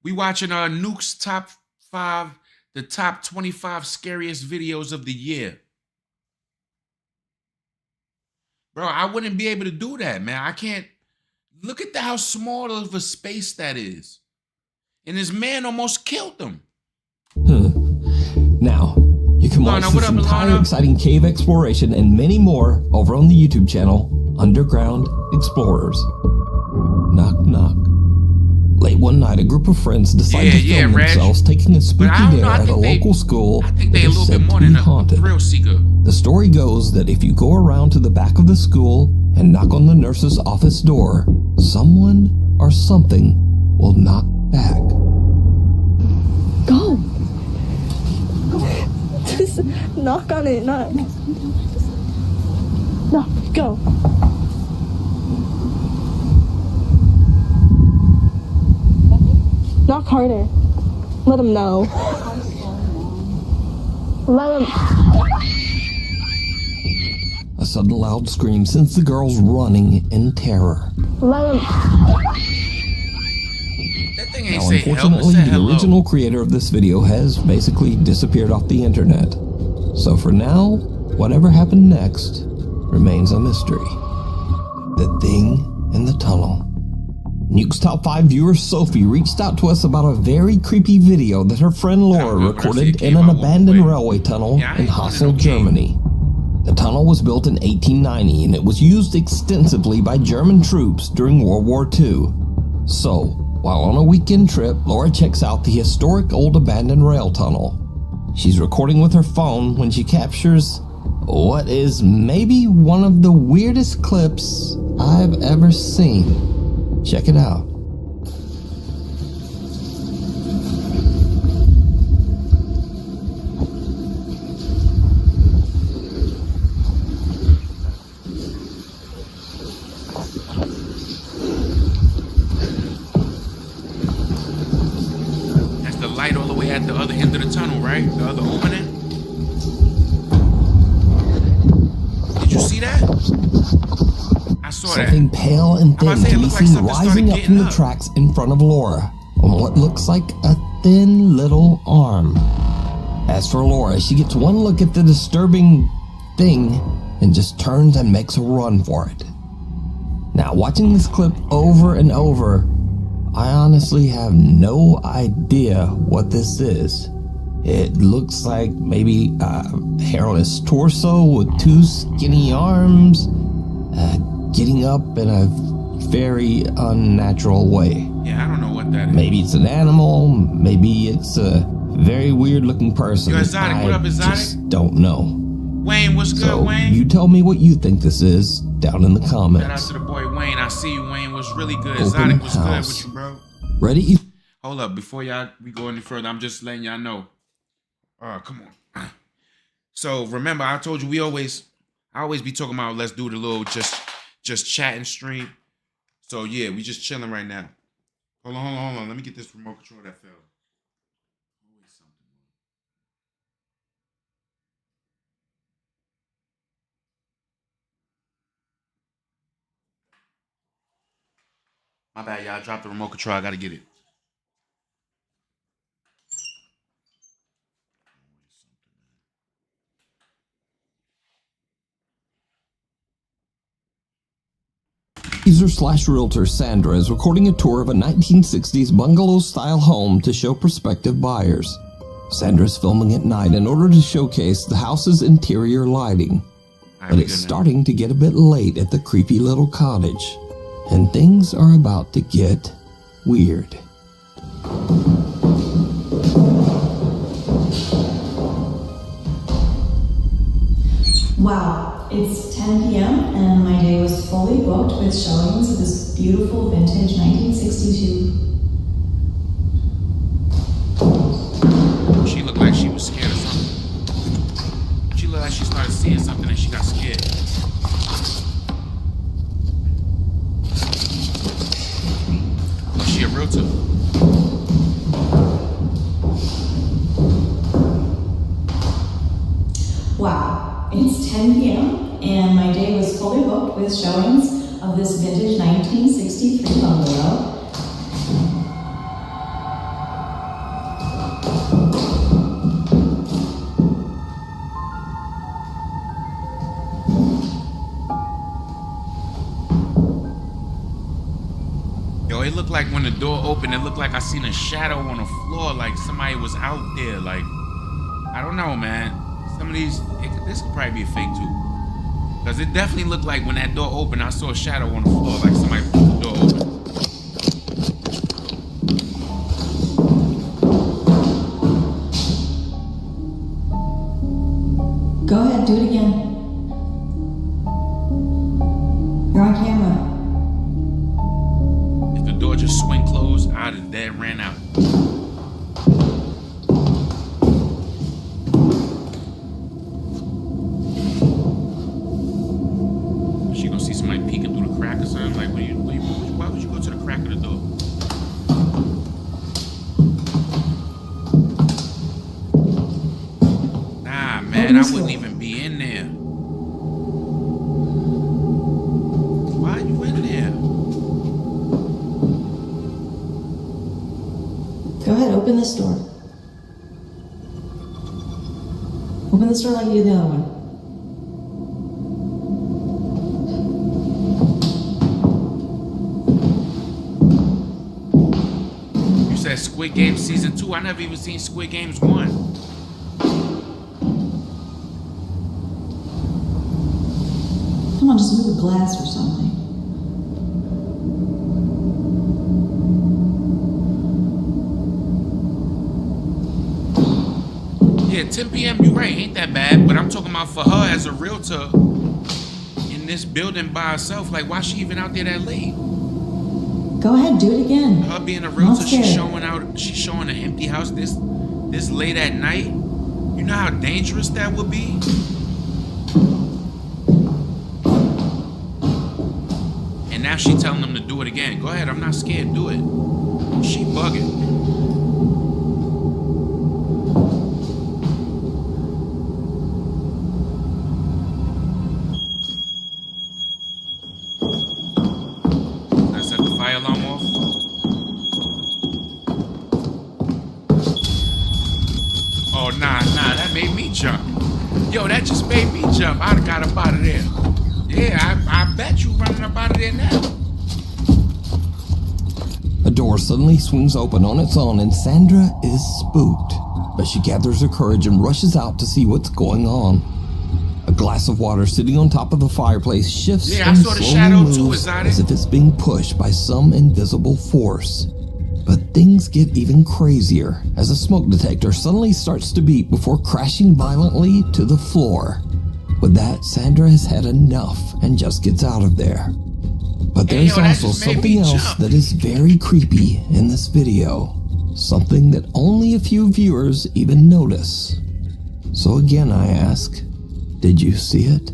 We watching Nuke's top 5, the top 25 scariest videos of the year. Bro, I wouldn't be able to do that, man. I can't. Look at how small of a space that is. And this man almost killed them. Now, you can watch this entire exciting cave exploration and many more over on the YouTube channel, Underground Explorers. Knock, knock. Late one night, a group of friends decided to film themselves taking a spooky dare at a local school that is said to be haunted. The story goes that if you go around to the back of the school and knock on the nurse's office door, someone or something will knock back. Go! Just knock on it, knock. No, go. Knock harder. Let them know. Let them. A sudden loud scream sends the girls running in terror. Let them. Now, unfortunately, the original creator of this video has basically disappeared off the internet. So for now, whatever happened next remains a mystery. The thing in the tunnel. Nuke's Top 5 viewer Sophie reached out to us about a very creepy video that her friend Laura recorded in an abandoned railway tunnel in Hassel, Germany. The tunnel was built in 1890 and it was used extensively by German troops during World War II. So, while on a weekend trip, Laura checks out the historic old abandoned rail tunnel. She's recording with her phone when she captures what is maybe one of the weirdest clips I've ever seen. Check it out. That's the light all the way at the other end of the tunnel, right? The other opening. Did you see that? I saw Something that. pale and thin can be seen rising up from the tracks in front of Laura on what looks like a thin little arm. As for Laura, she gets one look at the disturbing thing and just turns and makes a run for it. Now, watching this clip over and over, I honestly have no idea what this is. It looks like maybe a hairless torso with two skinny arms, getting up in a very unnatural way. Yeah, I don't know what that is. Maybe it's an animal, maybe it's a very weird looking person. Yo, Exotic, what up, Exotic? I just don't know. Wayne, what's good, So, Wayne? you tell me what you think this is down in the Shout out comments. to the boy Wayne. I see you, Wayne. Was really good. Open Exotic was good house. with you, bro. Ready? Hold up, before we go any further, I'm just letting y'all know. Come on. So remember, I told you I always be talking about let's do the little just chat and stream. So yeah, we just chilling right now. Hold on. Let me get this remote control that fell. Always something. My bad, y'all. I dropped the remote control. I gotta get it. User/realtor Sandra is recording a tour of a 1960s bungalow-style home to show prospective buyers. Sandra's filming at night in order to showcase the house's interior lighting. But it's starting to get a bit late at the creepy little cottage, and things are about to get weird. Wow, it's 10 p.m. and my day was fully booked with showings of this beautiful vintage 1962. She looked like she was scared of something. She looked like she started seeing something and she got scared. Was she a realtor? Wow, it's 10 p.m. and my day was fully booked with showings of this vintage 1963 bungalow. Yo, it looked like when the door opened, it looked like I seen a shadow on the floor, like somebody was out there. Like, I don't know, man. Some of these, this could probably be a fake too. Because it definitely looked like when that door opened, I saw a shadow on the floor, like somebody put the door open. Go ahead, do it again. You're on camera. If the door just swing closed, I'd have dead ran out. She gonna see somebody peeking through the crack or something? Like, why would you go to the crack of the door? Nah, man, I wouldn't even be in there. Why are you in there? Go ahead, open this door. Open this door like you did the other one. You said Squid Game Season 2? I never even seen Squid Games 1. Come on, just move a glass or something. Yeah, 10 p.m. You right, ain't that bad. But I'm talking about for her as a realtor in this building by herself. Like, why she even out there that late? Go ahead, do it again. Her being a realtor, she's showing an empty house this late at night. You know how dangerous that would be? And now she telling them to do it again. Go ahead, I'm not scared, do it. She bugging. Let's set the fire alarm off. Oh, nah, that made me jump. Yo, that just made me jump. I'd have got up out of there. Yeah, I bet you running up out of there now. A door suddenly swings open on its own and Sandra is spooked. But she gathers her courage and rushes out to see what's going on. A glass of water sitting on top of the fireplace shifts and slowly moves as if it's being pushed by some invisible force. But things get even crazier as a smoke detector suddenly starts to beep before crashing violently to the floor. With that, Sandra has had enough and just gets out of there. But there's also something else that is very creepy in this video. Something that only a few viewers even notice. So again I ask, did you see it?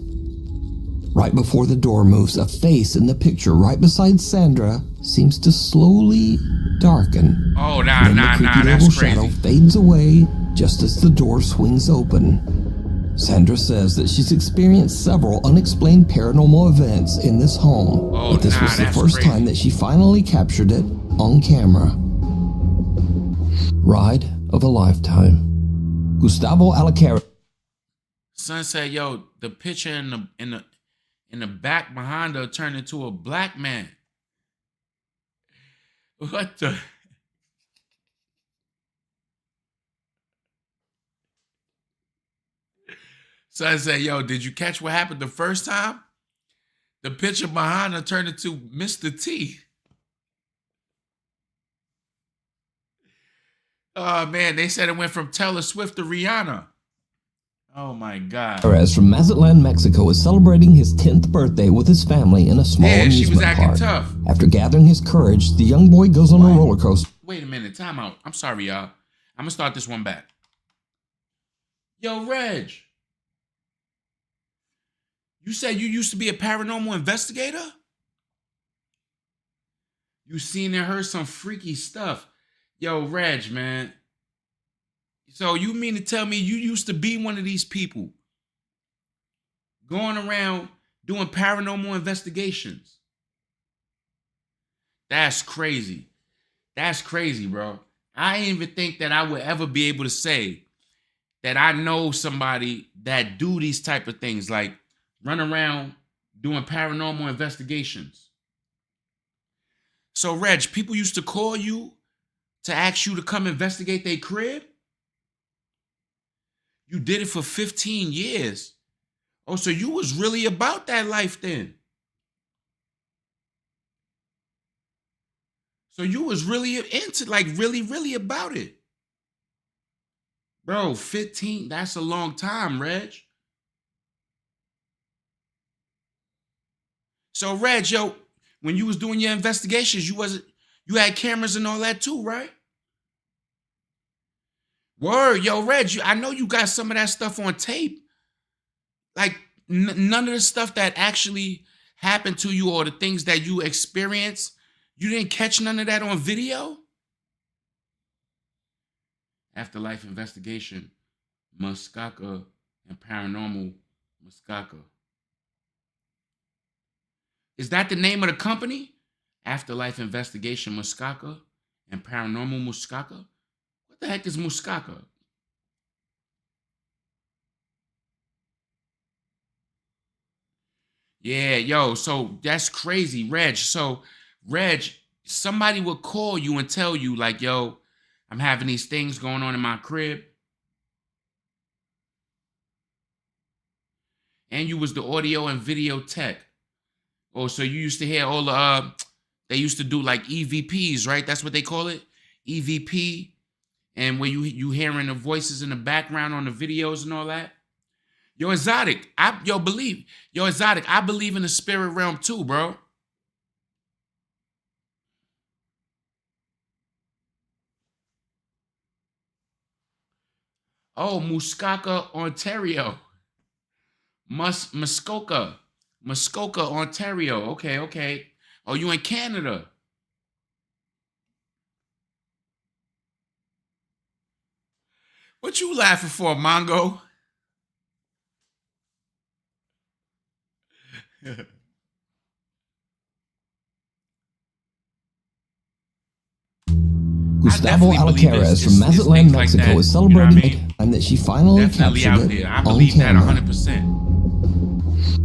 Right before the door moves, a face in the picture right beside Sandra seems to slowly darken. Oh, then the creepy little shadow fades away just as the door swings open. Sandra says that she's experienced several unexplained paranormal events in this home, but this was the first time that she finally captured it on camera. Ride of a lifetime. Gustavo Alacari. Son said, "Yo, the picture in the back behind her turned into a black man." What the? Son said, "Yo, did you catch what happened the first time? The picture behind her turned into Mr. T." Oh man, they said it went from Taylor Swift to Rihanna. Oh my God. Perez from Mazatlan, Mexico is celebrating his 10th birthday with his family in a small amusement park. Tough. After gathering his courage, the young boy goes on a roller coaster. Wait a minute, time out. I'm sorry, y'all. I'm gonna start this one back. Yo, Reg. You said you used to be a paranormal investigator? You seen and heard some freaky stuff. Yo, Reg, man. So you mean to tell me you used to be one of these people going around doing paranormal investigations? That's crazy. That's crazy, bro. I didn't even think that I would ever be able to say that I know somebody that do these type of things, like run around doing paranormal investigations. So, Reg, people used to call you to ask you to come investigate their crib? You did it for 15 years. Oh, so you was really about that life then. So you was really into, like, really about it. Bro, 15, that's a long time, Reg. So, Reg, yo, when you was doing your investigations, you had cameras and all that too, right? Word, yo, Reg, I know you got some of that stuff on tape. Like, none of the stuff that actually happened to you or the things that you experienced, you didn't catch none of that on video? Afterlife Investigation, Muskaka, and Paranormal Muskaka. Is that the name of the company? Afterlife Investigation Muskaka and Paranormal Muskaka? What the heck is Muskaka? Yeah, yo, so that's crazy, Reg. So, Reg, somebody would call you and tell you, like, yo, I'm having these things going on in my crib. And you was the audio and video tech. Oh, so you used to hear all the, they used to do like EVPs, right? That's what they call it? EVP. and where you hearing the voices in the background on the videos and all that. Yo, Exotic, I believe in the spirit realm too, bro. Oh, Muskoka, Ontario. Muskoka, Ontario. Okay. Oh, you in Canada? What you laughing for, Mongo? Gustavo Alcaraz from Mazatlan, Mexico is celebrating the time that she finally captured it on camera. 100%.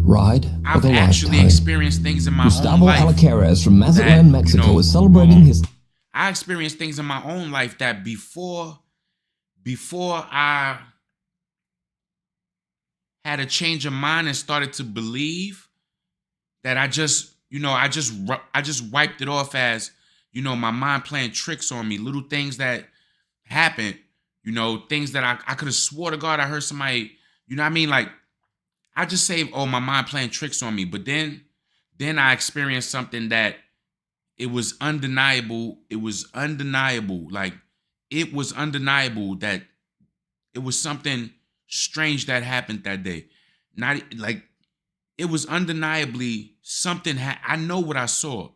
Ride of a actually lifetime. experienced things in my Gustavo own life. Alcaraz from Mazatlan, Mexico is celebrating his... I experienced things in my own life that before I had a change of mind and started to believe that I just wiped it off as, my mind playing tricks on me, little things that happened, things that I could have swore to God I heard somebody, you know what I mean? Like, I just say, oh, my mind playing tricks on me. But then I experienced something that it was undeniable. It was undeniable. Like, it was undeniable that it was something strange that happened that day. Not like, it was undeniably something. I know what I saw.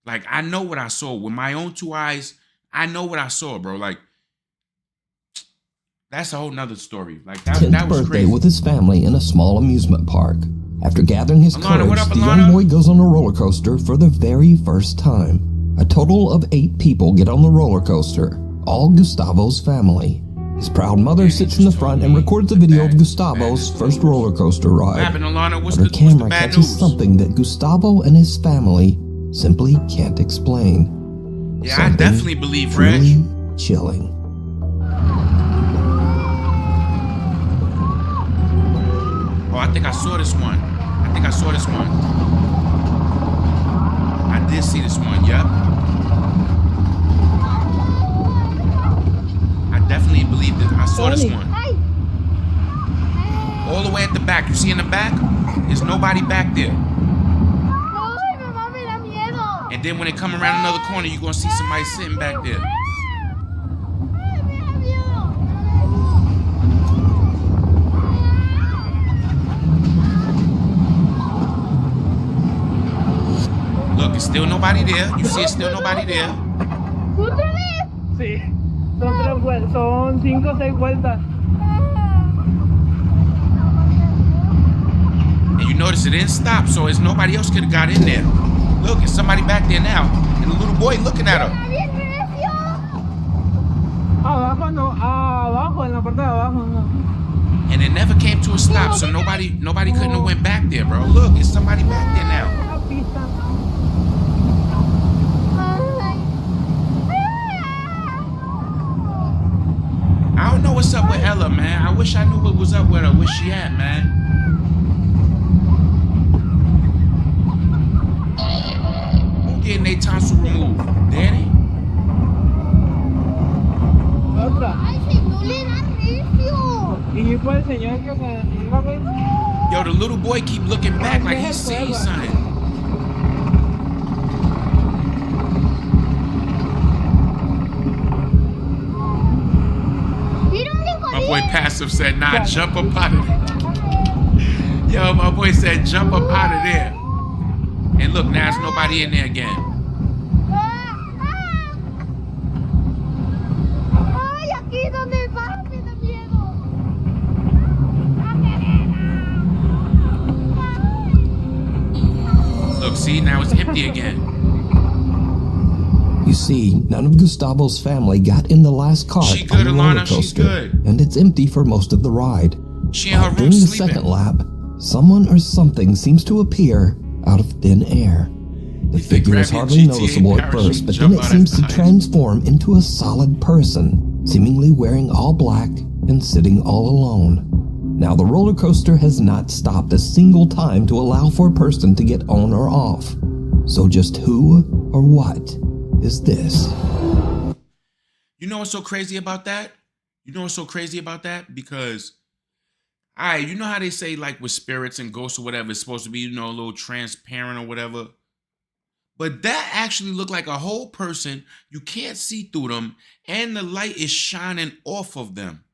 Like, I know what I saw with my own two eyes. I know what I saw, bro. Like, that's a whole nother story. Like, that 10th was birthday crazy. with his family in a small amusement park. After gathering his Alana, courage, what up, the Alana? young boy goes on a roller coaster for the very first time. A total of 8 people get on the roller coaster, all Gustavo's family. His proud mother sits in the front and records a video of Gustavo's first roller coaster ride. happened, Alana? What's But her the camera bad catches news? something that Gustavo and his family simply can't explain. Yeah, I Something definitely believe, truly Reg. chilling. Oh, I think I saw this one. I did see this one, yep. I definitely believe that I saw this one. All the way at the back. You see in the back? There's nobody back there. And then when they come around another corner, you're going to see somebody sitting back there. Look, it's still nobody there. You see it's still nobody there. Sí, son 5 o 6 vueltas. And you notice it didn't stop, so it's nobody else could have got in there. Look, it's somebody back there now. And the little boy looking at her. Abajo no, abajo, en la parte de abajo no. And it never came to a stop, so nobody couldn't have went back there, bro. Look, it's somebody back there now. I don't know what's up with Ella, man. I wish I knew what was up with her. Where she at, man? Who getting their tonsil removed? Daddy? Otra. Y fue el señor que se iba a ver. Yo, the little boy keep looking back like he's seeing something. My boy Passive said, nah, jump up out of there. Yo, my boy said, jump up out of there. And look, now there's nobody in there again. Look, see, now it's empty again. You see, none of Gustavo's family got in the last cart She on good, the Alana, roller she's coaster, good. and it's empty for most of the ride. She in her But room during the sleeping. second lap, someone or something seems to appear out of thin air. The figure is grab hardly your GTA noticeable at parachute, first, but jump then it out seems at to transform into a solid person, seemingly wearing all black and sitting all alone. Now, the roller coaster has not stopped a single time to allow for a person to get on or off. So just who or what is this? You know what's so crazy about that? You know what's so crazy about that? Because, all right, you know how they say, like, with spirits and ghosts or whatever, it's supposed to be, you know, a little transparent or whatever. But that actually looked like a whole person. You can't see through them, and the light is shining off of them.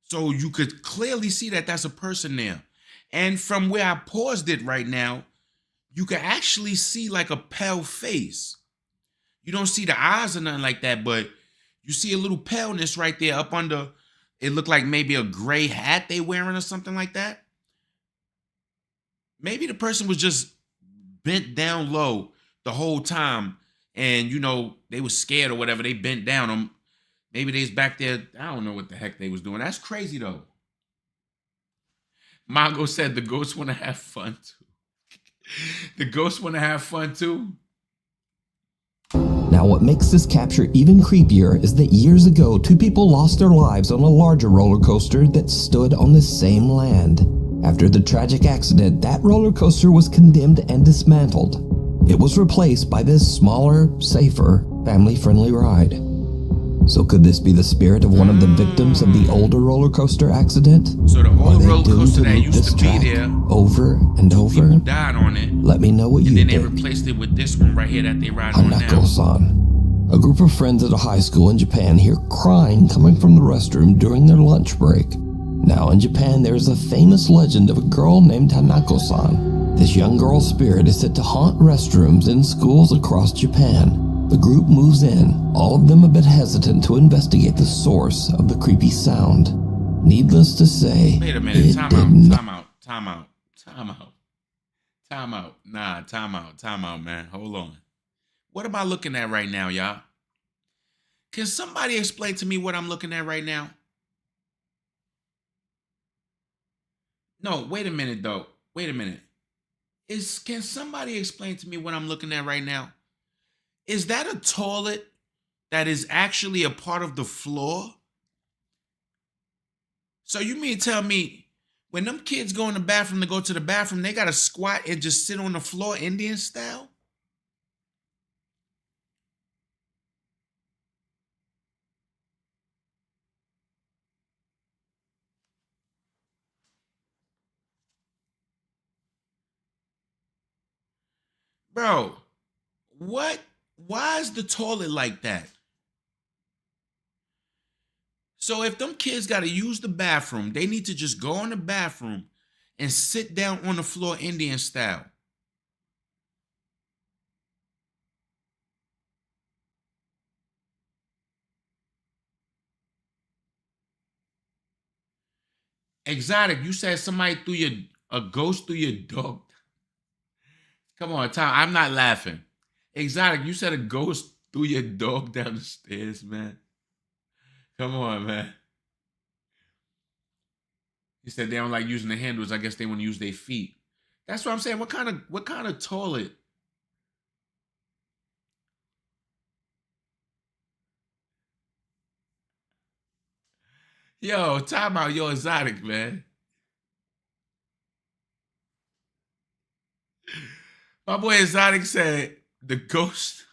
So you could clearly see that that's a person there. And from where I paused it right now, you can actually see like a pale face. You don't see the eyes or nothing like that, but you see a little paleness right there up under. It looked like maybe a gray hat they wearing or something like that. Maybe the person was just bent down low the whole time, and you know they was scared or whatever. They bent down them. Maybe they was back there. I don't know what the heck they was doing. That's crazy though. Mongo said the ghosts want to have fun too. The ghosts want to have fun too. Now, what makes this capture even creepier is that years ago, 2 people lost their lives on a larger roller coaster that stood on the same land. After the tragic accident, that roller coaster was condemned and dismantled. It was replaced by this smaller, safer, family-friendly ride. So could this be the spirit of one of the victims of the older roller coaster accident? So the old roller doomed coaster that loop used this to be track there, over and over? people died on it. Let me know what you And then they think. replaced it with this one right here that they ride on now. Hanako-san. A group of friends at a high school in Japan hear crying coming from the restroom during their lunch break. Now in Japan, there is a famous legend of a girl named Hanako-san. This young girl's spirit is said to haunt restrooms in schools across Japan. The group moves in, all of them a bit hesitant to investigate the source of the creepy sound. Needless to say, Wait a minute, time out, man. Hold on. What am I looking at right now, y'all? Can somebody explain to me what I'm looking at right now? No, wait a minute, though. Wait a minute. Can somebody explain to me what I'm looking at right now? Is that a toilet that is actually a part of the floor? So you mean tell me when them kids go in the bathroom to go to the bathroom, they gotta squat and just sit on the floor Indian style? Bro, what? Why is the toilet like that? So if them kids got to use the bathroom, they need to just go in the bathroom and sit down on the floor Indian style. Exotic, you said somebody threw a ghost through your dog. Come on, Tom, I'm not laughing. Exotic, you said a ghost threw your dog down the stairs, man. Come on, man. He said they don't like using the handles. I guess they want to use their feet. That's what I'm saying. What kind of toilet? Yo, time out. Yo, Exotic, man. My boy Exotic said the ghost.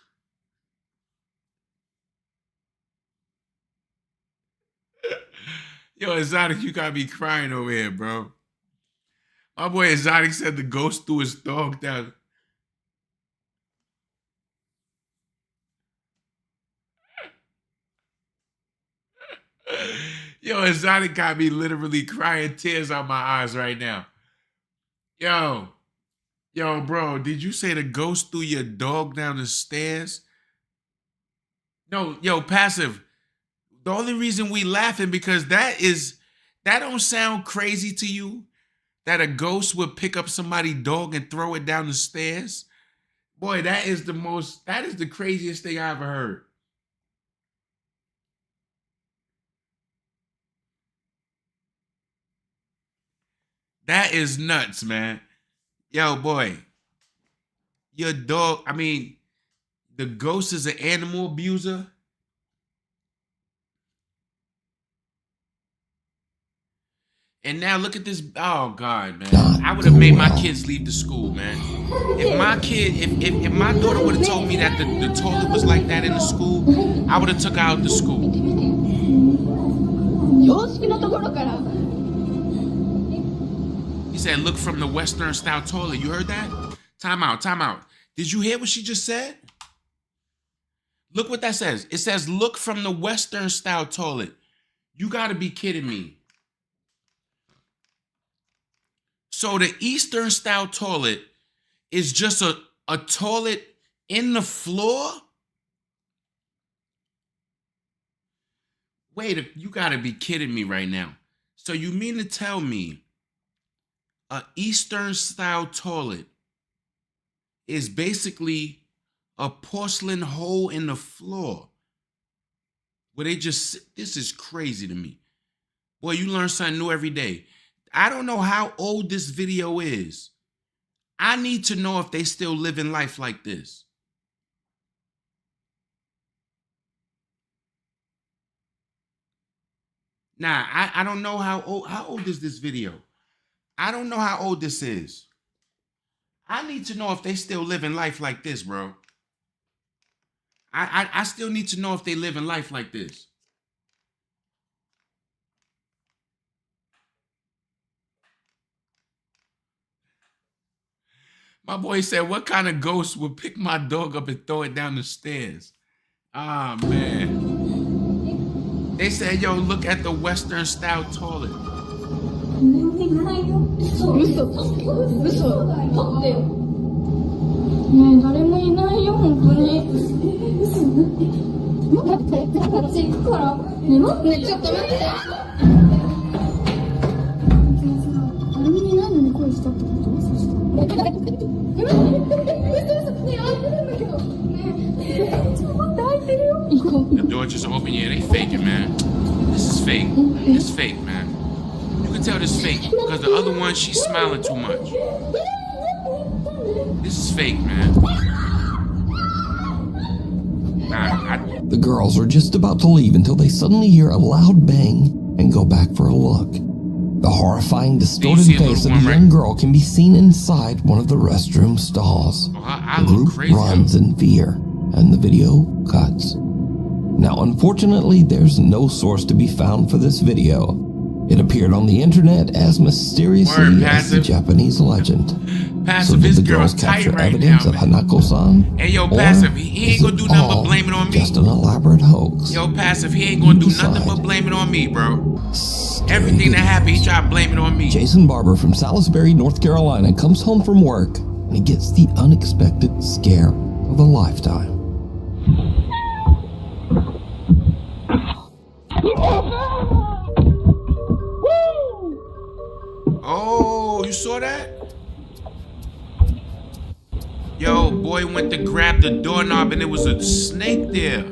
Yo, Exotic, you gotta be crying over here, bro. My boy Exotic said the ghost threw his dog down. Yo, Exotic got me literally crying tears out my eyes right now. Yo, bro, did you say the ghost threw your dog down the stairs? No, yo, Passive. The only reason we laughing because that don't sound crazy to you that a ghost would pick up somebody's dog and throw it down the stairs. Boy, that is the craziest thing I ever heard. That is nuts, man. Yo, boy, your dog, the ghost is an animal abuser. And now look at this. Oh God, man! I would have made my kids leave the school, man. If my kid, if my daughter would have told me that the toilet was like that in the school, I would have took her out the school. He said, "Look from the Western style toilet." You heard that? Time out, time out. Did you hear what she just said? Look what that says. It says, "Look from the Western style toilet." You got to be kidding me. So the Eastern style toilet is just a toilet in the floor? Wait, you gotta be kidding me right now. So you mean to tell me a Eastern style toilet is basically a porcelain hole in the floor where they just, this is crazy to me. Boy, you learn something new every day. I don't know how old this video is. I need to know if they still living life like this. Nah, I don't know how old is this video. I don't know how old this is. I need to know if they still living life like this, bro. I still need to know if they living life like this. My boy said, what kind of ghost would pick my dog up and throw it down the stairs? Ah, man. They said, yo, look at the Western style toilet. The door just open. Yeah, they faking, man. This is fake. It's fake, man. You can tell this is fake because the other one, she's smiling too much. This is fake, man. The girls are just about to leave until they suddenly hear a loud bang and go back for a look. The horrifying, distorted face of the young girl can be seen inside one of the restroom stalls. The group runs in fear, and the video cuts. Now, unfortunately, there's no source to be found for this video. It appeared on the internet as mysteriously as the Japanese legend. Passive, so did this the girls girl's tight capture right evidence now, of Hanako-san? Hey, yo, Passive, he ain't gonna do nothing but blame it on me. Just an elaborate hoax. Yo, Passive, he ain't gonna do nothing but blame it on me, bro. Everything that happened, he tried to blame it on me. Jason Barber from Salisbury, North Carolina comes home from work and he gets the unexpected scare of a lifetime. Oh, you saw that? Yo, boy went to grab the doorknob and there was a snake there.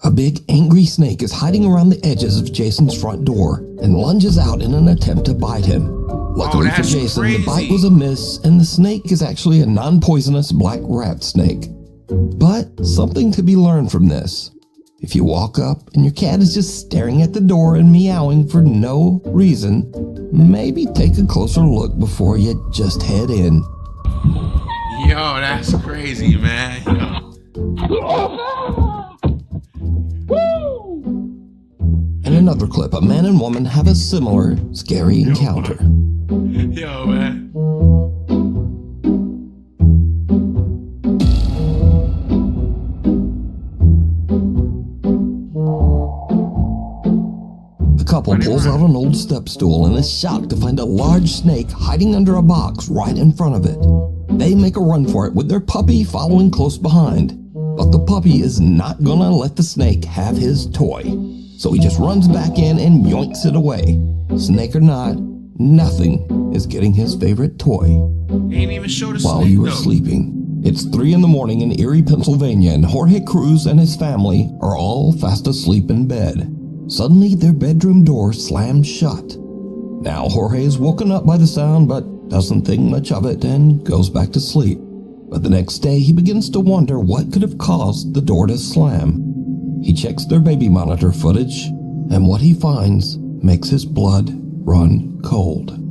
A big, angry snake is hiding around the edges of Jason's front door and lunges out in an attempt to bite him. Luckily for Jason, the bite was a miss, and the snake is actually a non-poisonous black rat snake. But something to be learned from this. If you walk up and your cat is just staring at the door and meowing for no reason, maybe take a closer look before you just head in. Yo, that's crazy, man. In another clip, a man and woman have a similar scary encounter. Yo, man. The couple pulls out an old step stool and is shocked to find a large snake hiding under a box right in front of it. They make a run for it with their puppy following close behind. But the puppy is not gonna let the snake have his toy. So he just runs back in and yoinks it away. Snake or not, nothing is getting his favorite toy. Ain't even showed a While snake, you were though. sleeping. It's 3 in the morning in Erie, Pennsylvania, and Jorge Cruz and his family are all fast asleep in bed. Suddenly, their bedroom door slams shut. Now, Jorge is woken up by the sound, but doesn't think much of it and goes back to sleep. But the next day, he begins to wonder what could have caused the door to slam. He checks their baby monitor footage, and what he finds makes his blood run cold.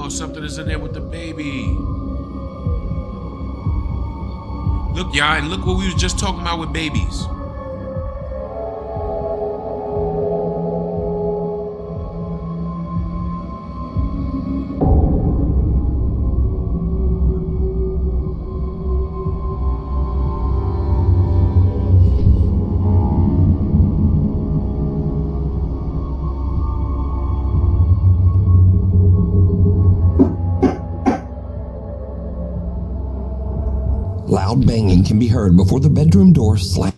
Something is in there with the baby. Look, y'all, and look what we was just talking about with babies. Loud banging can be heard before the bedroom door slams.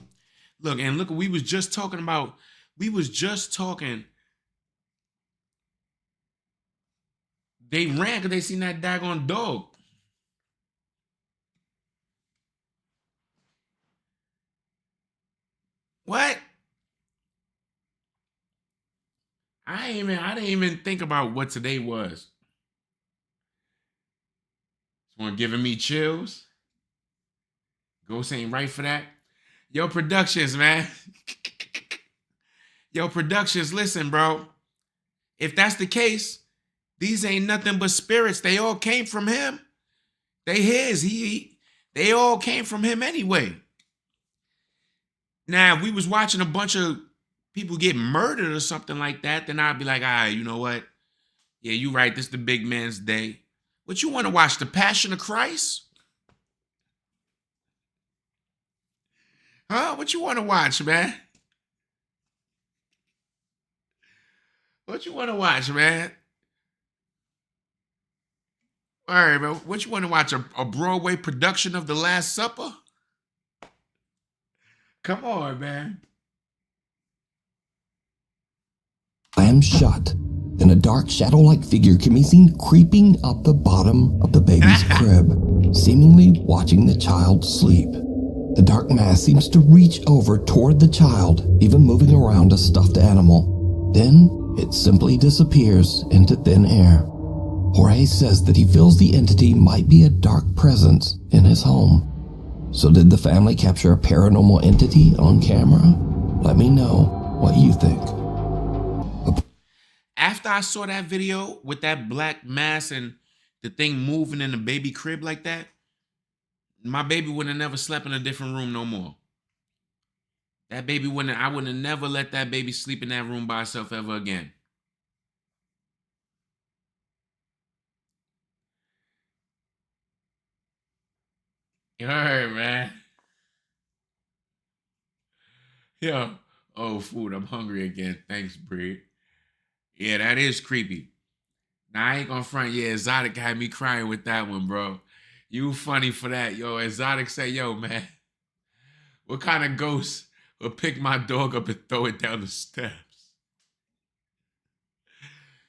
Look, and look, we was just talking about, they ran because they seen that daggone dog. What? I didn't even think about what today was. This one giving me chills. Ghost ain't right for that. Yo, Productions, man. Yo, Productions, listen, bro. If that's the case, these ain't nothing but spirits. They all came from him. They his. They all came from him anyway. Now, if we was watching a bunch of people get murdered or something like that, then I'd be like, all right, you know what? Yeah, you right. This is the big man's day. But you want to watch The Passion of Christ? Huh? What you want to watch, man? What you want to watch, man? All right, man. What you want to watch? A Broadway production of The Last Supper? Come on, man. Slams shut. Then a dark shadow-like figure can be seen creeping up the bottom of the baby's crib, seemingly watching the child sleep. The dark mass seems to reach over toward the child, even moving around a stuffed animal. Then it simply disappears into thin air. Jorge says that he feels the entity might be a dark presence in his home. So did the family capture a paranormal entity on camera? Let me know what you think. After I saw that video with that black mass and the thing moving in the baby crib like that, my baby would have never slept in a different room no more. That baby I would have never let that baby sleep in that room by herself ever again. You heard, man. Yo, oh, food, I'm hungry again. Thanks, Bree. Yeah, that is creepy. Now, I ain't gonna front. Yeah, Exotic had me crying with that one, bro. You funny for that. Yo, Exotic say, yo, man, what kind of ghost will pick my dog up and throw it down the steps?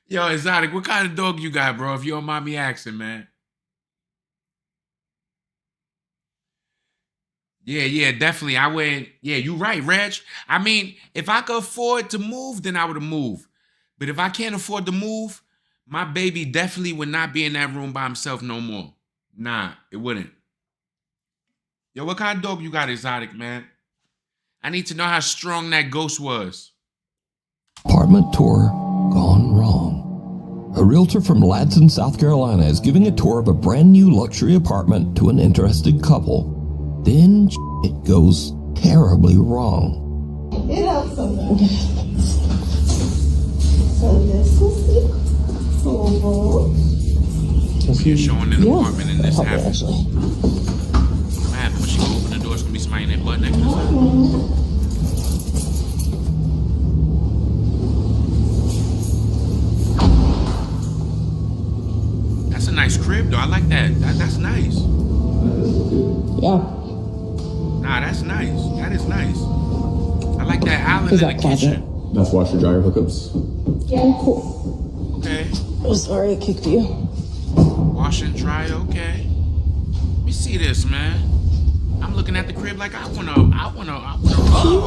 Yo, Exotic, what kind of dog you got, bro? If you don't mind me asking, man. Yeah, definitely. I went, yeah, you right, Reg. I mean, if I could afford to move, then I would have moved. But if I can't afford to move, my baby definitely would not be in that room by himself no more. Nah, it wouldn't. Yo, what kind of dog you got, Exotic, man? I need to know how strong that ghost was. Apartment tour gone wrong. A realtor from Ladson, South Carolina is giving a tour of a brand new luxury apartment to an interested couple. Then it goes terribly wrong. It helps sometimes. So this is the You're showing an apartment in this house. What happened? When she go open the door, it's gonna be somebody in that butt next to her. That's a nice crib, though. I like that. That's nice. Yeah. Nah, that's nice. That is nice. I like that island in the kitchen. That's washer dryer hookups. Yeah, cool. Okay. Oh, sorry I kicked you. Wash and dry, okay. Let me see this, man. I'm looking at the crib like I wanna.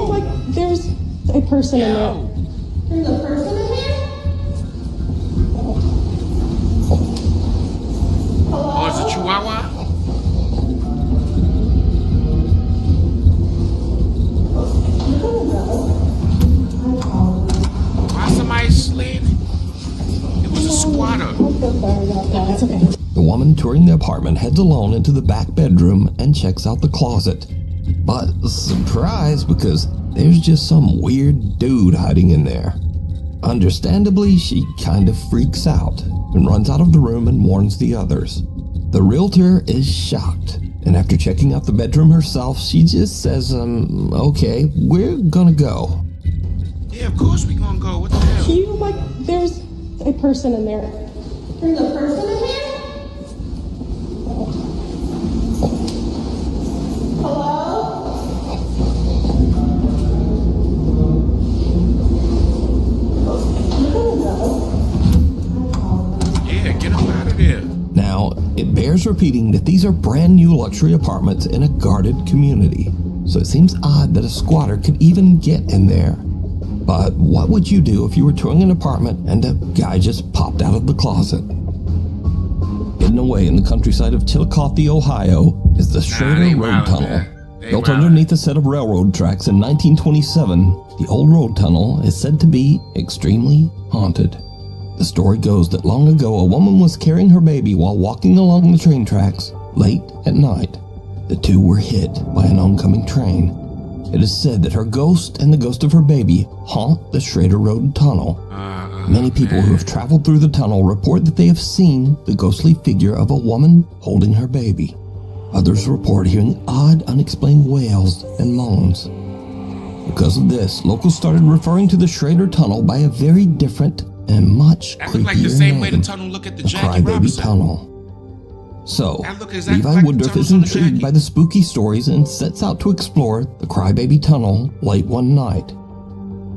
Like there's a person in there. There's a person in there? Oh, it's a chihuahua? Why somebody slid? It was a squatter. That's okay. The woman touring the apartment heads alone into the back bedroom and checks out the closet. But surprise, because there's just some weird dude hiding in there. Understandably, she kind of freaks out and runs out of the room and warns the others. The realtor is shocked, and after checking out the bedroom herself, she just says, okay, we're gonna go. Yeah, of course we gonna go. What the hell? Like there's a person in there. There's a person in there? Yeah, get him out of there. Now, it bears repeating that these are brand new luxury apartments in a guarded community, so it seems odd that a squatter could even get in there. But what would you do if you were touring an apartment and a guy just popped out of the closet? Hidden away in the countryside of Chillicothe, Ohio, is the Schrader Road Tunnel. Built underneath a set of railroad tracks in 1927, the old road tunnel is said to be extremely haunted. The story goes that long ago a woman was carrying her baby while walking along the train tracks late at night. The two were hit by an oncoming train. It is said that her ghost and the ghost of her baby haunt the Schrader Road Tunnel. Many people who have traveled through the tunnel report that they have seen the ghostly figure of a woman holding her baby. Others report hearing odd, unexplained wails and moans. Because of this, locals started referring to the Schrader Tunnel by a very different and much That creepier look like the same way the name, tunnel look at the the Jackie Crybaby Robinson. Tunnel. So, That look exactly Levi like the Woodruff is tunnels on the intrigued Jackie. by the spooky stories and sets out to explore the Crybaby Tunnel late one night.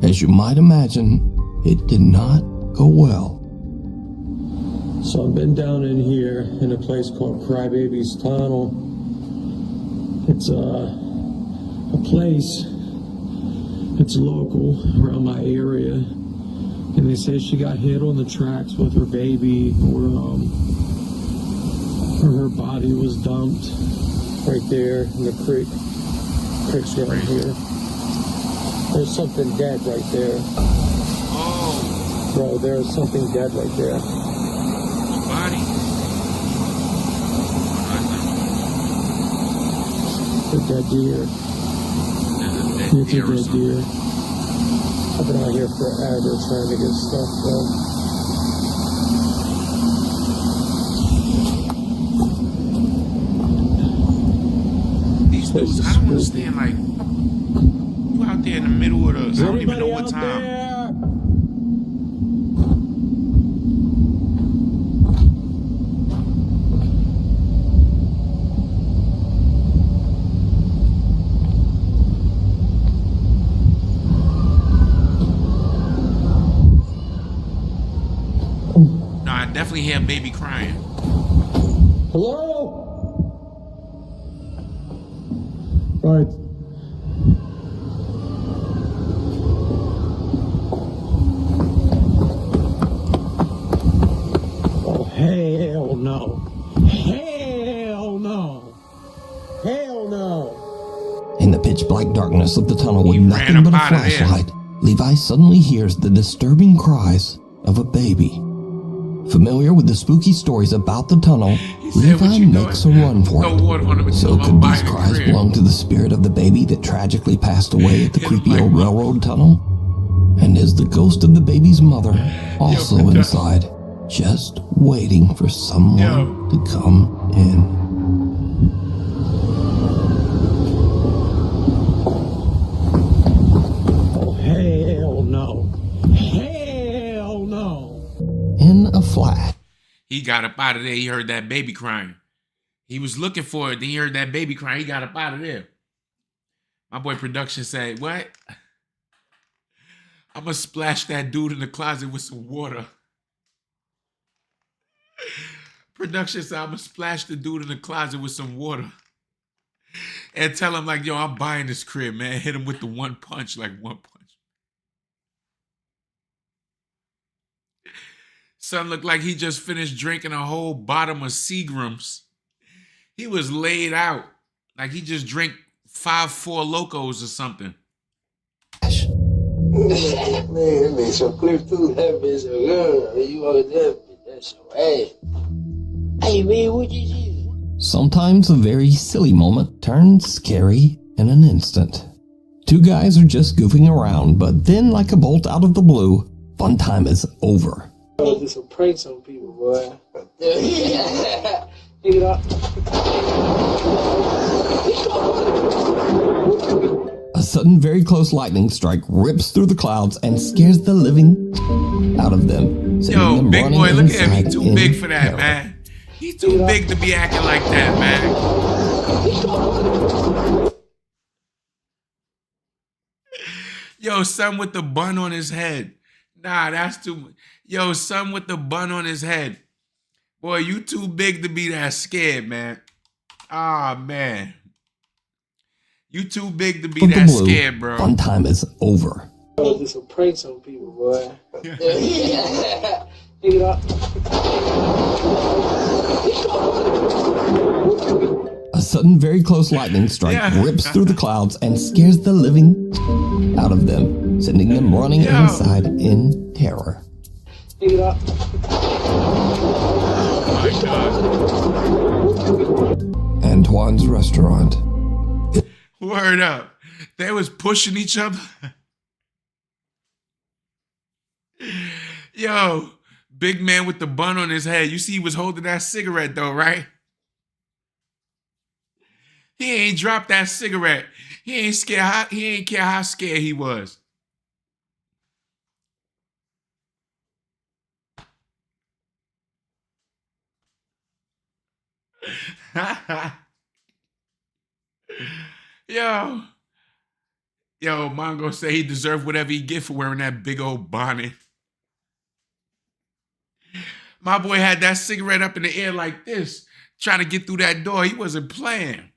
As you might imagine, it did not go well. So I've been down in here in a place called Crybaby's Tunnel. It's a place, it's local around my area. And they say she got hit on the tracks with her baby, or her body was dumped right there in the creek. Creek's right here. There's something dead right there. Oh. Bro, there's something dead right there. Body. It's a dead deer. It's a dead deer. I've been out here forever trying to get stuff done. These dudes, I don't understand, like, you out there in the middle of the, I don't even know what time. No, I definitely hear a baby crying. Hello? Right. Oh, hell no. Hell no. Hell no. In the pitch black darkness of the tunnel with nothing but a flashlight, Levi suddenly hears the disturbing cries of a baby. Familiar with the spooky stories about the tunnel, Levi makes a run for it. So could these cries belong to the spirit of the baby that tragically passed away at the creepy old railroad tunnel? And is the ghost of the baby's mother also inside, just waiting for someone to come in? Oh, hell no. Hell no. In a flash, He got up out of there. He heard that baby crying. He was looking for it. Then he heard that baby crying. He got up out of there. My boy production said, what? I'm going to splash that dude in the closet with some water. Production said, I'm gonna splash the dude in the closet with some water and tell him like, yo, I'm buying this crib, man. Hit him with the one punch, like one punch. Son looked like he just finished drinking a whole bottom of Seagrams. He was laid out. Like he just drank 5 4 Locos or something. Man, that man so clear too. That bitch so good. You want that bitch, that's so ass. Hey man, what you do? Sometimes a very silly moment turns scary in an instant. Two guys are just goofing around, but then like a bolt out of the blue, fun time is over. I'll do some pranks on people, boy. Pick it up. A sudden, very close lightning strike rips through the clouds and scares the living out of them. Yo, big boy, look at him. He's too big for that, man. He's too big to be acting like that, man. Yo, son with the bun on his head. Nah, that's too... Yo, son with the bun on his head. Boy, you too big to be that scared, man. Ah, man. You too big to be that scared, bro. Fun time is over. I'll do some pranks on people, boy. Pick it up. A sudden, very close lightning strike rips through the clouds and scares the living out of them, sending them running inside in terror. Pick it up. Oh my God. Antoine's restaurant. Word up. They was pushing each other. Yo, big man with the bun on his head. You see he was holding that cigarette though, right? He ain't dropped that cigarette. He ain't scared. He ain't care how scared he was. Yo, Mongo say he deserved whatever he get for wearing that big old bonnet. My boy had that cigarette up in the air like this, trying to get through that door. He wasn't playing.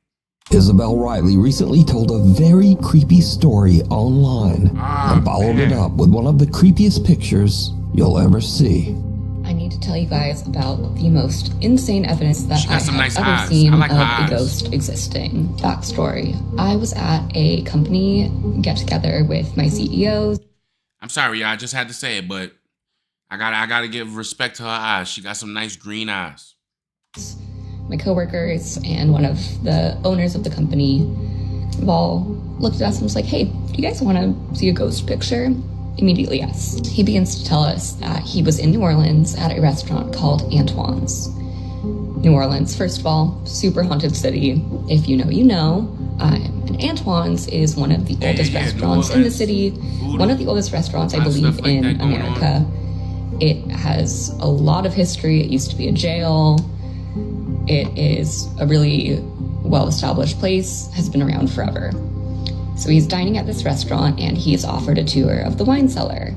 Isabel Riley recently told a very creepy story online and followed it up with one of the creepiest pictures you'll ever see. I need to tell you guys about the most insane evidence that I have ever seen like of a ghost existing. Backstory. I was at a company get-together with my CEOs. I'm sorry, y'all. I just had to say it, but I gotta give respect to her eyes. She got some nice green eyes. My coworkers and one of the owners of the company all looked at us and was like, hey, do you guys want to see a ghost picture? Immediately, yes. He begins to tell us that he was in New Orleans at a restaurant called Antoine's. New Orleans, first of all, super haunted city. If you know, you know. And Antoine's is one of the oldest restaurants in the city. One of the oldest restaurants, I believe, in America. It has a lot of history. It used to be a jail. It is a really well-established place, has been around forever. So he's dining at this restaurant and he is offered a tour of the wine cellar.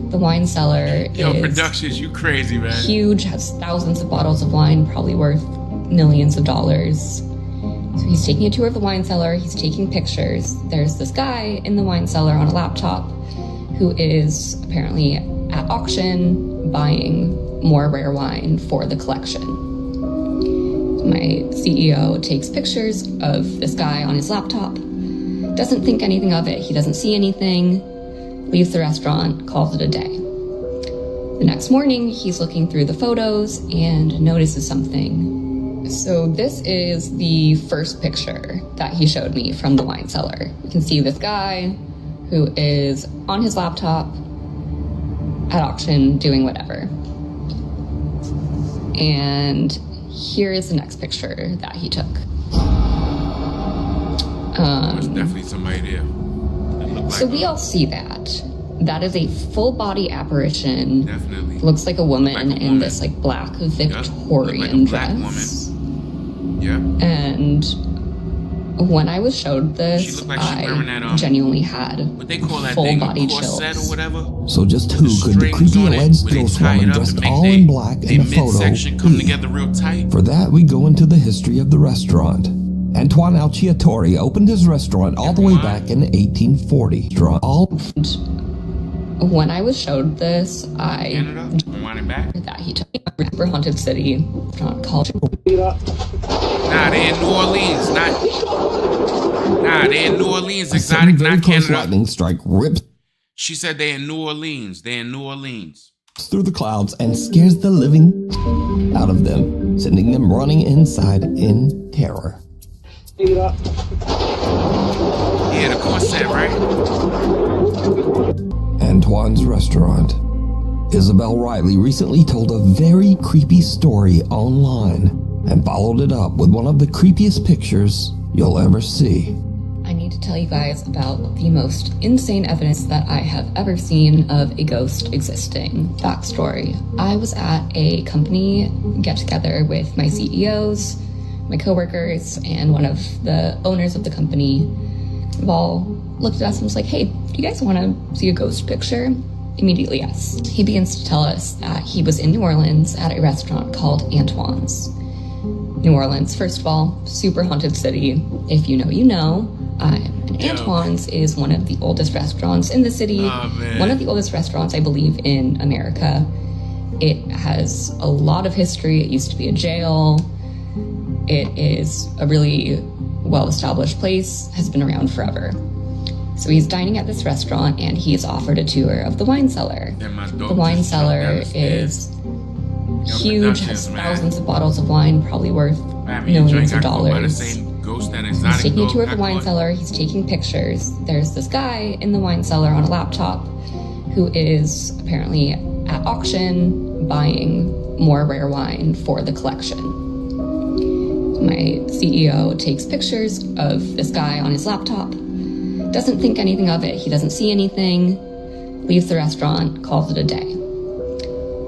The wine cellar is Productions, you crazy, man. Huge, has thousands of bottles of wine, probably worth millions of dollars. So he's taking a tour of the wine cellar, he's taking pictures. There's this guy in the wine cellar on a laptop who is apparently at auction buying more rare wine for the collection. My CEO takes pictures of this guy on his laptop, doesn't think anything of it, he doesn't see anything, leaves the restaurant, calls it a day. The next morning, he's looking through the photos and notices something. So this is the first picture that he showed me from the wine cellar. You can see this guy who is on his laptop at auction doing whatever. And here is the next picture that he took. There's definitely somebody there. So we all see that. That is a full body apparition. Definitely. Looks like a woman in this like black Victorian dress. Yeah. And When I was showed this, like she wearing that, I genuinely had what they call that full thing, body corset chills. or whatever. So just who could the creepy alleged ghost woman dressed all in black in the photo midsection come be? together real tight. For that, we go into the history of the restaurant. Antoine Alciatore opened his restaurant all the way back in 1840. When I was showed this, I that he took me to a super haunted city called. Nah, they in New Orleans, they in New Orleans, exotic, not Canada. Lightning strike rips. She said they in New Orleans. They in New Orleans. Through the clouds and scares the living out of them, sending them running inside in terror. Yeah, the corset, right? Antoine's restaurant. Isabel Riley recently told a very creepy story online and followed it up with one of the creepiest pictures you'll ever see. I need to tell you guys about the most insane evidence that I have ever seen of a ghost existing. Backstory. I was at a company get-together with my CEOs, my coworkers, and one of the owners of the company. We all looked at us and was like, hey, do you guys want to see a ghost picture? Immediately, yes. He begins to tell us that he was in New Orleans at a restaurant called Antoine's. New Orleans, first of all, super haunted city. If you know, you know. And Antoine's is one of the oldest restaurants in the city. One of the oldest restaurants, I believe, in America. It has a lot of history. It used to be a jail. It is a really well-established place, has been around forever. So he's dining at this restaurant and he is offered a tour of the wine cellar. The wine cellar is huge, has thousands of bottles of wine, probably worth millions of dollars. He's taking a tour of the wine cellar, he's taking pictures. There's this guy in the wine cellar on a laptop who is apparently at auction buying more rare wine for the collection. My CEO takes pictures of this guy on his laptop, doesn't think anything of it, he doesn't see anything, leaves the restaurant, calls it a day.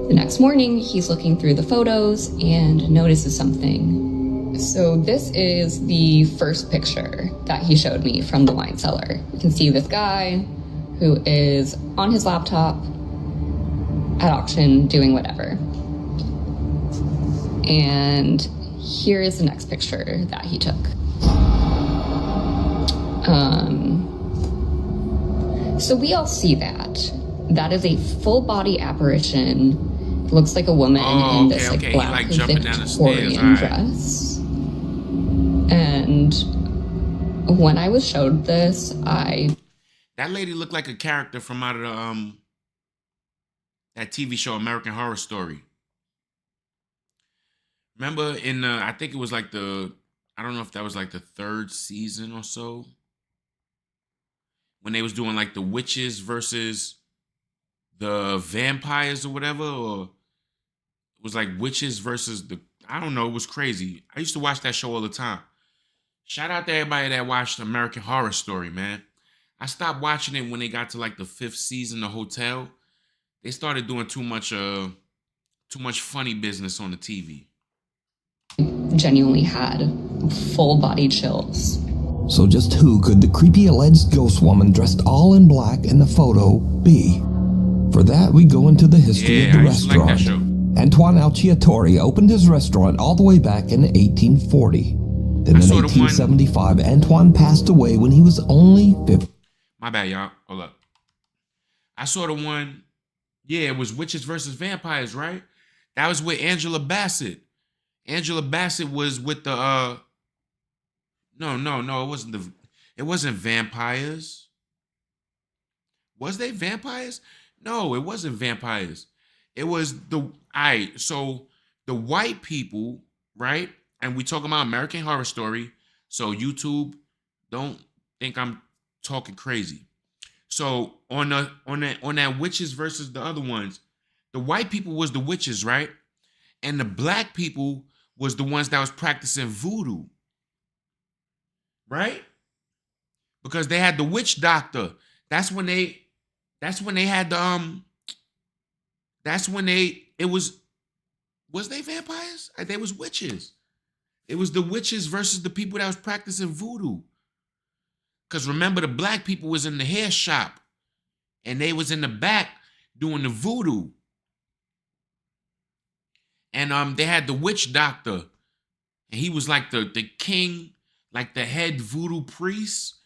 The next morning, he's looking through the photos and notices something. So this is the first picture that he showed me from the wine cellar. You can see this guy who is on his laptop at auction doing whatever. And here is the next picture that he took. So we all see that. That is a full body apparition. It looks like a woman in this black Victorian dress. And when I was showed this, that lady looked like a character from out of the that TV show American Horror Story. Remember in I think it was like I don't know if that was like the 3rd season or so, when they was doing like the witches versus the vampires or whatever, or it was like witches versus I don't know, it was crazy. I used to watch that show all the time. Shout out to everybody that watched American Horror Story, man. I stopped watching it when they got to like the 5th season, The Hotel. They started doing too much funny business on the TV. Genuinely had full body chills. So just who could the creepy alleged ghost woman dressed all in black in the photo be? For that, we go into the history of the restaurant. Antoine Alciatore opened his restaurant all the way back in 1840. Then in 1875, Antoine passed away when he was only 50. My bad, y'all. Hold up. I saw the one, it was Witches versus Vampires, right? That was with Angela Bassett. Angela Bassett was with the No, it wasn't vampires. Was they vampires? No, it wasn't vampires. It was so the white people, right? And we talking about American Horror Story. So YouTube, don't think I'm talking crazy. So on that witches versus the other ones, the white people was the witches, right? And the black people was the ones that was practicing voodoo. Right? Because they had the witch doctor. That's when they had the was they vampires? They was witches. It was the witches versus the people that was practicing voodoo. Because remember, the black people was in the hair shop and they was in the back doing the voodoo. And they had the witch doctor, and he was like the king, like the head voodoo priest,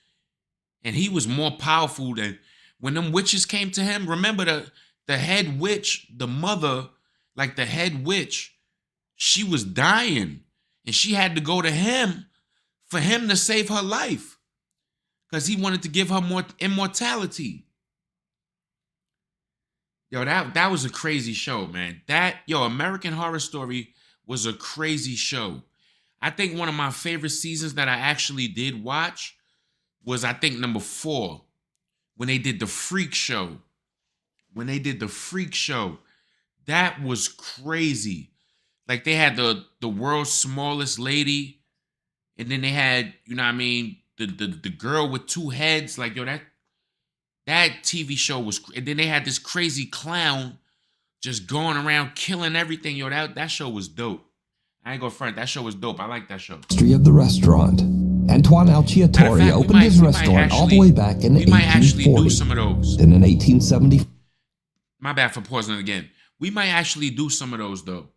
and he was more powerful than when them witches came to him. Remember the head witch, the mother, like the head witch, she was dying, and she had to go to him for him to save her life because he wanted to give her more immortality. Yo, that was a crazy show, man. American Horror Story was a crazy show. I think one of my favorite seasons that I actually did watch was, I think, number 4, when they did the Freak Show. When they did the Freak Show, that was crazy. Like, they had the world's smallest lady, and then they had, you know what I mean, the girl with 2 heads. Like, yo, that TV show was, and then they had this crazy clown just going around killing everything. Yo, that show was dope. I ain't gonna front, that show was dope. I like that show. History of the restaurant. Antoine Alciatore opened his restaurant all the way back in 1840. We might actually do some of those. Then in 1870. My bad for pausing again. We might actually do some of those, though.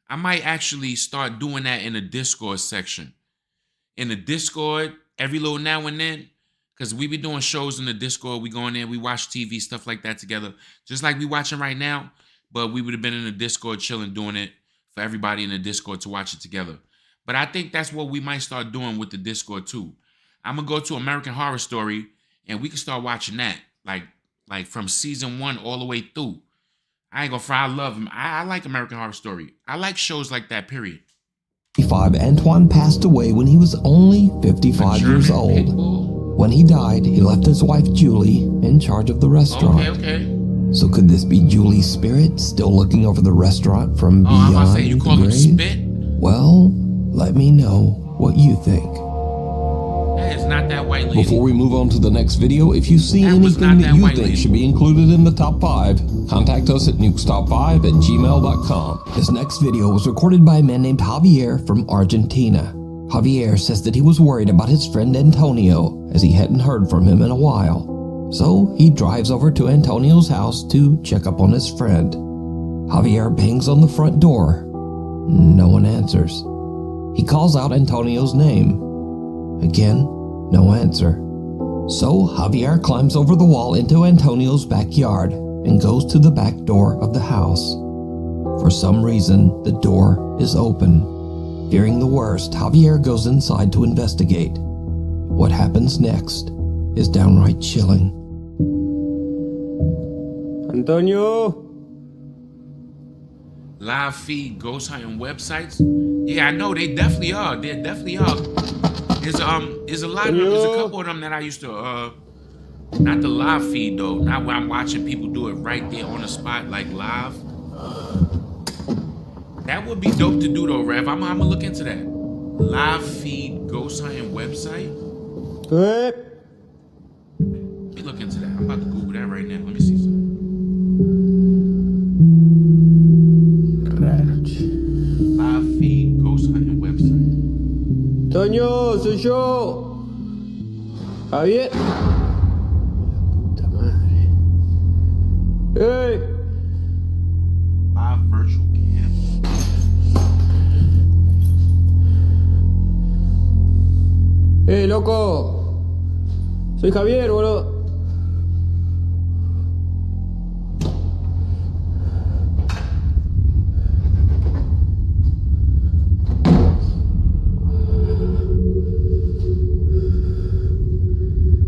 I might actually start doing that in the Discord section. In the Discord, every little now and then, because we be doing shows in the Discord. We go in there, we watch TV, stuff like that together. Just like we watching right now, but we would have been in the Discord chilling, doing it for everybody in the Discord to watch it together. But I think that's what we might start doing with the Discord too. I'm going to go to American Horror Story, and we can start watching that. Like from season 1 all the way through. I ain't gonna fry, I love him. I like American Horror Story. I like shows like that, period. Antoine passed away when he was only 55 years old. When he died, he left his wife Julie in charge of the restaurant. Okay. So could this be Julie's spirit still looking over the restaurant from beyond I'm about to say, you call him spit? Well, let me know what you think. That is not that white lady. Before we move on to the next video, if you see anything that you think should be included in the top 5, contact us at nukestop5@gmail.com. This next video was recorded by a man named Javier from Argentina. Javier says that he was worried about his friend Antonio, as he hadn't heard from him in a while. So he drives over to Antonio's house to check up on his friend. Javier bangs on the front door. No one answers. He calls out Antonio's name. Again, no answer. So Javier climbs over the wall into Antonio's backyard and goes to the back door of the house. For some reason, the door is open. Fearing the worst, Javier goes inside to investigate. What happens next is downright chilling. Antonio? Live feed ghost hunting websites? Yeah, I know, they definitely are. They definitely are. There's a lot of them. There's a couple of them that I used to, not the live feed though, not where I'm watching people do it right there on the spot, like live. That would be dope to do though, Rev. I'm gonna look into that. Live feed ghost hunting website. Good. Let me look into that. I'm about to Google that right now. Let me see something. Live feed ghost hunting website. Toño, soy yo. Javier. Puta madre. Hey. Live virtual cam. Hey, loco. Soy Javier, boludo.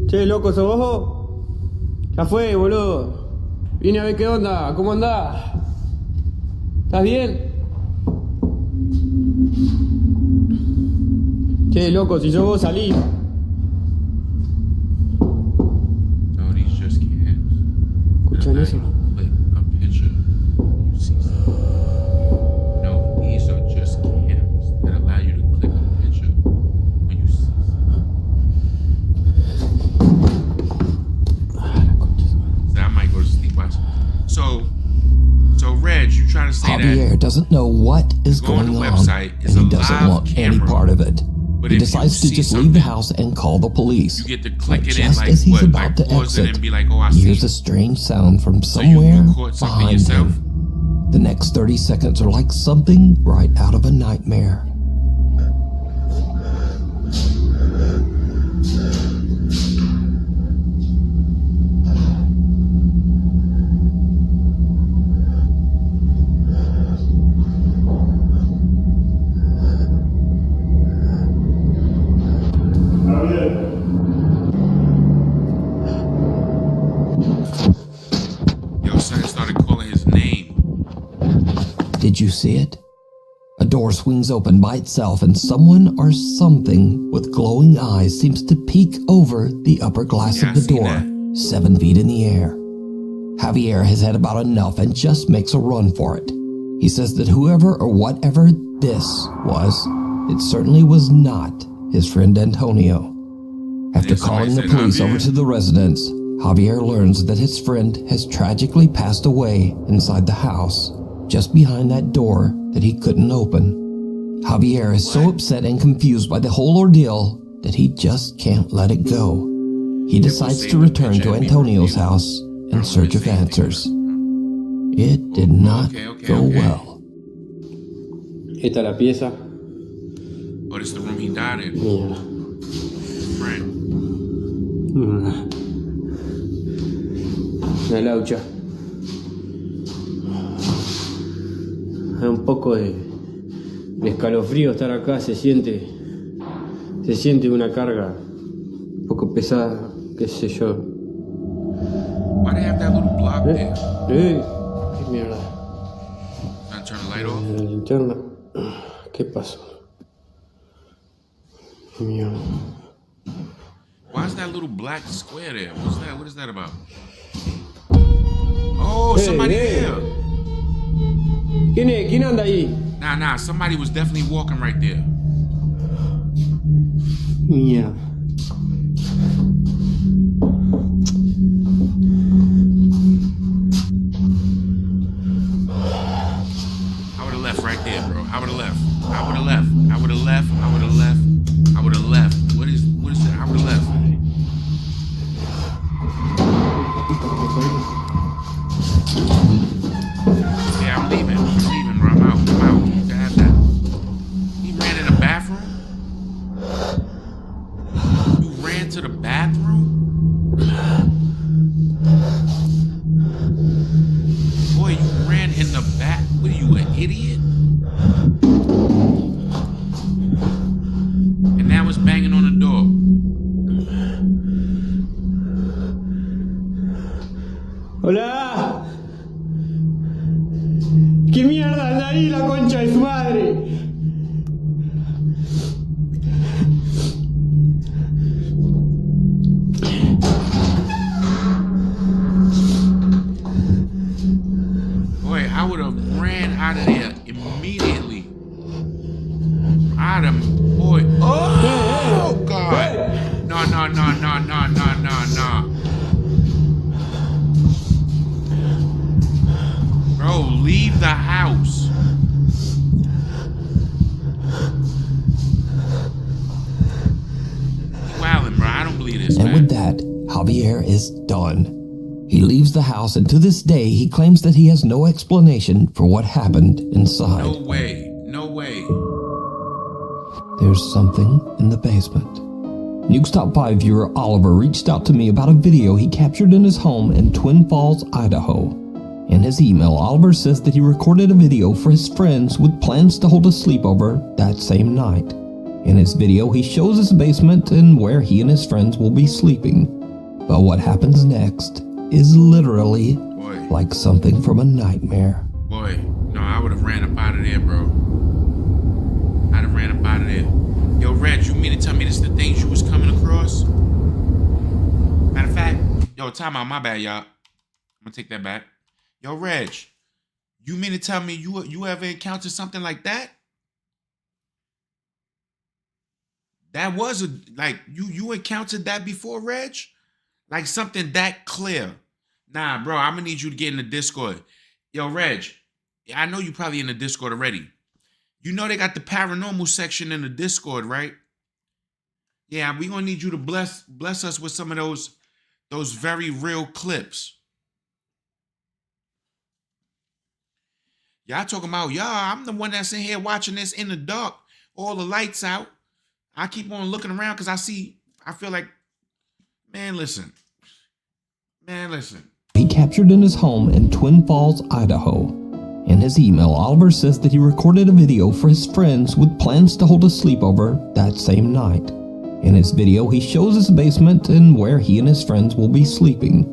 Che, loco, ¿sos vos? Ya fue, boludo. Vine a ver qué onda, ¿cómo andás? ¿Estás bien? Che, loco, si sos vos, salí. No, these just cams. ¿Escuchan eso? Click a picture. You see something. No, these are just cams that allow you to click a picture when you see something. So I might go to sleep watching. So Reg, you trying to say Javier that doesn't know what what is going on, and he doesn't want any part of it. He decides to just leave the house and call the police. You get to click it in, Just like, as he's what, about like to pause it exit, and be like, oh, I he see. hears a strange sound from So you somewhere caught something behind yourself? him. The next 30 seconds are like something right out of a nightmare. Yo, son started calling his name. Did you see it? A door swings open by itself and someone or something with glowing eyes seems to peek over the upper glass of the door, 7 feet in the air. Javier has had about enough and just makes a run for it. He says that whoever or whatever this was, it certainly was not his friend Antonio. After calling the police over to the residence, Javier learns that his friend has tragically passed away inside the house, just behind that door that he couldn't open. Javier is so upset and confused by the whole ordeal that he just can't let it go. He decides to return to Antonio's house in search of answers. It did not go well. Esta es la pieza. Oh, this is the room he died in. Mira. Friend. Una laucha. Hay un poco de escalofrío estar acá, se siente una carga un poco pesada, qué sé yo. Why they have that little block there? Qué mierda. Trying to turn the light off? La linterna. ¿Qué pasó? Qué mierda. Why is that little black square there? What's that? What is that about? Oh, somebody there. ¿Quién anda ahí? Nah, somebody was definitely walking right there. Mierda. I would have left right there, bro. I would have left. I would have left. I would have left. I would have left. I would have left. What is that? I would have left. Yeah, I'm leaving. Bro. I'm out. You can have that. He ran in the bathroom? You ran to the bathroom? Boy, you ran in the back. What are you, an idiot? And now it's banging on the door. ¡Hola! ¿Qué mierda anda ahí, la concha de su madre? Boy, I would have ran out of there immediately. Boy. Oh, God. No. Bro, leave the house. Wildin', bro. I don't believe this, And man. with that, Javier is done. He leaves the house, and to this day, he claims that he has no explanation for what happened inside. No way. There's something in the basement. Nuke's Top 5 viewer Oliver reached out to me about a video he captured in his home in Twin Falls, Idaho. In his email, Oliver says that he recorded a video for his friends with plans to hold a sleepover that same night. In his video, he shows his basement and where he and his friends will be sleeping. But what happens next is literally like something from a nightmare. Boy, no, I would have ran up out of there, bro. I'd have ran up out of there. Yo, Reg, you mean to tell me this is the things you was coming across? Matter of fact, yo, time out, my bad, y'all. I'm gonna take that back. Yo, Reg, you mean to tell me you ever encountered something like that? That was you encountered that before, Reg? Like something that clear. Nah, bro, I'm gonna need you to get in the Discord. Yo, Reg, I know you probably in the Discord already. You know they got the paranormal section in the Discord, right? Yeah, we gonna need you to bless us with some of those very real clips. Y'all talking about, I'm the one that's in here watching this in the dark, all the lights out. I keep on looking around because I feel like, man, listen. He captured in his home in Twin Falls, Idaho. In his email, Oliver says that he recorded a video for his friends with plans to hold a sleepover that same night. In his video, he shows his basement and where he and his friends will be sleeping.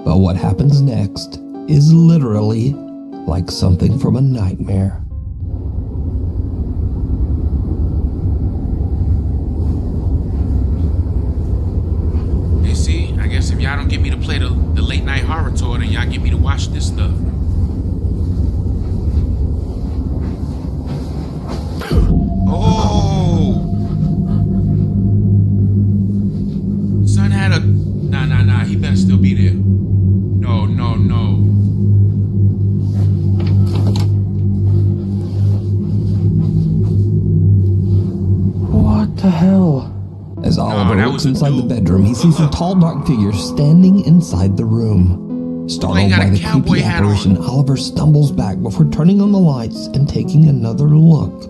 But what happens next is literally like something from a nightmare. You see, I guess if y'all don't get me to play the late night horror tour, then y'all get me to watch this stuff. Oh! Son had a... Nah, he better still be there. No. What the hell? As Oliver looks inside the bedroom, he sees a tall, dark figure standing inside the room. Startled by the creepy apparition, Oliver stumbles back before turning on the lights and taking another look.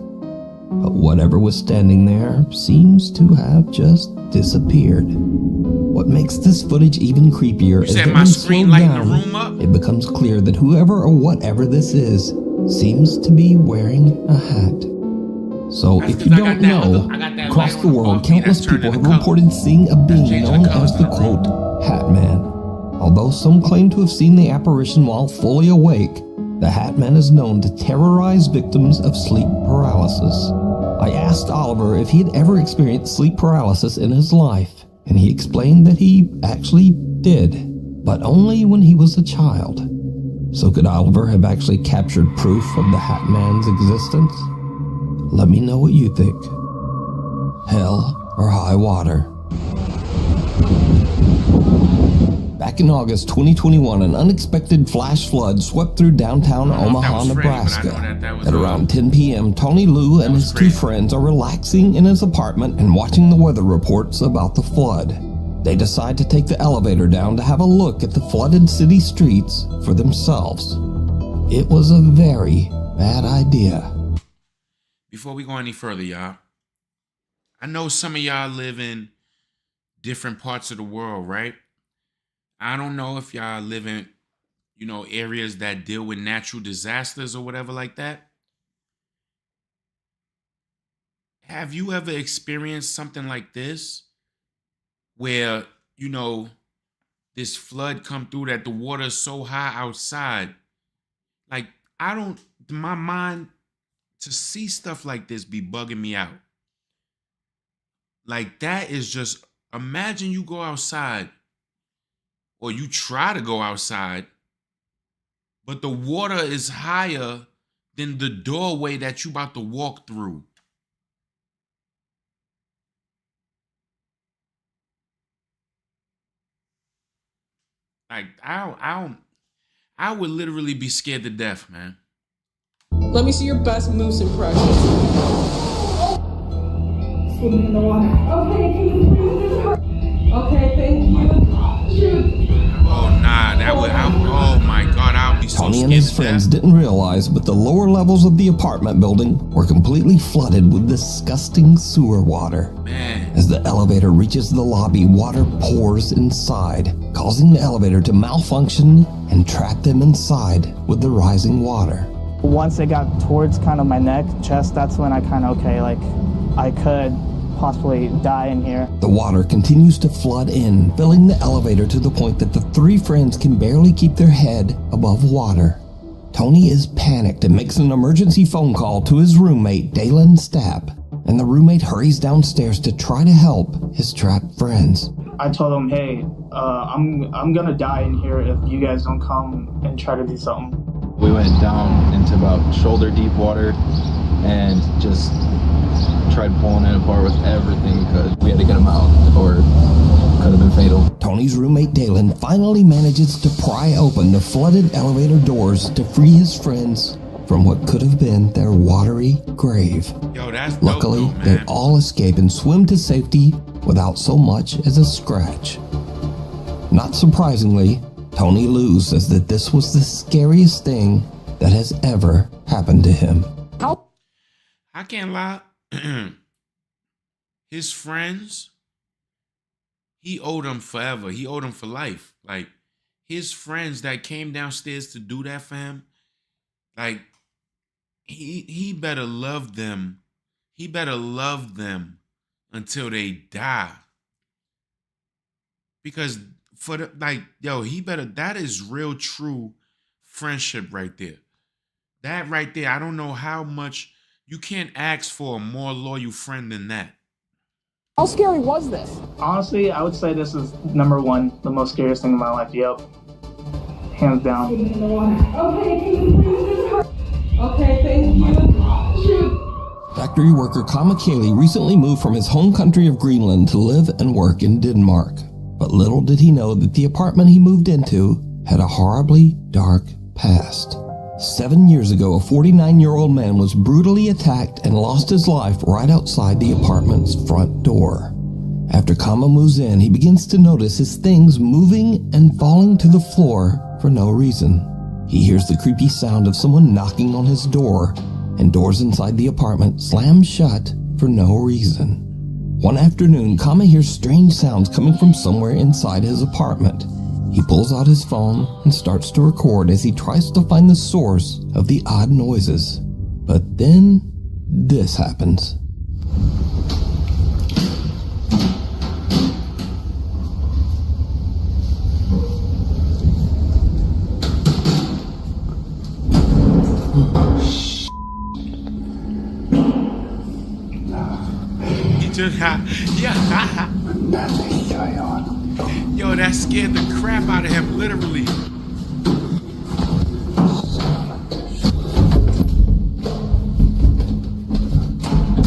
But whatever was standing there seems to have just disappeared. What makes this footage even creepier is that when slowed down, it becomes clear that whoever or whatever this is seems to be wearing a hat. So if you don't know, across the world, countless people have reported seeing a being known as the, quote, Hat Man. Although some claim to have seen the apparition while fully awake, the Hat Man is known to terrorize victims of sleep paralysis. I asked Oliver if he had ever experienced sleep paralysis in his life, and he explained that he actually did, but only when he was a child. So could Oliver have actually captured proof of the Hat Man's existence? Let me know what you think. Hell or high water? Back in August 2021, an unexpected flash flood swept through downtown Omaha, Nebraska. At around 10 p.m., Tony Liu and his two friends are relaxing in his apartment and watching the weather reports about the flood. They decide to take the elevator down to have a look at the flooded city streets for themselves. It was a very bad idea. Before we go any further, y'all, I know some of y'all live in different parts of the world, right? I don't know if y'all live in, areas that deal with natural disasters or whatever like that. Have you ever experienced something like this where, this flood come through that the water is so high outside? Like, my mind to see stuff like this be bugging me out. Like, that is just, imagine you go outside or you try to go outside, but the water is higher than the doorway that you about to walk through. Like, I would literally be scared to death, man. Let me see your best moose impression. Swimming in the water. Okay, can you please? Okay, thank you. Shoot. Oh, nah, oh my God, I'll be so scared. Tony and his friends didn't realize, but the lower levels of the apartment building were completely flooded with disgusting sewer water. Man. As the elevator reaches the lobby, water pours inside, causing the elevator to malfunction and trap them inside with the rising water. Once it got towards kind of my neck, chest, that's when I kind of, I could possibly die in here. The water continues to flood in, filling the elevator to the point that the three friends can barely keep their head above water. Tony is panicked and makes an emergency phone call to his roommate, Dalen Stapp, and the roommate hurries downstairs to try to help his trapped friends. I told them, hey, I'm gonna die in here if you guys don't come and try to do something. We went down into about shoulder deep water and just tried pulling it apart with everything because we had to get them out or it could have been fatal. Tony's roommate Dalen finally manages to pry open the flooded elevator doors to free his friends from what could have been their watery grave. Yo, that's dope, Luckily, though, they man. all escape and swim to safety without so much as a scratch. Not surprisingly, Tony Lou says that this was the scariest thing that has ever happened to him. I can't lie. His friends, he owed them forever. He owed them for life. Like, his friends that came downstairs to do that for him, like, he better love them. He better love them until they die. Because for the, like, yo, he better, that is real true friendship right there. That right there, I don't know how much, you can't ask for a more loyal friend than that. How scary was this? Honestly, I would say this is number one, the most scariest thing in my life. Yep. Hands down. Okay, can you please? Okay, thank you. Shoot. Factory worker Kama Kaylee recently moved from his home country of Greenland to live and work in Denmark. But little did he know that the apartment he moved into had a horribly dark past. 7 years ago, a 49-year-old man was brutally attacked and lost his life right outside the apartment's front door. After Kama moves in, he begins to notice his things moving and falling to the floor for no reason. He hears the creepy sound of someone knocking on his door, and doors inside the apartment slam shut for no reason. One afternoon, Kama hears strange sounds coming from somewhere inside his apartment. He pulls out his phone and starts to record as he tries to find the source of the odd noises. But then, this happens. Yeah. Yo, that scared the crap out of him, literally.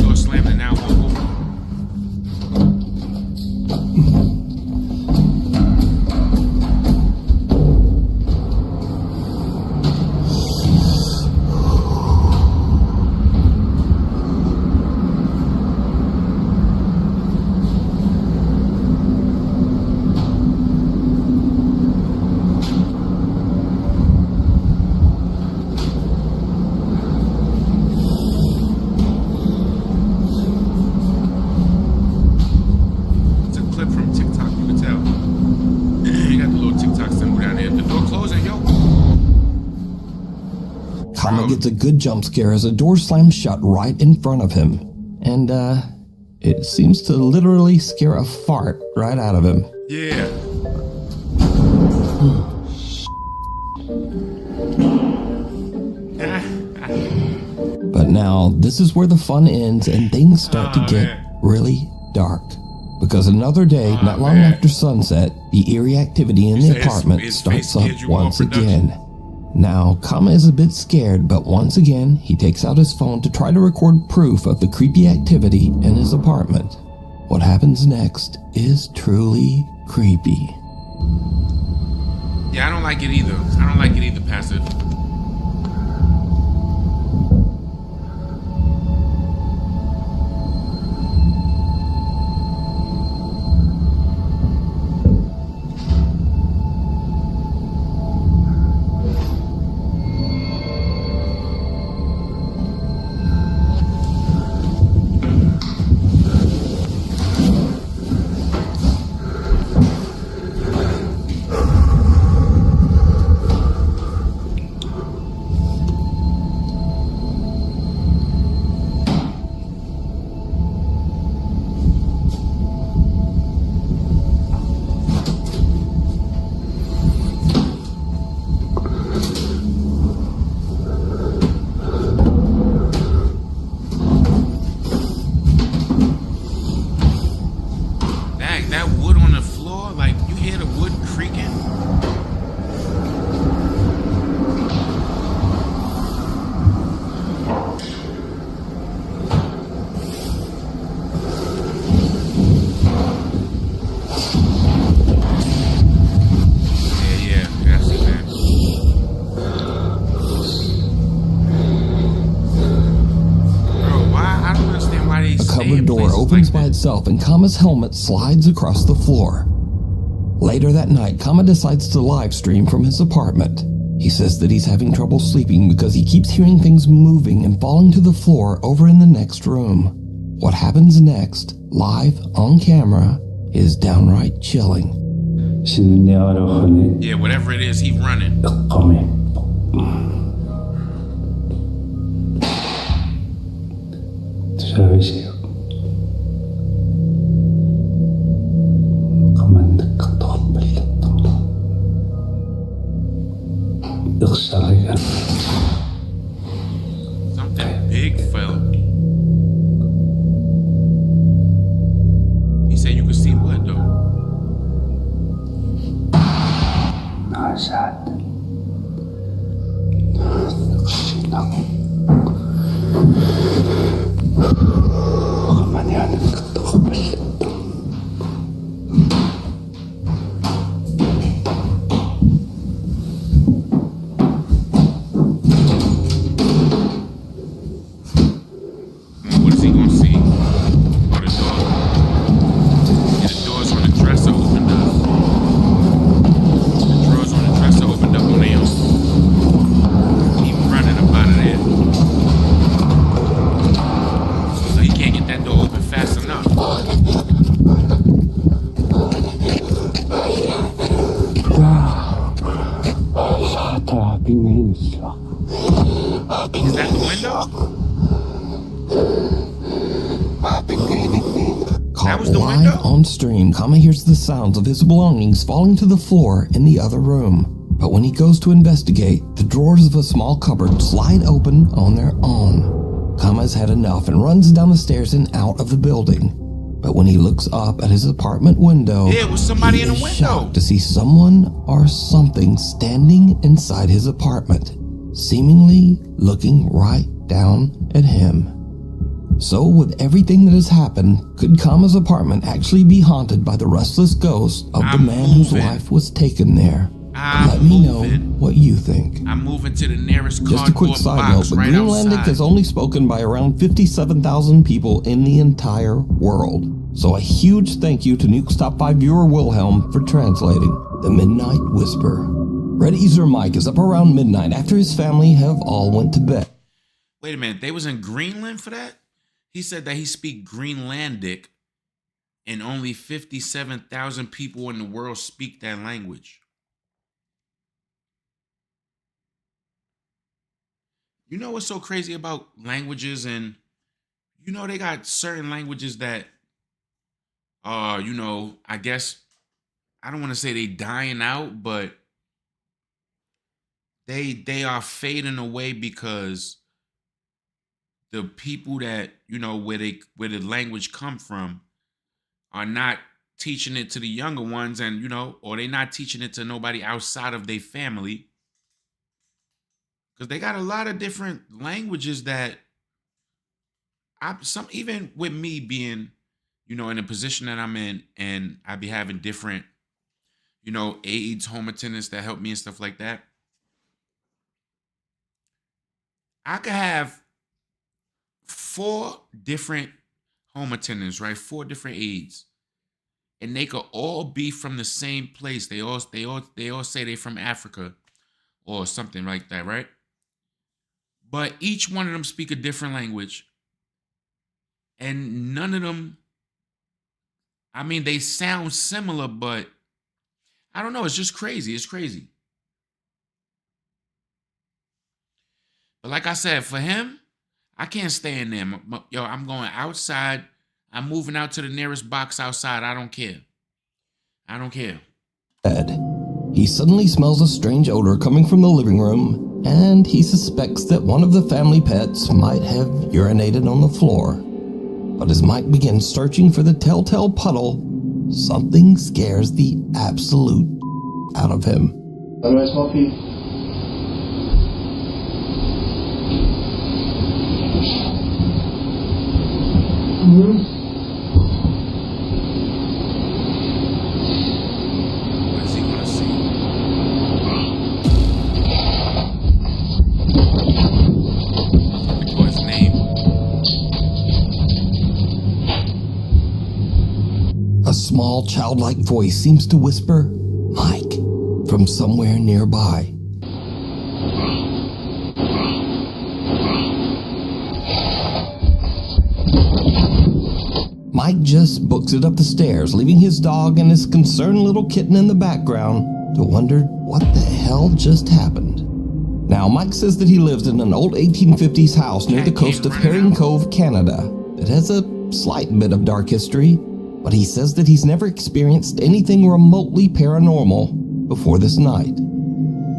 Door slammed and now won't open. Kama gets a good jump scare as a door slams shut right in front of him. And, it seems to literally scare a fart right out of him. Yeah. But now, this is where the fun ends and things start to get really dark. Because another day, not long after sunset, the eerie activity in the apartment starts up once again. Now, Kama is a bit scared, but once again, he takes out his phone to try to record proof of the creepy activity in his apartment. What happens next is truly creepy. Yeah, I don't like it either. I don't like it either, Passive. cupboard door opens by itself and Kama's helmet slides across the floor. Later that night, Kama decides to live stream from his apartment. He says that he's having trouble sleeping because he keeps hearing things moving and falling to the floor over in the next room. What happens next, live on camera, is downright chilling. Yeah, whatever it is, he's running. Something big fell. He said you could see what though? What is he gonna see? Oh, the door. Yeah, the doors on the dresser opened up. The drawers on the dresser opened up on their own. Keep running up out of there. So he can't get that door open fast enough. Is that the window? Caught live on stream, Kama hears the sounds of his belongings falling to the floor in the other room. But when he goes to investigate, the drawers of a small cupboard slide open on their own. Kama's had enough and runs down the stairs and out of the building. But when he looks up at his apartment window, Yeah, it was somebody in the he is window. shocked to see someone or something standing inside his apartment, seemingly looking right down at him. So, with everything that has happened, could Kama's apartment actually be haunted by the restless ghost of the man whose life was taken there? Let me know what you think. I'm moving to the nearest Just a quick cardboard side note, box but right Greenlandic outside. is only spoken by around 57,000 people in the entire world. So a huge thank you to Nuke's Top 5 viewer Wilhelm for translating The Midnight Whisper. Red Easer Mike is up around midnight after his family have all went to bed. Wait a minute, they was in Greenland for that? He said that he speak Greenlandic and only 57,000 people in the world speak that language. You know what's so crazy about languages? And you know they got certain languages that I guess I don't want to say they dying out, but they are fading away because the people that, where the language come from are not teaching it to the younger ones, and or they not teaching it to nobody outside of their family. Because they got a lot of different languages that even with me being, in a position that I'm in, and I be having different, aides, home attendants that help me and stuff like that. I could have 4 different home attendants, right? 4 different aides. And they could all be from the same place. They all say they're from Africa or something like that, right? But each one of them speak a different language. And none of them, they sound similar, but I don't know. It's just crazy. It's crazy. But like I said, for him, I can't stay in there. I'm going outside. I'm moving out to the nearest box outside. I don't care. I don't care. He suddenly smells a strange odor coming from the living room, and he suspects that one of the family pets might have urinated on the floor. But as Mike begins searching for the telltale puddle, something scares the absolute out of him. How do I smell pee? What is he gonna see? Look for his name. a small childlike voice seems to whisper, "Mike," from somewhere nearby. Mike just books it up the stairs, leaving his dog and his concerned little kitten in the background to wonder what the hell just happened. Now, Mike says that he lives in an old 1850s house near the coast of Herring Cove, Canada, that has a slight bit of dark history, but he says that he's never experienced anything remotely paranormal before this night.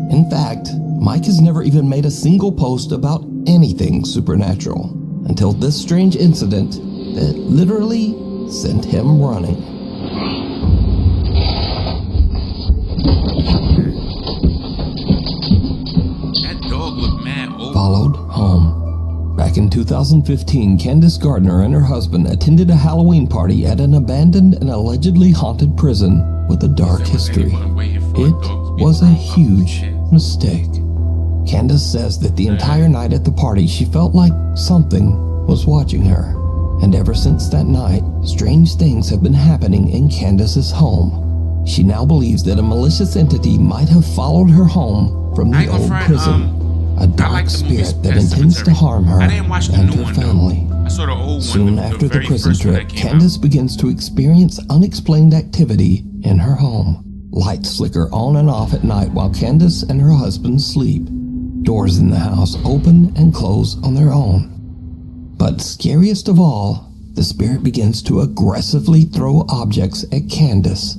In fact, Mike has never even made a single post about anything supernatural until this strange incident that literally sent him running. That dog looked mad old. Followed home. Back in 2015, Candace Gardner and her husband attended a Halloween party at an abandoned and allegedly haunted prison with a dark history. It was a huge mistake. Candace says that the entire night at the party she felt like something was watching her. And ever since that night, strange things have been happening in Candace's home. She now believes that a malicious entity might have followed her home from the old prison. A dark spirit that intends to harm her and her family. Soon after the prison trip, Candace begins to experience unexplained activity in her home. Lights flicker on and off at night while Candace and her husband sleep. Doors in the house open and close on their own. But scariest of all, the spirit begins to aggressively throw objects at Candace.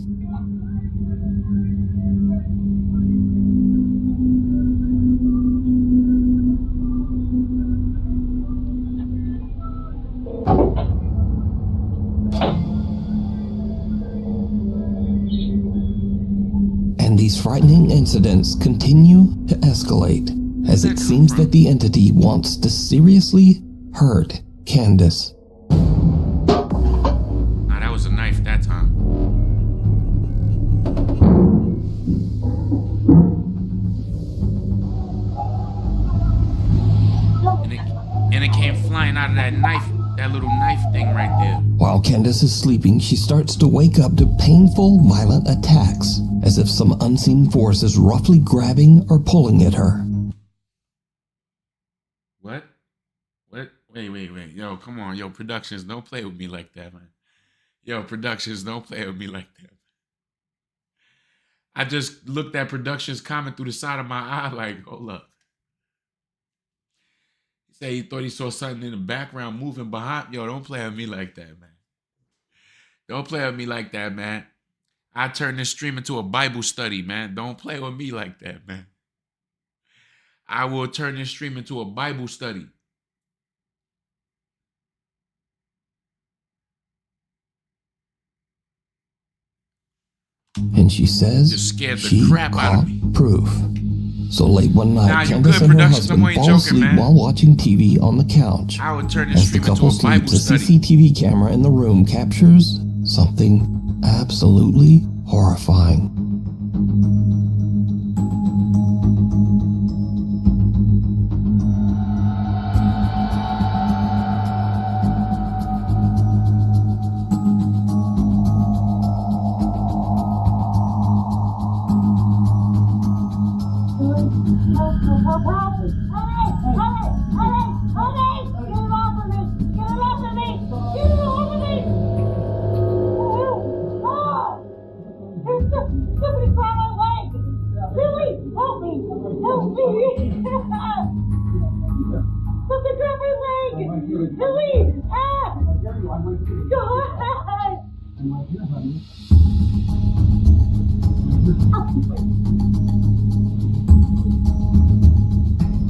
And these frightening incidents continue to escalate, as it seems that the entity wants to seriously hurt Candace. Nah, that was a knife that time. And it came flying out of that knife, that little knife thing right there. While Candace is sleeping, she starts to wake up to painful, violent attacks, as if some unseen force is roughly grabbing or pulling at her. What? Wait. Yo, come on. Yo, Productions, don't play with me like that, man. Yo, Productions, don't play with me like that. I just looked at Productions comment through the side of my eye like, hold up. He said he thought he saw something in the background moving behind. Yo, don't play with me like that, man. Don't play with me like that, man. I turned this stream into a Bible study, man. Don't play with me like that, man. I will turn this stream into a Bible study. And she says she caught proof. So late one night, Candace and her husband fall asleep while watching TV on the couch. As the couple sleeps, a CCTV camera in the room captures something absolutely horrifying.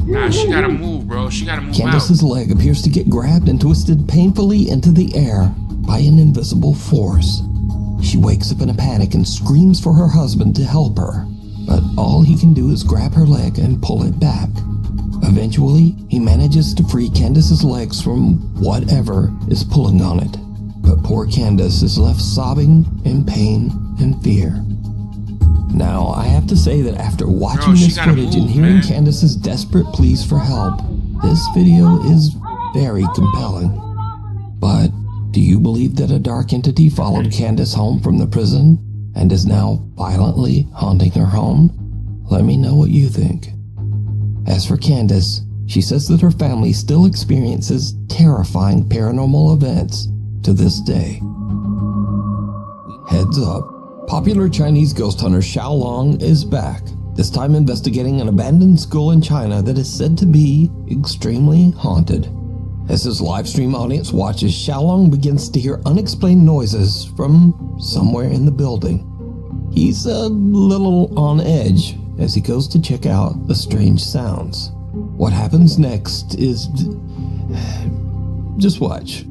Nah, she gotta move, bro. She gotta move Candace's leg appears to get grabbed and twisted painfully into the air by an invisible force. She wakes up in a panic and screams for her husband to help her, but all he can do is grab her leg and pull it back. Eventually, he manages to free Candace's legs from whatever is pulling on it, but poor Candace is left sobbing in pain and fear. Now, I have to say that after watching this footage and hearing Candace's desperate pleas for help, this video is very compelling. But Do you believe that a dark entity followed Candace home from the prison and is now violently haunting her home? Let me know what you think. As for Candace, she says that her family still experiences terrifying paranormal events to this day. Heads up, popular Chinese ghost hunter Xiaolong is back, this time investigating an abandoned school in China that is said to be extremely haunted. As his live stream audience watches, Xiaolong begins to hear unexplained noises from somewhere in the building. He's a little on edge as he goes to check out the strange sounds. What happens next is... just watch.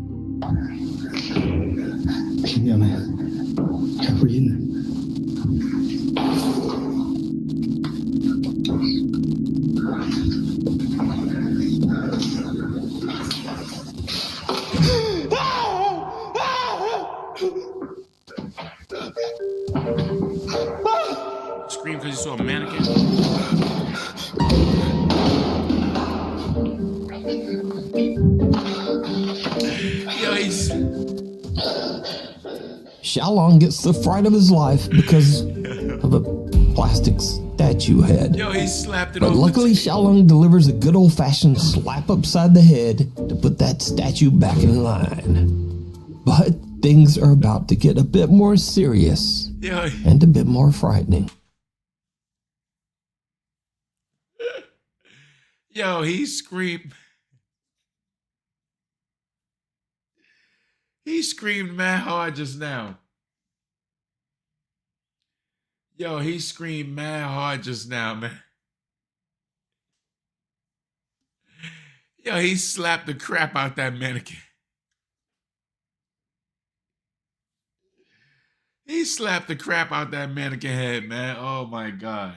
Scream because you saw a mannequin. Xiaolong gets the fright of his life because of a plastic statue head. Yo, he slapped it But over. luckily, Xiaolong delivers a good old-fashioned slap upside the head to put that statue back in line. But things are about to get a bit more serious and a bit more frightening. Yo, he screamed. He screamed mad hard just now. Yo, he screamed mad hard just now, man. Yo, he slapped the crap out that mannequin. He slapped the crap out that mannequin head, man. Oh my God.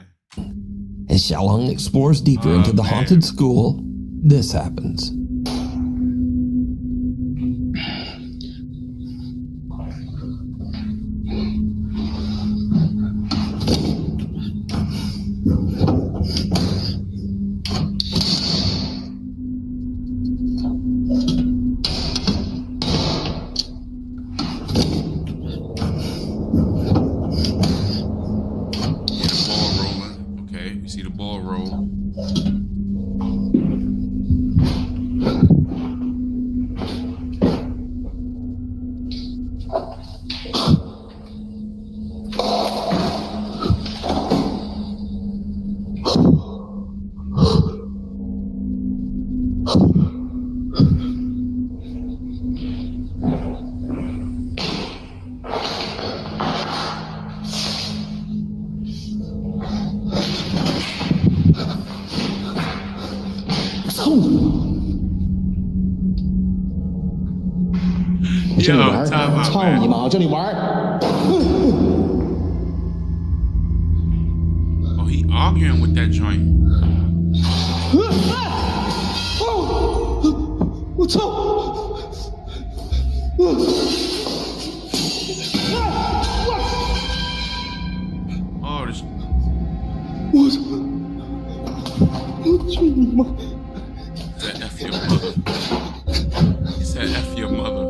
As Xiaolong explores deeper into the haunted school, this happens. Yo, time out, man. Oh, he arguing with that joint. What's up? Oh, this. He said F your mother. He said F your mother.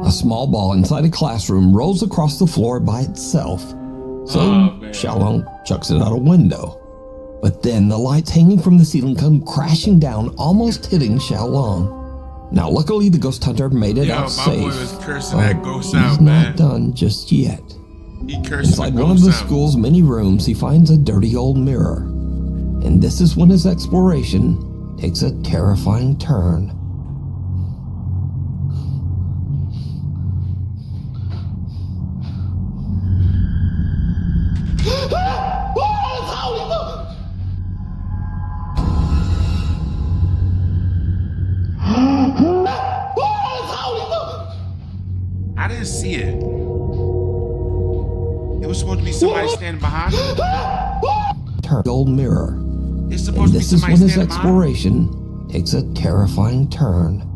A small ball inside a classroom rolls across the floor by itself. So Xiaolong chucks it out a window. But then the lights hanging from the ceiling come crashing down, almost hitting Xiaolong. Now, luckily, the ghost hunter made it out safe. My boy was cursing that ghost out, he's man. not done just yet. He cursed Inside one of the school's many rooms, he finds a dirty old mirror. And this is when his exploration takes a terrifying turn. I didn't see it. It was supposed to be somebody standing behind him. Turn the old mirror. It's supposed to be This is somebody when his standing behind him. exploration takes a terrifying turn.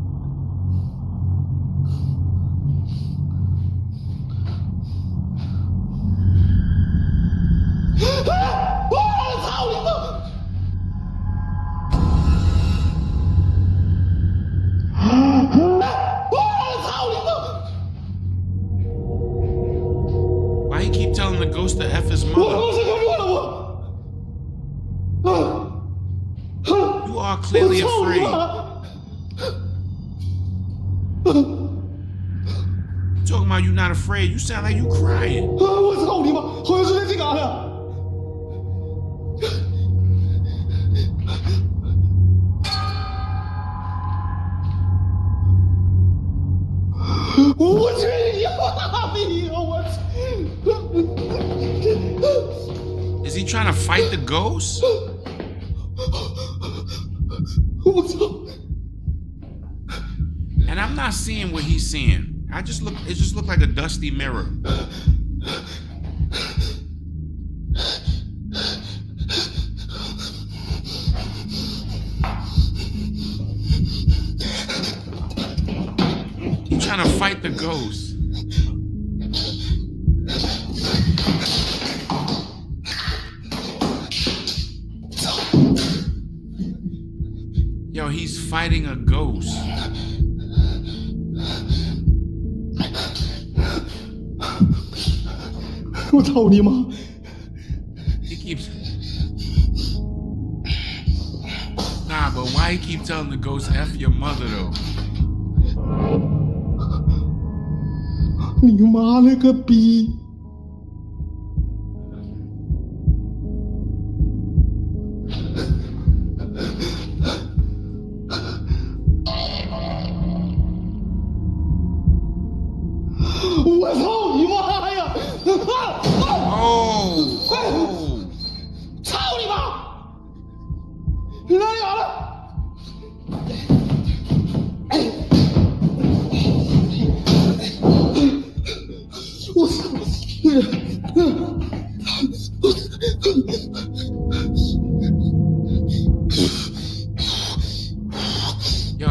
to F his mother. You are clearly afraid. You talking about you not afraid? You sound like you crying. Is he trying to fight the ghost? And I'm not seeing what he's seeing. It just looked like a dusty mirror. He's trying to fight the ghost. Yo, he's fighting a ghost. He keeps... Nah, but why he keep telling the ghost F your mother though? 你妈了个逼！ 我操你妈呀！操你妈！你哪里来了？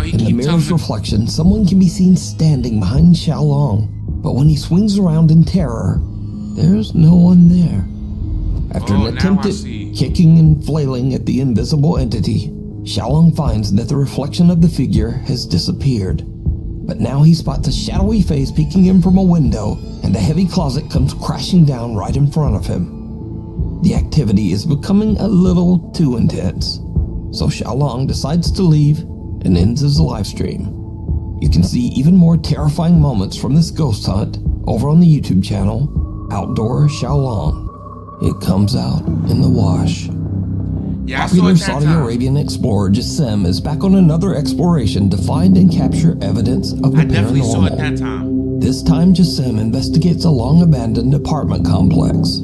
In the mirror's reflection, someone can be seen standing behind Xiaolong, but when he swings around in terror, there's no one there. After an attempt at kicking and flailing at the invisible entity, Xiaolong finds that the reflection of the figure has disappeared. But now he spots a shadowy face peeking in from a window, and a heavy closet comes crashing down right in front of him. The activity is becoming a little too intense, so Xiaolong decides to leave and ends his live stream. You can see even more terrifying moments from this ghost hunt over on the YouTube channel, Outdoor Xiaolong. It comes out in the wash. Popular Saudi Arabian explorer Jassim is back on another exploration to find and capture evidence of the definitely saw it paranormal. that time. This time Jassim investigates a long-abandoned apartment complex.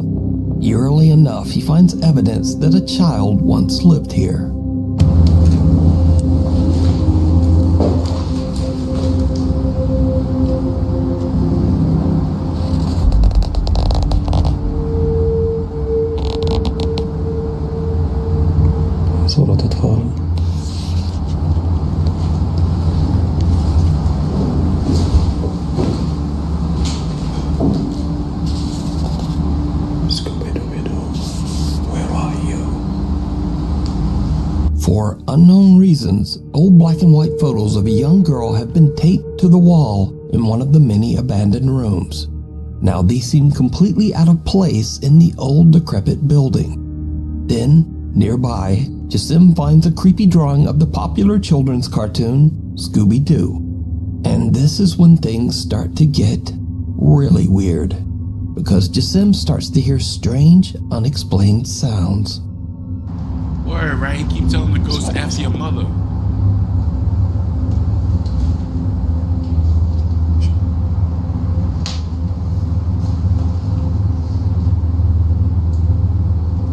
Eerily enough, he finds evidence that a child once lived here. صورة أطفال. Where are you? For unknown reasons, old black and white photos of a young girl have been taped to the wall in one of the many abandoned rooms. Now these seem completely out of place in the old decrepit building. Then, nearby, Jassim finds a creepy drawing of the popular children's cartoon, Scooby-Doo. And this is when things start to get really weird, because Jassim starts to hear strange, unexplained sounds. Word, right? He keep telling the ghost F your mother.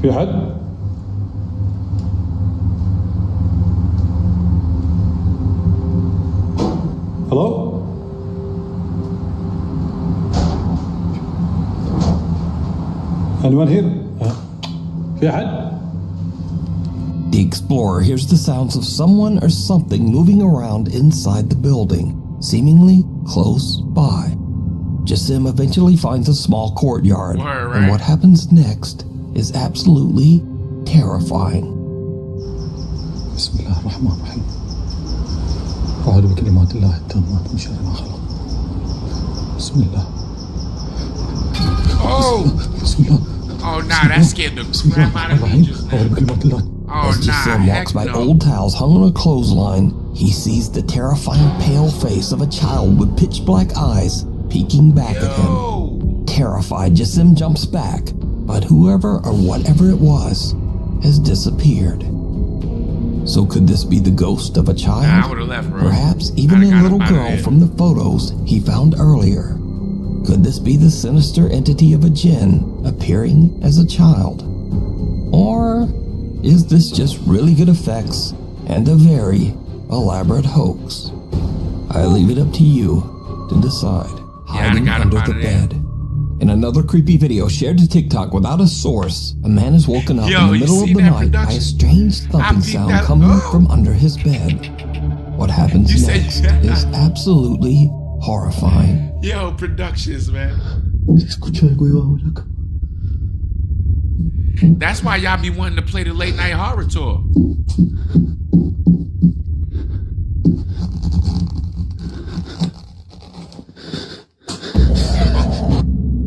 في حد؟ Hello? Anyone here? في أحد? The explorer hears the sounds of someone or something moving around inside the building, seemingly close by. Jassim eventually finds a small courtyard, and what happens next is absolutely terrifying. بسم الله الرحمن الرحيم. أعوذ بكلمات الله التامات من شر ما خلق. بسم الله. بسم الله. Oh, nah, that scared the crap out of me just now. Oh, As nah, Giselle walks heck by no. old towels hung on a clothesline, he sees the terrifying pale face of a child with pitch black eyes peeking back at him. Terrified, Giselle jumps back, but whoever or whatever it was has disappeared. So could this be the ghost of a child? Nah, I would've left, bro. Perhaps even a little girl from the photos he found earlier. Could this be the sinister entity of a djinn appearing as a child? Or is this just really good effects and a very elaborate hoax? I leave it up to you to decide. Hiding under the bed. In another creepy video shared to TikTok without a source, a man is woken up in the middle of the night by a strange thumping sound coming from under his bed. What happens next is absolutely horrifying. Yo, productions, man. That's why y'all be wanting to play the late night horror tour.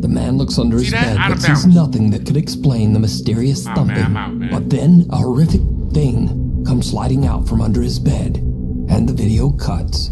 The man looks under his bed but sees nothing that could explain the mysterious thumping. But then a horrific thing comes sliding out from under his bed, and the video cuts.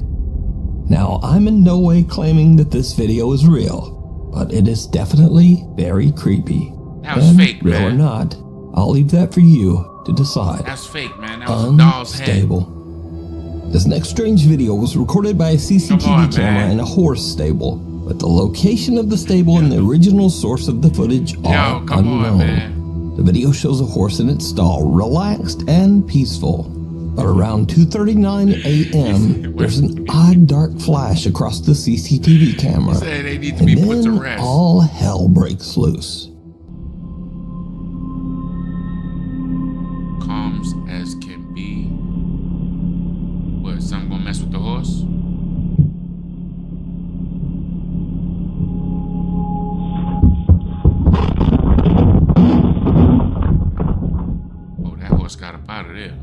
Now, I'm in no way claiming that this video is real, but it is definitely very creepy. That was fake, real man. or not, I'll leave that for you to decide. That's fake, man. That was a doll's head. Unstable. This next strange video was recorded by a CCTV camera in a horse stable, but the location of the stable and the original source of the footage are unknown. The video shows a horse in its stall, relaxed and peaceful. But around 2:39 a.m., there's an odd dark flash across the CCTV camera, They need to be put to rest. all hell breaks loose. Calm as can be. What, something gonna mess with the horse? Oh, that horse got up out of there.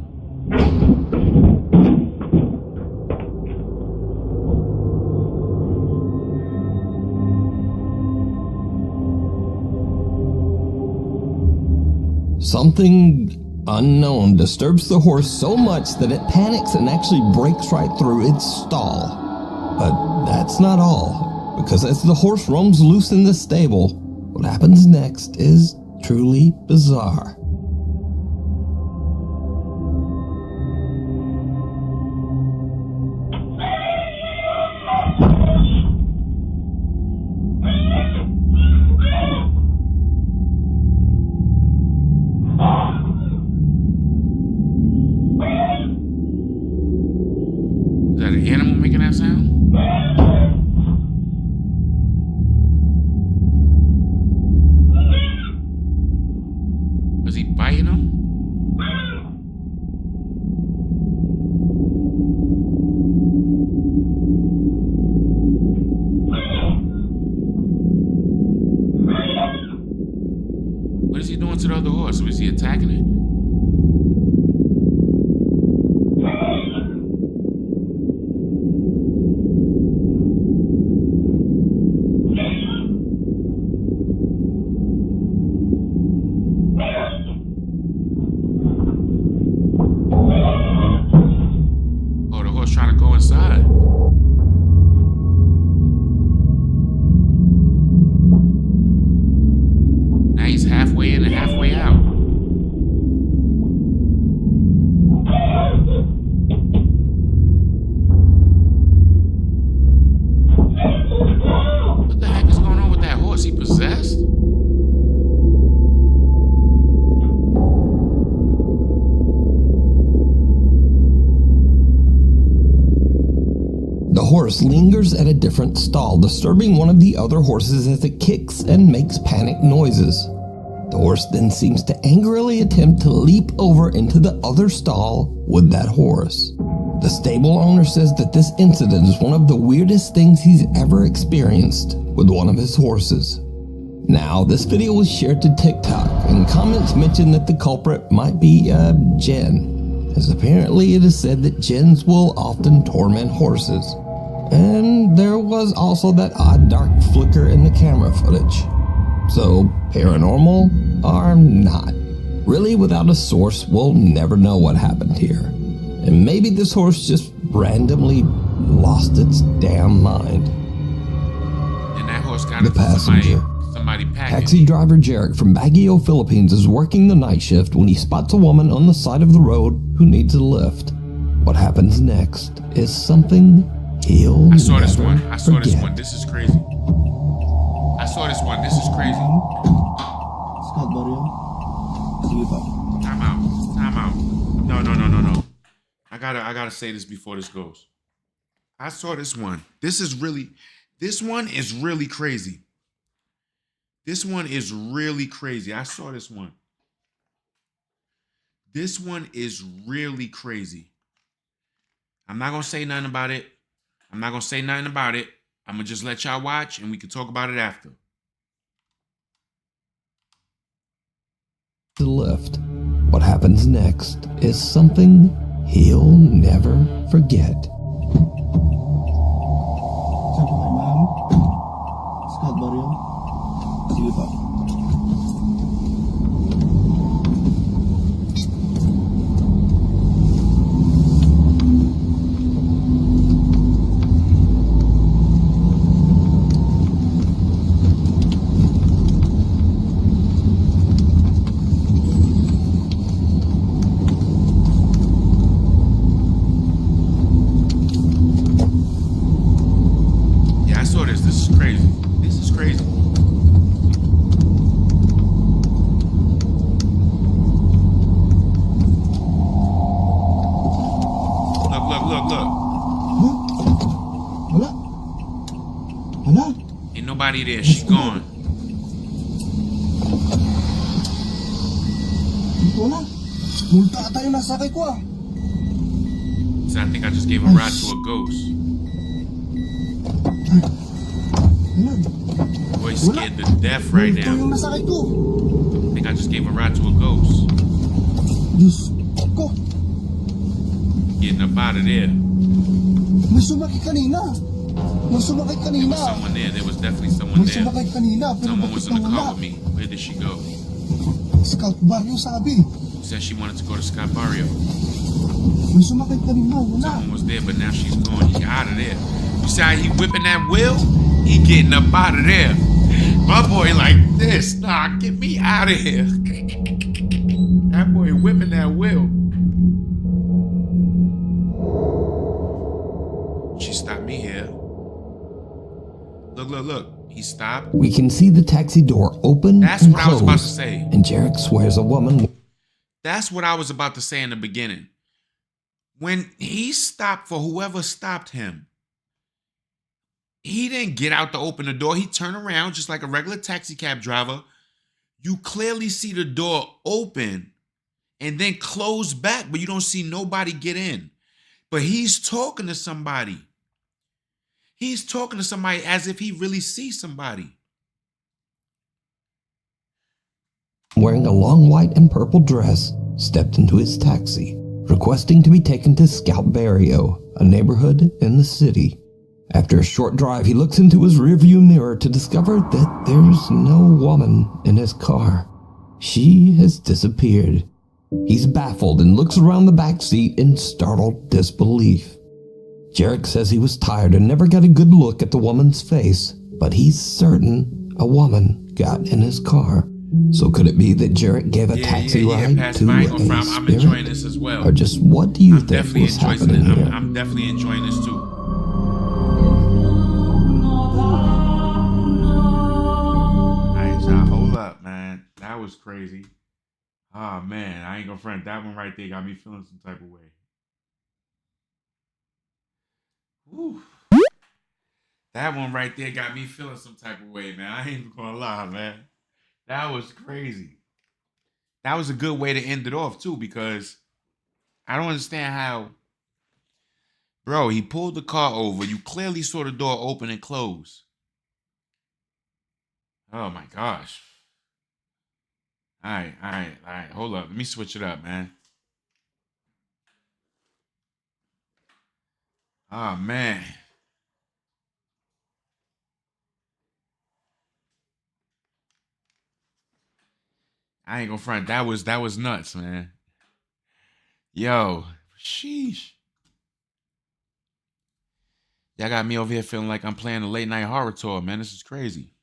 Something unknown disturbs the horse so much that it panics and actually breaks right through its stall. But that's not all, because as the horse roams loose in the stable, what happens next is truly bizarre. Is that an animal making that sound? Was he biting him? What is he doing to the other horse? Was he attacking it? Oh, the horse trying to go inside. Now he's halfway in and halfway out. What the heck is going on with that horse? He possessed? The horse lingers at a different stall, disturbing one of the other horses as it kicks and makes panic noises. The horse then seems to angrily attempt to leap over into the other stall with that horse. The stable owner says that this incident is one of the weirdest things he's ever experienced with one of his horses. Now, this video was shared to TikTok, and comments mention that the culprit might be a djinn, as apparently it is said that djinns will often torment horses. And there was also that odd dark flicker in the camera footage. So, paranormal or not? Really, without a source, we'll never know what happened here. And maybe this horse just randomly lost its damn mind. And that horse got The passenger. somebody packing. Taxi driver Jarek from Baguio, Philippines is working the night shift when he spots a woman on the side of the road who needs a lift. What happens next is something he'll I saw this never one. I saw this forget. one. This is crazy. I saw this one. This is crazy. Time out. Time out. No. I gotta say this before this goes. I saw this one. This one is really crazy. This one is really crazy. I saw this one. This one is really crazy. I'm not gonna say nothing about it. I'm gonna just let y'all watch and we can talk about it after. The lift. What happens next is something he'll never forget. Yeah, I saw this. This is crazy. This is crazy. Look. Ain't nobody there. She gone. Wala. Multa ata yung nasakay ko ah. So I think I just gave a ride to a ghost. Boy, scared to death right now. Yung nasakay ko. I think I just gave a ride to a ghost. Diyos ko. Getting up out of there. May sumakay kanina. May sumakay There kanina. was someone there. There was definitely someone May there. sumakay kanina. Pero Someone bakit was in the nawala? car with me. Where did she go? Scout bar yung sabi. She said she wanted to go to Scott Barrio. May sumakay kanina. Wala. Someone was there, but now she's gone. He out of there. You see how he whipping that wheel? He getting up out of there. My boy like this. Nah, get me out of here. That boy whipping that wheel. She stopped me here. Look. He stopped. We can see the taxi door open That's and what I was about to close, say. and Jarek swears a woman. That's what I was about to say in the beginning. When he stopped for whoever stopped him, he didn't get out to open the door. He turned around just like a regular taxi cab driver. You clearly see the door open and then close back, but you don't see nobody get in. But he's talking to somebody. He's talking to somebody as if he really sees somebody. Wearing a long white and purple dress, stepped into his taxi, requesting to be taken to Scout Barrio, a neighborhood in the city. After a short drive, he looks into his rearview mirror to discover that there's no woman in his car. She has disappeared. He's baffled and looks around the back seat in startled disbelief. Jarek says he was tired and never got a good look at the woman's face, but he's certain a woman got in his car. So could it be that Jarek gave a taxi ride Pastor, to I a ain't gonna front. I'm spirit? enjoying this as well. Or just what do you I'm think definitely was enjoying happening it. here? I'm definitely enjoying this too. Alright, y'all, hold up, man. That was crazy. Oh man, I ain't gonna front. That one right there got me feeling some type of way. Whew. That one right there got me feeling some type of way, man. I ain't even gonna lie, man. That was crazy. That was a good way to end it off, too, because I don't understand how... Bro, he pulled the car over. You clearly saw the door open and close. Oh, my gosh. All right. Hold up. Let me switch it up, man. Oh, man. I ain't gonna front. That was nuts, man. Yo, sheesh. Y'all got me over here feeling like I'm playing a late night horror tour, man. This is crazy.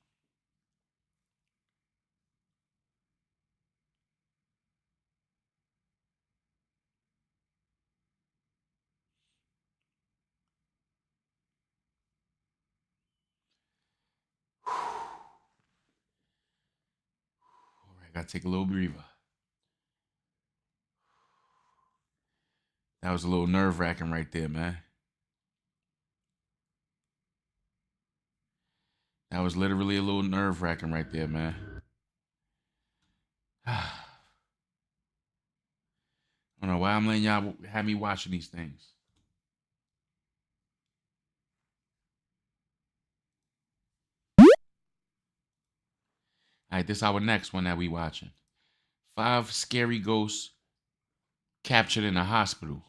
All right, gotta take a little breather. That was a little nerve-wracking right there, man. That was literally a little nerve-wracking right there, man. I don't know why I'm letting y'all have me watching these things. All right, this is our next one that we watching. 5 scary ghosts captured in a hospital.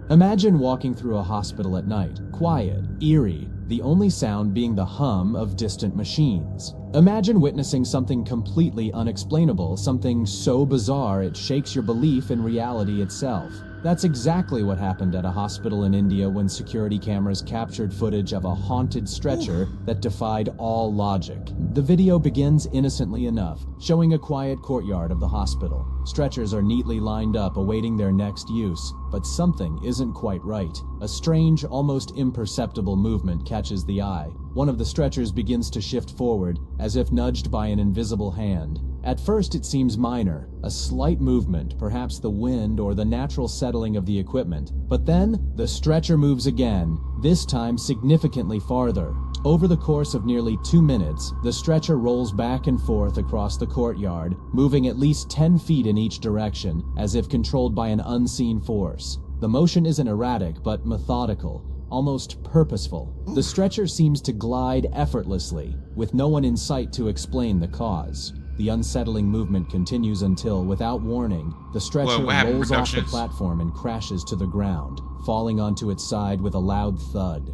Imagine walking through a hospital at night, quiet, eerie, the only sound being the hum of distant machines. Imagine witnessing something completely unexplainable, something so bizarre it shakes your belief in reality itself. That's exactly what happened at a hospital in India when security cameras captured footage of a haunted stretcher that defied all logic. The video begins innocently enough, showing a quiet courtyard of the hospital. Stretchers are neatly lined up awaiting their next use, but something isn't quite right. A strange, almost imperceptible movement catches the eye. One of the stretchers begins to shift forward, as if nudged by an invisible hand. At first it seems minor, a slight movement, perhaps the wind or the natural settling of the equipment. But then, the stretcher moves again, this time significantly farther. Over the course of nearly 2 minutes, the stretcher rolls back and forth across the courtyard, moving at least 10 feet in each direction, as if controlled by an unseen force. The motion isn't erratic, but methodical, almost purposeful. The stretcher seems to glide effortlessly, with no one in sight to explain the cause. The unsettling movement continues until, without warning, the stretcher rolls off the platform and crashes to the ground, falling onto its side with a loud thud.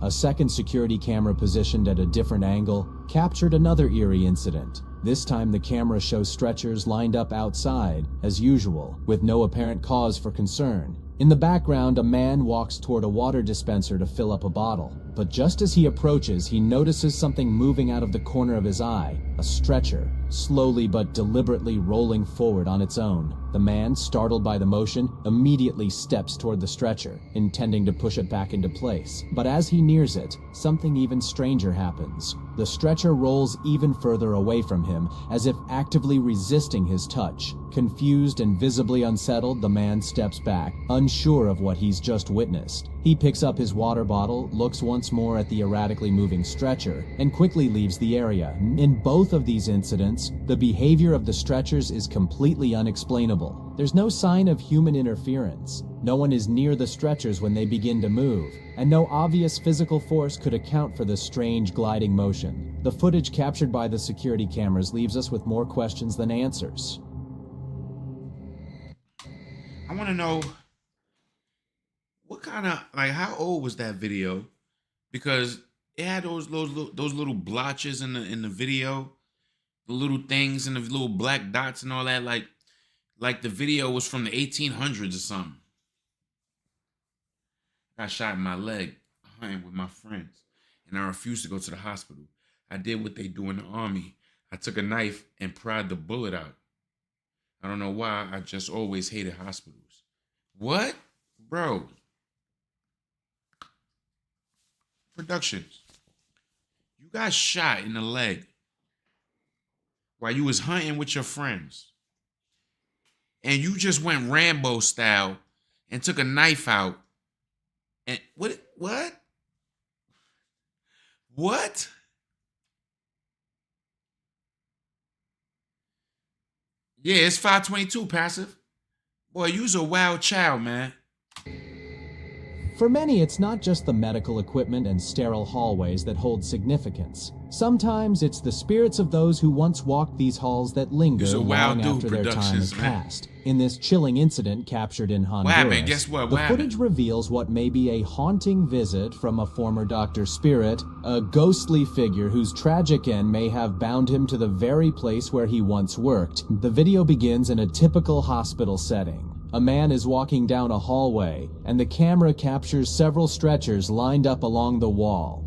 A second security camera positioned at a different angle captured another eerie incident. This time the camera shows stretchers lined up outside, as usual, with no apparent cause for concern. In the background, a man walks toward a water dispenser to fill up a bottle. But just as he approaches, he notices something moving out of the corner of his eye, a stretcher, slowly but deliberately rolling forward on its own. The man, startled by the motion, immediately steps toward the stretcher, intending to push it back into place. But as he nears it, something even stranger happens. The stretcher rolls even further away from him, as if actively resisting his touch. Confused and visibly unsettled, the man steps back, unsure of what he's just witnessed. He picks up his water bottle, looks once more at the erratically moving stretcher, and quickly leaves the area. In both of these incidents, the behavior of the stretchers is completely unexplainable. There's no sign of human interference. No one is near the stretchers when they begin to move, and no obvious physical force could account for this strange gliding motion. The footage captured by the security cameras leaves us with more questions than answers. I want to know what kind of, like, how old was that video? Because it had those little blotches in the video, the little things and the little black dots and all that. Like the video was from the 1800s or something. Got shot in my leg hunting with my friends, and I refused to go to the hospital. I did what they do in the army. I took a knife and pried the bullet out. I don't know why. I just always hated hospitals. What? Bro. Productions. You got shot in the leg while you was hunting with your friends. And you just went Rambo style and took a knife out. And what? What? Yeah, it's 522, passive. Boy, you's a wild child, man. For many, it's not just the medical equipment and sterile hallways that hold significance. Sometimes it's the spirits of those who once walked these halls that linger long after their time has passed. In this chilling incident captured in Honduras, Guess what? the footage reveals what may be a haunting visit from a former doctor spirit, a ghostly figure whose tragic end may have bound him to the very place where he once worked. The video begins in a typical hospital setting. A man is walking down a hallway, and the camera captures several stretchers lined up along the wall.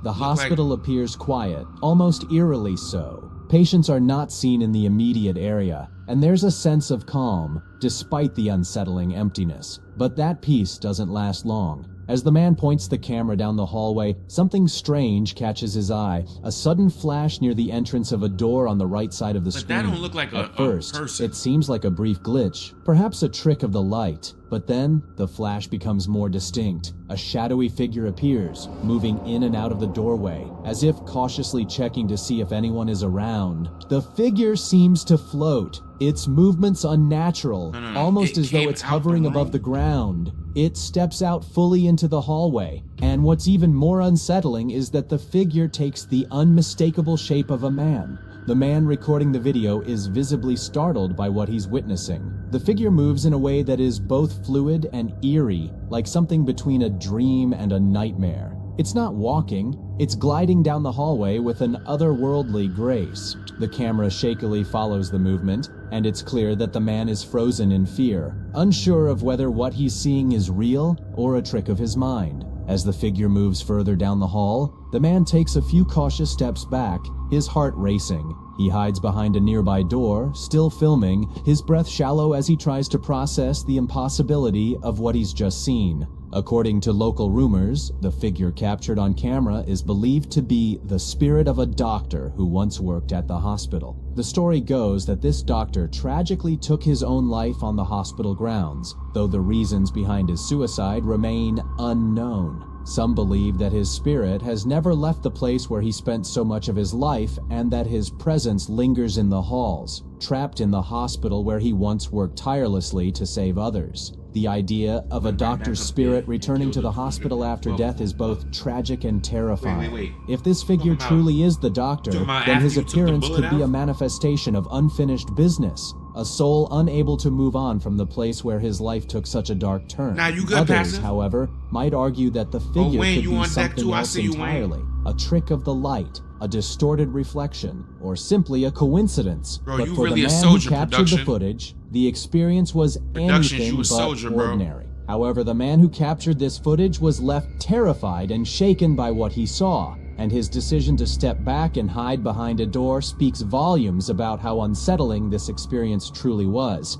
The hospital appears quiet, almost eerily so. Patients are not seen in the immediate area, and there's a sense of calm, despite the unsettling emptiness. But that peace doesn't last long. As the man points the camera down the hallway, something strange catches his eye. A sudden flash near the entrance of a door on the right side of the screen. But that don't look like At first, person. It seems like a brief glitch, perhaps a trick of the light. But then, the flash becomes more distinct. A shadowy figure appears, moving in and out of the doorway, as if cautiously checking to see if anyone is around. The figure seems to float, its movements unnatural, almost as though it's hovering above the ground. It steps out fully into the hallway, and what's even more unsettling is that the figure takes the unmistakable shape of a man. The man recording the video is visibly startled by what he's witnessing. The figure moves in a way that is both fluid and eerie, like something between a dream and a nightmare. It's not walking, it's gliding down the hallway with an otherworldly grace. The camera shakily follows the movement, and it's clear that the man is frozen in fear, unsure of whether what he's seeing is real or a trick of his mind. As the figure moves further down the hall, the man takes a few cautious steps back, his heart racing. He hides behind a nearby door, still filming, his breath shallow as he tries to process the impossibility of what he's just seen. According to local rumors, the figure captured on camera is believed to be the spirit of a doctor who once worked at the hospital. The story goes that this doctor tragically took his own life on the hospital grounds, though the reasons behind his suicide remain unknown. Some believe that his spirit has never left the place where he spent so much of his life and that his presence lingers in the halls, trapped in the hospital where he once worked tirelessly to save others. The idea of a doctor's spirit returning to the hospital after death is both tragic and terrifying. If this figure truly is the doctor, then his appearance could be a manifestation of unfinished business, a soul unable to move on from the place where his life took such a dark turn. Others, however, might argue that the figure could be something else entirely, a trick of the light, a distorted reflection, or simply a coincidence. But for the man who captured the footage, the experience was anything but ordinary. However, the man who captured this footage was left terrified and shaken by what he saw, and his decision to step back and hide behind a door speaks volumes about how unsettling this experience truly was.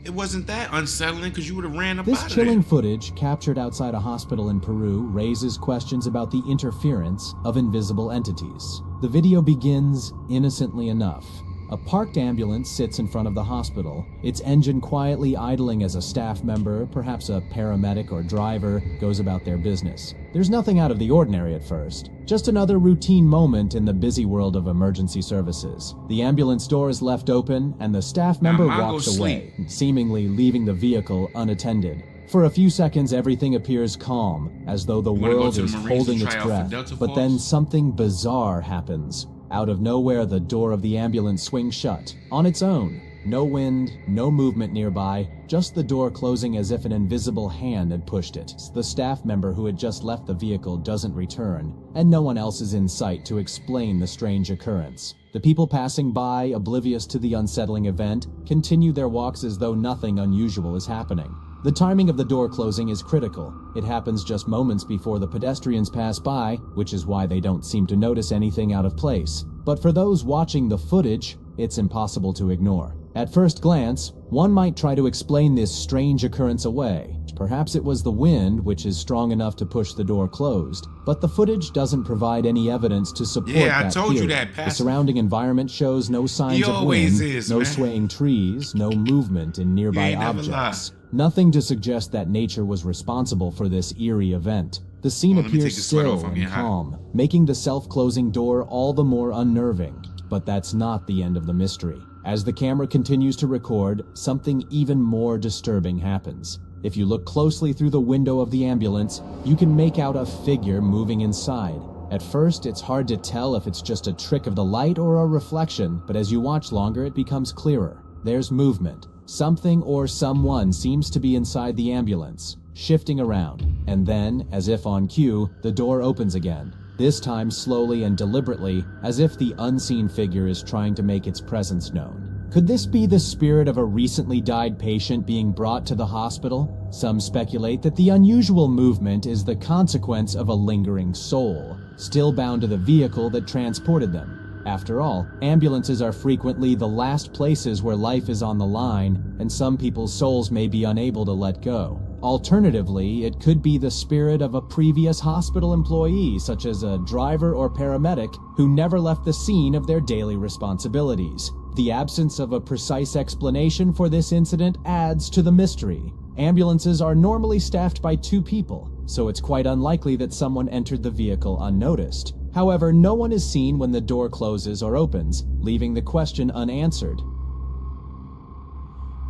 It wasn't that unsettling because you would have ran up out of there. This chilling footage, captured outside a hospital in Peru, raises questions about the interference of invisible entities. The video begins innocently enough. A parked ambulance sits in front of the hospital, its engine quietly idling as a staff member, perhaps a paramedic or driver, goes about their business. There's nothing out of the ordinary at first, just another routine moment in the busy world of emergency services. The ambulance door is left open, and the staff member walks away, seemingly leaving the vehicle unattended. For a few seconds, everything appears calm, as though the world is holding its breath. But then something bizarre happens. Out of nowhere, the door of the ambulance swings shut, on its own. No wind, no movement nearby, just the door closing as if an invisible hand had pushed it. The staff member who had just left the vehicle doesn't return, and no one else is in sight to explain the strange occurrence. The people passing by, oblivious to the unsettling event, continue their walks as though nothing unusual is happening. The timing of the door closing is critical. It happens just moments before the pedestrians pass by, which is why they don't seem to notice anything out of place. But for those watching the footage, it's impossible to ignore. At first glance, one might try to explain this strange occurrence away. Perhaps it was the wind, which is strong enough to push the door closed. But the footage doesn't provide any evidence to support that theory. The surrounding environment shows no signs of wind, no swaying trees, no movement in nearby objects. Nothing to suggest that nature was responsible for this eerie event. The scene appears still and calm, making the self-closing door all the more unnerving. But that's not the end of the mystery. As the camera continues to record, something even more disturbing happens. If you look closely through the window of the ambulance, you can make out a figure moving inside. At first, it's hard to tell if it's just a trick of the light or a reflection, but as you watch longer, it becomes clearer. There's movement. Something or someone seems to be inside the ambulance, shifting around. And then, as if on cue, the door opens again. This time slowly and deliberately, as if the unseen figure is trying to make its presence known. Could this be the spirit of a recently died patient being brought to the hospital? Some speculate that the unusual movement is the consequence of a lingering soul, still bound to the vehicle that transported them. After all, ambulances are frequently the last places where life is on the line, and some people's souls may be unable to let go. Alternatively, it could be the spirit of a previous hospital employee, such as a driver or paramedic, who never left the scene of their daily responsibilities. The absence of a precise explanation for this incident adds to the mystery. Ambulances are normally staffed by 2 people, so it's quite unlikely that someone entered the vehicle unnoticed. However, no one is seen when the door closes or opens, leaving the question unanswered.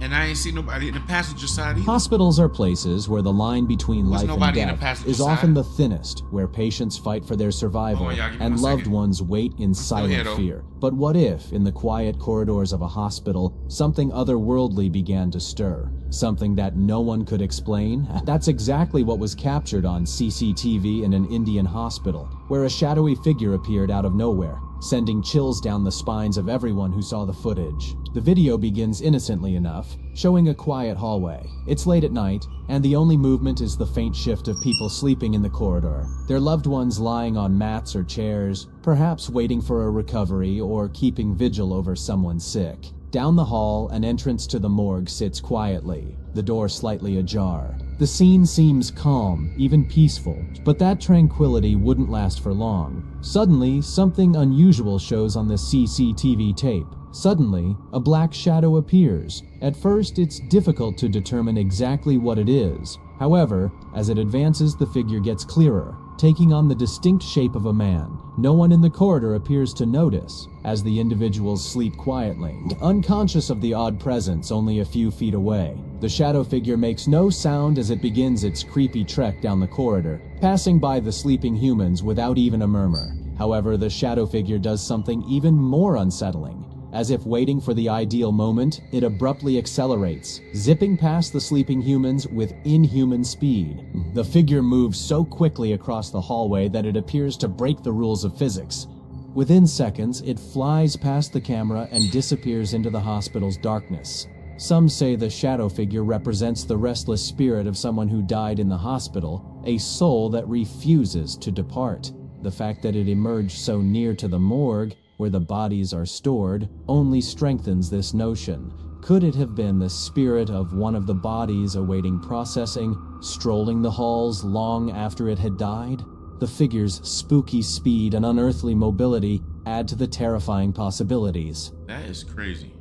And I ain't seen nobody in the passenger side either. Hospitals are places where the line between life and death is often the thinnest, where patients fight for their survival and loved ones wait in silent fear. But what if, in the quiet corridors of a hospital, something otherworldly began to stir? Something that no one could explain? That's exactly what was captured on CCTV in an Indian hospital, where a shadowy figure appeared out of nowhere, sending chills down the spines of everyone who saw the footage. The video begins innocently enough, showing a quiet hallway. It's late at night, and the only movement is the faint shift of people sleeping in the corridor, their loved ones lying on mats or chairs, perhaps waiting for a recovery or keeping vigil over someone sick. Down the hall, an entrance to the morgue sits quietly, the door slightly ajar. The scene seems calm, even peaceful, but that tranquility wouldn't last for long. Suddenly, something unusual shows on the CCTV tape. Suddenly, a black shadow appears. At first, it's difficult to determine exactly what it is. However, as it advances, the figure gets clearer, taking on the distinct shape of a man. No one in the corridor appears to notice, as the individuals sleep quietly, unconscious of the odd presence only a few feet away. The shadow figure makes no sound as it begins its creepy trek down the corridor, passing by the sleeping humans without even a murmur. However, the shadow figure does something even more unsettling. As if waiting for the ideal moment, it abruptly accelerates, zipping past the sleeping humans with inhuman speed. The figure moves so quickly across the hallway that it appears to break the rules of physics. Within seconds, it flies past the camera and disappears into the hospital's darkness. Some say the shadow figure represents the restless spirit of someone who died in the hospital, a soul that refuses to depart. The fact that it emerged so near to the morgue, where the bodies are stored, only strengthens this notion. Could it have been the spirit of one of the bodies awaiting processing, strolling the halls long after it had died? The figure's spooky speed and unearthly mobility add to the terrifying possibilities. That is crazy.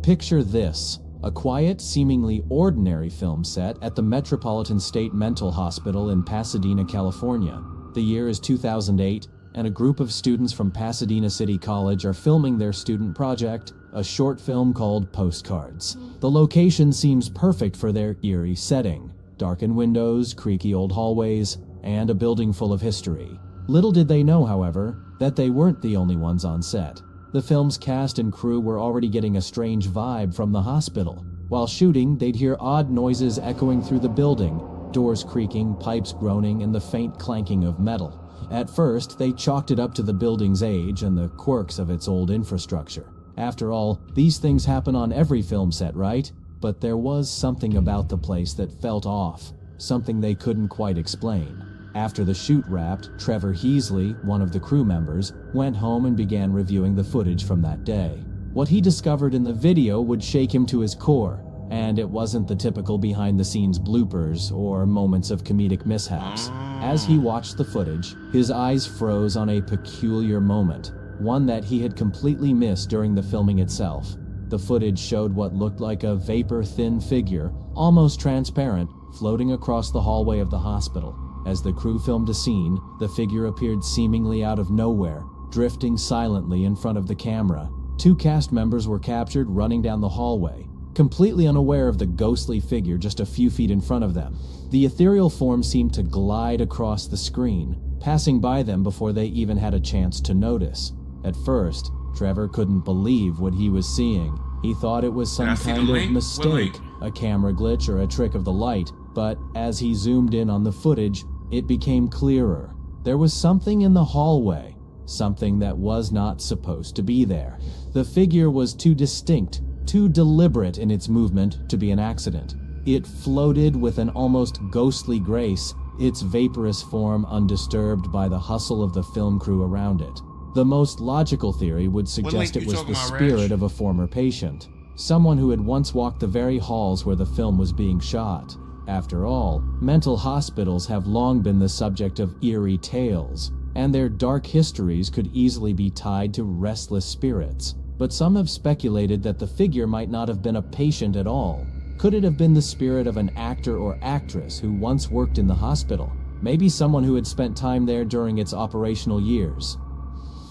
Picture this: a quiet, seemingly ordinary film set at the Metropolitan State Mental Hospital in Pasadena, California. The year is 2008, and a group of students from Pasadena City College are filming their student project, a short film called Postcards. The location seems perfect for their eerie setting: darkened windows, creaky old hallways, and a building full of history. Little did they know, however, that they weren't the only ones on set. The film's cast and crew were already getting a strange vibe from the hospital. While shooting, they'd hear odd noises echoing through the building, doors creaking, pipes groaning, and the faint clanking of metal. At first, they chalked it up to the building's age and the quirks of its old infrastructure. After all, these things happen on every film set, right? But there was something about the place that felt off, something they couldn't quite explain. After the shoot wrapped, Trevor Heasley, one of the crew members, went home and began reviewing the footage from that day. What he discovered in the video would shake him to his core, and it wasn't the typical behind-the-scenes bloopers or moments of comedic mishaps. As he watched the footage, his eyes froze on a peculiar moment, one that he had completely missed during the filming itself. The footage showed what looked like a vapor-thin figure, almost transparent, floating across the hallway of the hospital. As the crew filmed a scene, the figure appeared seemingly out of nowhere, drifting silently in front of the camera. 2 cast members were captured running down the hallway, completely unaware of the ghostly figure just a few feet in front of them. The ethereal form seemed to glide across the screen, passing by them before they even had a chance to notice. At first, Trevor couldn't believe what he was seeing. He thought it was some kind of mistake, a camera glitch or a trick of the light, but as he zoomed in on the footage, it became clearer. There was something in the hallway, something that was not supposed to be there. The figure was too distinct, too deliberate in its movement to be an accident. It floated with an almost ghostly grace, its vaporous form undisturbed by the hustle of the film crew around it. The most logical theory would suggest it was the spirit of a former patient, someone who had once walked the very halls where the film was being shot. After all, mental hospitals have long been the subject of eerie tales, and their dark histories could easily be tied to restless spirits. But some have speculated that the figure might not have been a patient at all. Could it have been the spirit of an actor or actress who once worked in the hospital? Maybe someone who had spent time there during its operational years.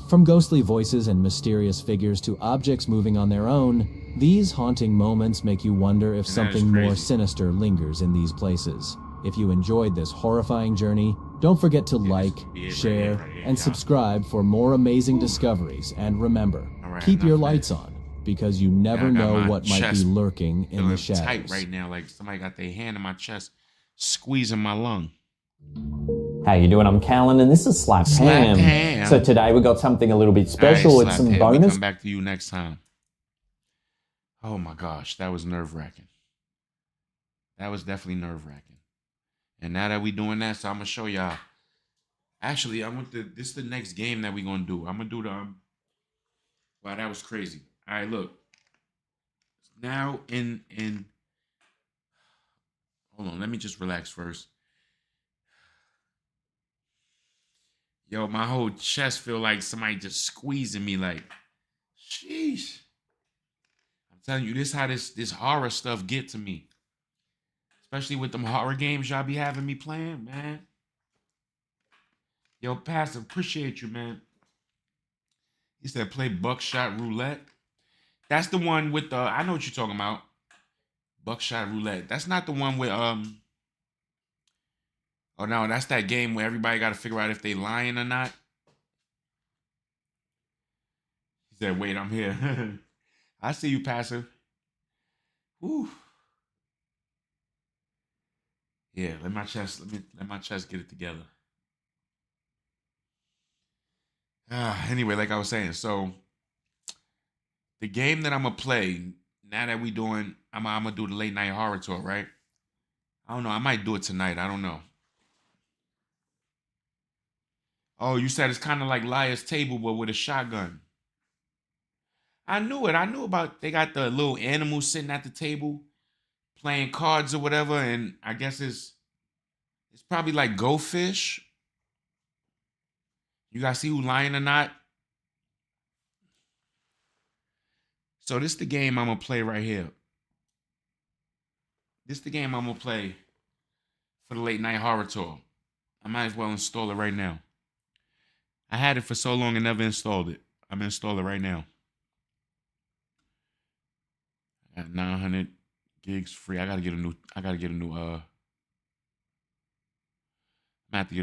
From ghostly voices and mysterious figures to objects moving on their own, these haunting moments make you wonder if something more sinister lingers in these places. If you enjoyed this horrifying journey, don't forget to like, share, and subscribe for more amazing discoveries. And remember, keep your lights on, because you never know what might be lurking in the shadows. Tight right now, like somebody got their hand in my chest, squeezing my lung. How you doing? I'm Callan, and this is Slap Ham. So today we got something a little bit special. It's some bonus. We'll come back to you next time. Oh my gosh, that was nerve-wracking. That was definitely nerve-wracking. And now that we doing that, so I'm gonna show y'all. Actually, this is the next game that we gonna do. I'm gonna do the wow, that was crazy. All right, look. Now in hold on, let me just relax first. Yo, my whole chest feel like somebody just squeezing me, like, sheesh. I'm telling you, this how this horror stuff get to me. Especially with them horror games y'all be having me playing, man. Yo, Pastor, appreciate you, man. He said play Buckshot Roulette. That's the one with the, I know what you're talking about. Buckshot Roulette. That's not the one with, oh no, that's that game where everybody got to figure out if they lying or not. He said, wait, I'm here. I see you, Pastor. Whew. Yeah, let my chest get it together. Anyway, like I was saying, so the game that I'm gonna play now that we doing, I'm gonna do the late night horror tour, right? I don't know. I might do it tonight. I don't know. Oh, you said it's kind of like Liar's Table, but with a shotgun. I knew it. I knew about. They got the little animals sitting at the table, playing cards or whatever, and I guess it's probably like Go Fish. You guys see who lying or not? So this is the game I'm gonna play right here. This is the game I'm gonna play for the late night horror tour. I might as well install it right now. I had it for so long and never installed it. I'm gonna install it right now. I got 900 gigs free. I gotta get a new. I'm gonna have to get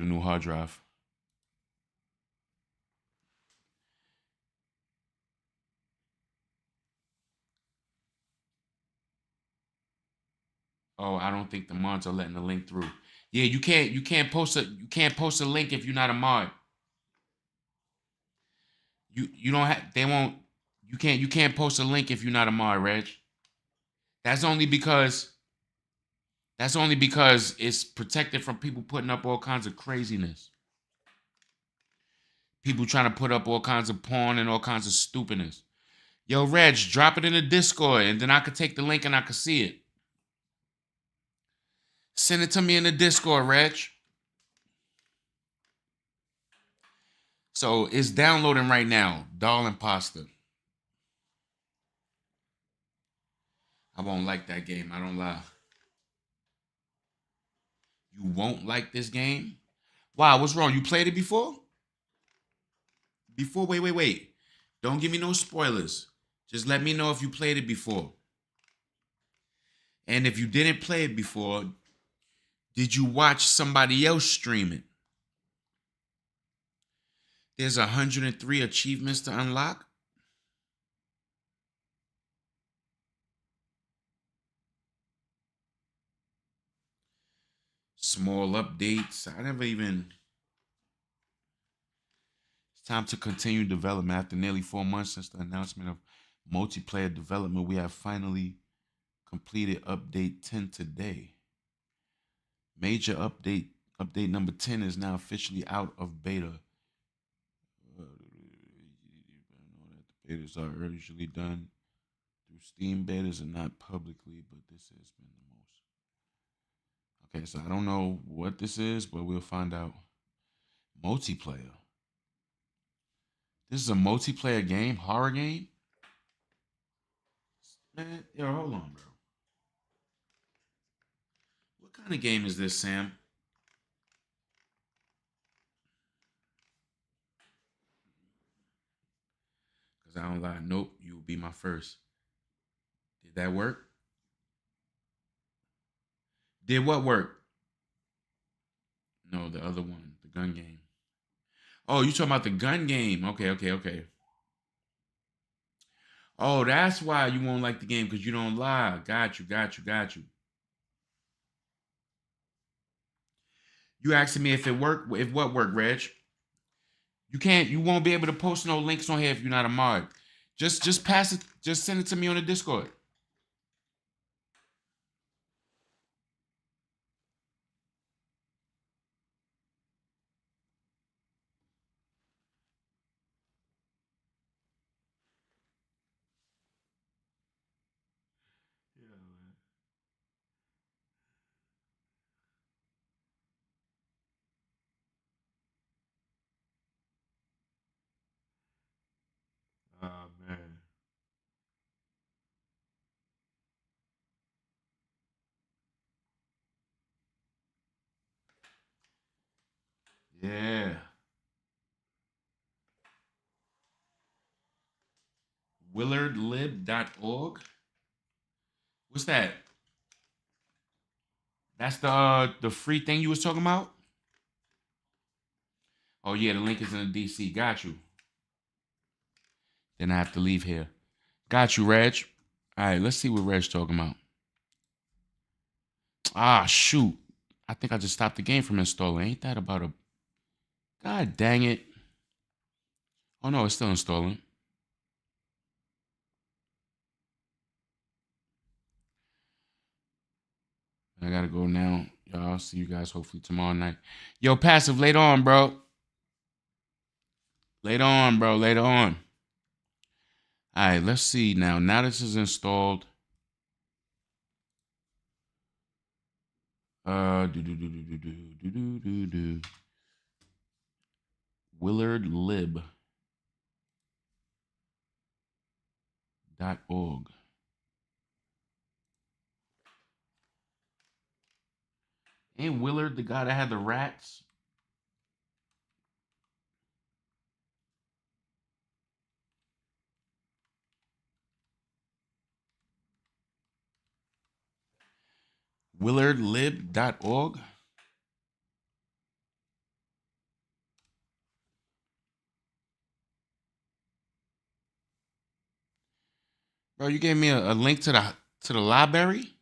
a new hard drive. Oh, I don't think the mods are letting the link through. Yeah, you can't post a link if you're not a mod. You don't have you can't post a link if you're not a mod, Reg. That's only because it's protected from people putting up all kinds of craziness. People trying to put up all kinds of porn and all kinds of stupidness. Yo, Reg, drop it in the Discord and then I could take the link and I could see it. Send it to me in the Discord, Reg. So it's downloading right now. Doll Imposter. I won't like that game. I don't lie. You won't like this game? Wow, what's wrong? You played it before? Before, wait. Don't give me no spoilers. Just let me know if you played it before. And if you didn't play it before, did you watch somebody else stream it? There's 103 achievements to unlock. Small updates. It's time to continue development. After nearly 4 months since the announcement of multiplayer development, we have finally completed update 10 today. Major update number 10 is now officially out of beta. The betas are usually done through Steam betas and not publicly, but this has been the most. Okay, so I don't know what this is, but we'll find out. Multiplayer. This is a multiplayer game, horror game? Man, yo, hold on, bro. What kind of game is this, Sam? Because I don't lie. Nope, you will be my first. Did that work? Did what work? No, the other one, the gun game. Oh, you talking about the gun game. Okay. Oh, that's why you won't like the game, because you don't lie. Got you. You asking me if it worked, if what worked, Reg? You won't be able to post no links on here if you're not a mod. Just pass it, just send it to me on the Discord. Oh, man. Yeah. WillardLib.org. What's that? That's the free thing you was talking about? Oh yeah, the link is in the DC. Got you. Then I have to leave here. Got you, Reg. All right, let's see what Reg's talking about. Ah, shoot. I think I just stopped the game from installing. Ain't that about a... God dang it. Oh, no, it's still installing. I gotta go now. Y'all, I'll see you guys hopefully tomorrow night. Yo, Passive, later on, bro. Later on. All right, let's see now. Now this is installed. WillardLib.org. Ain't Willard the guy that had the rats? WillardLib.org. Bro, you gave me a link to the library?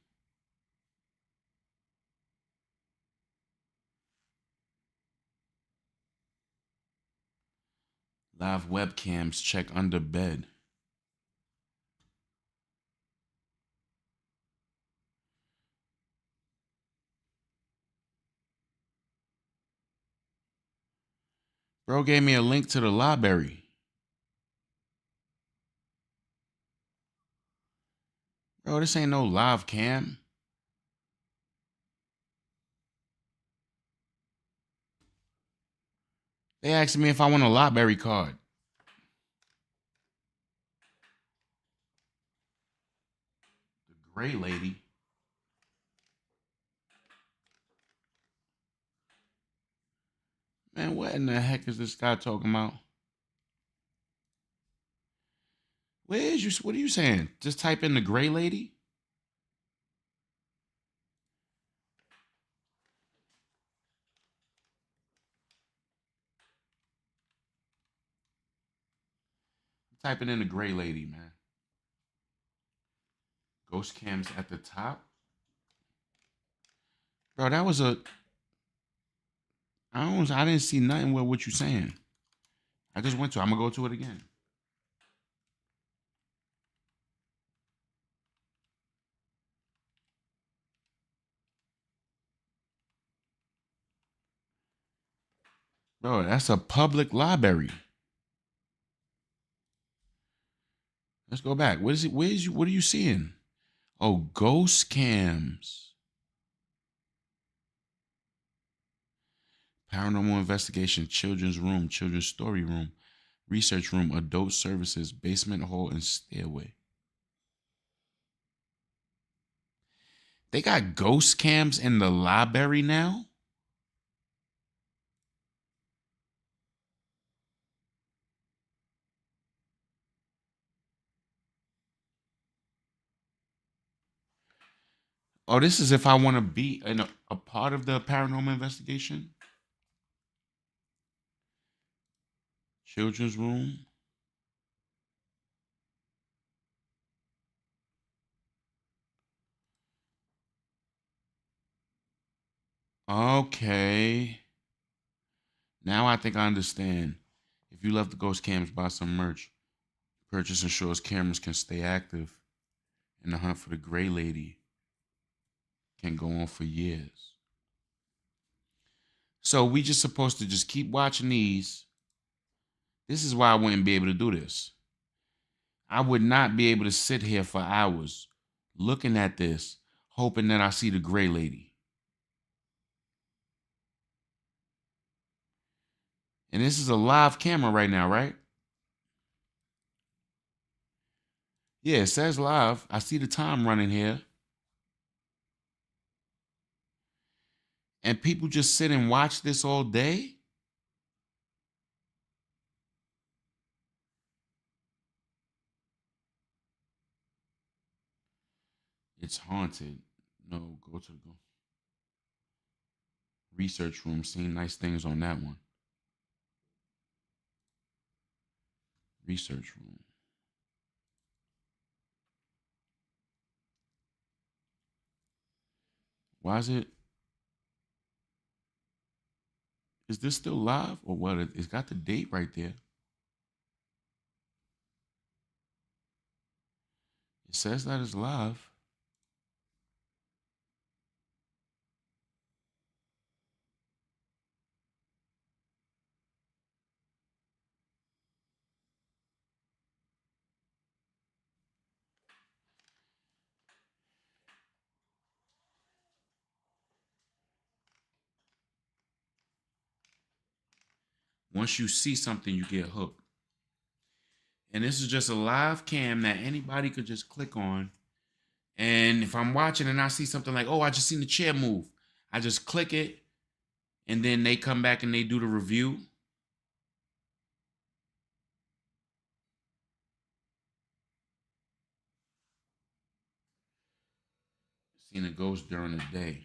Live webcams, check under bed. Bro gave me a link to the library. Bro, this ain't no live cam. They asked me if I want a library card. The gray lady. Man, what in the heck is this guy talking about? Where is you? What are you saying? Just type in the gray lady. Typing in the gray lady, man. Ghost cams at the top. Bro, that was a. I didn't see nothing with what you saying. I just went to. I'm gonna go to it again. Bro, that's a public library. Let's go back. What is it? Where is you? What are you seeing? Oh, ghost cams. Paranormal investigation, children's room, children's story room, research room, adult services, basement hall, and stairway. They got ghost cams in the library now? Oh, this is if I want to be in a part of the paranormal investigation? Children's room. Okay. Now I think I understand. If you love the ghost cams, buy some merch. Purchase ensures cameras can stay active, and the hunt for the gray lady can go on for years. So we just supposed to just keep watching these. This is why I wouldn't be able to do this. I would not be able to sit here for hours looking at this, hoping that I see the gray lady. And this is a live camera right now, right? Yeah, it says live. I see the time running here. And people just sit and watch this all day? It's haunted. No, go to the research room. Seen nice things on that one. Research room. Why is it? Is this still live or what? It's got the date right there. It says that it's live. Once you see something, you get hooked. And this is just a live cam that anybody could just click on. And if I'm watching and I see something like, oh, I just seen the chair move, I just click it. And then they come back and they do the review. Seen a ghost during the day.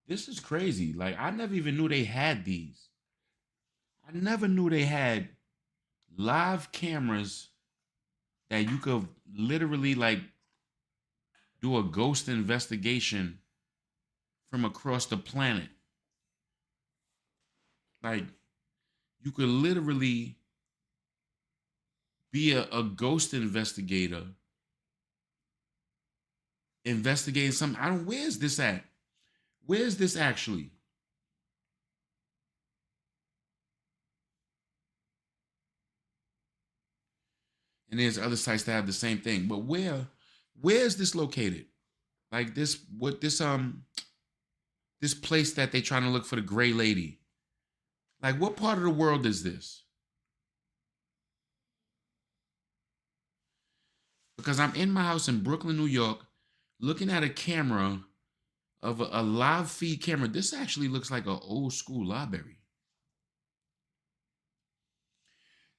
This is crazy. Like, I never even knew they had these. I never knew they had live cameras that you could literally like do a ghost investigation from across the planet. Like, you could literally be a ghost investigator investigating something. Where's this at? Where's this actually? And there's other sites that have the same thing. But where's this located? Like this place that they trying to look for the gray lady. Like, what part of the world is this? Because I'm in my house in Brooklyn, New York, looking at a camera of a live feed camera. This actually looks like an old school library.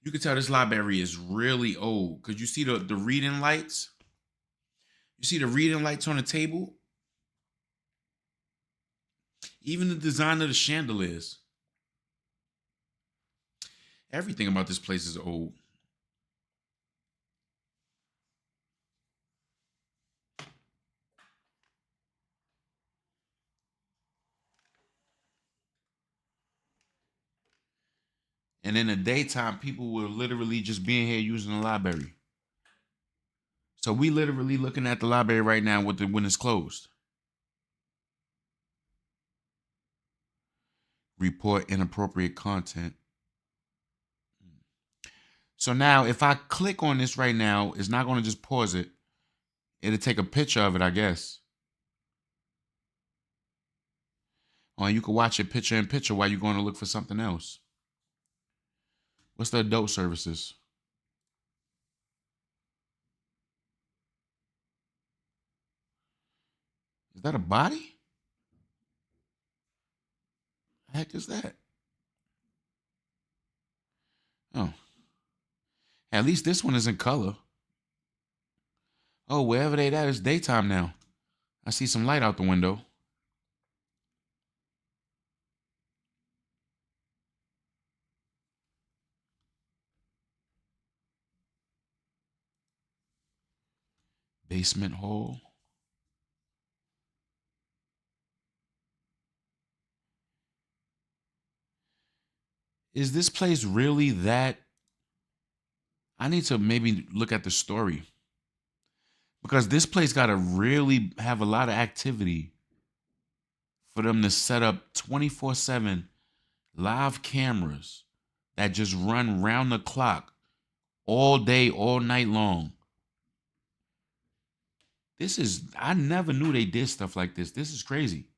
You can tell this library is really old because you see the reading lights. You see the reading lights on the table. Even the design of the chandeliers. Everything about this place is old. And in the daytime, people were literally just being here using the library. So we literally looking at the library right now when it's closed. Report inappropriate content. So now if I click on this right now, it's not going to just pause it. It'll take a picture of it, I guess. Or you can watch it picture in picture while you're going to look for something else. What's the adult services? Is that a body? The heck is that? Oh. At least this one is in color. Oh, wherever they at, it's daytime now. I see some light out the window. Basement hall. Is this place really that? I need to maybe look at the story. Because this place got to really have a lot of activity for them to set up 24/7 live cameras that just run round the clock all day, all night long. I never knew they did stuff like this. This is crazy.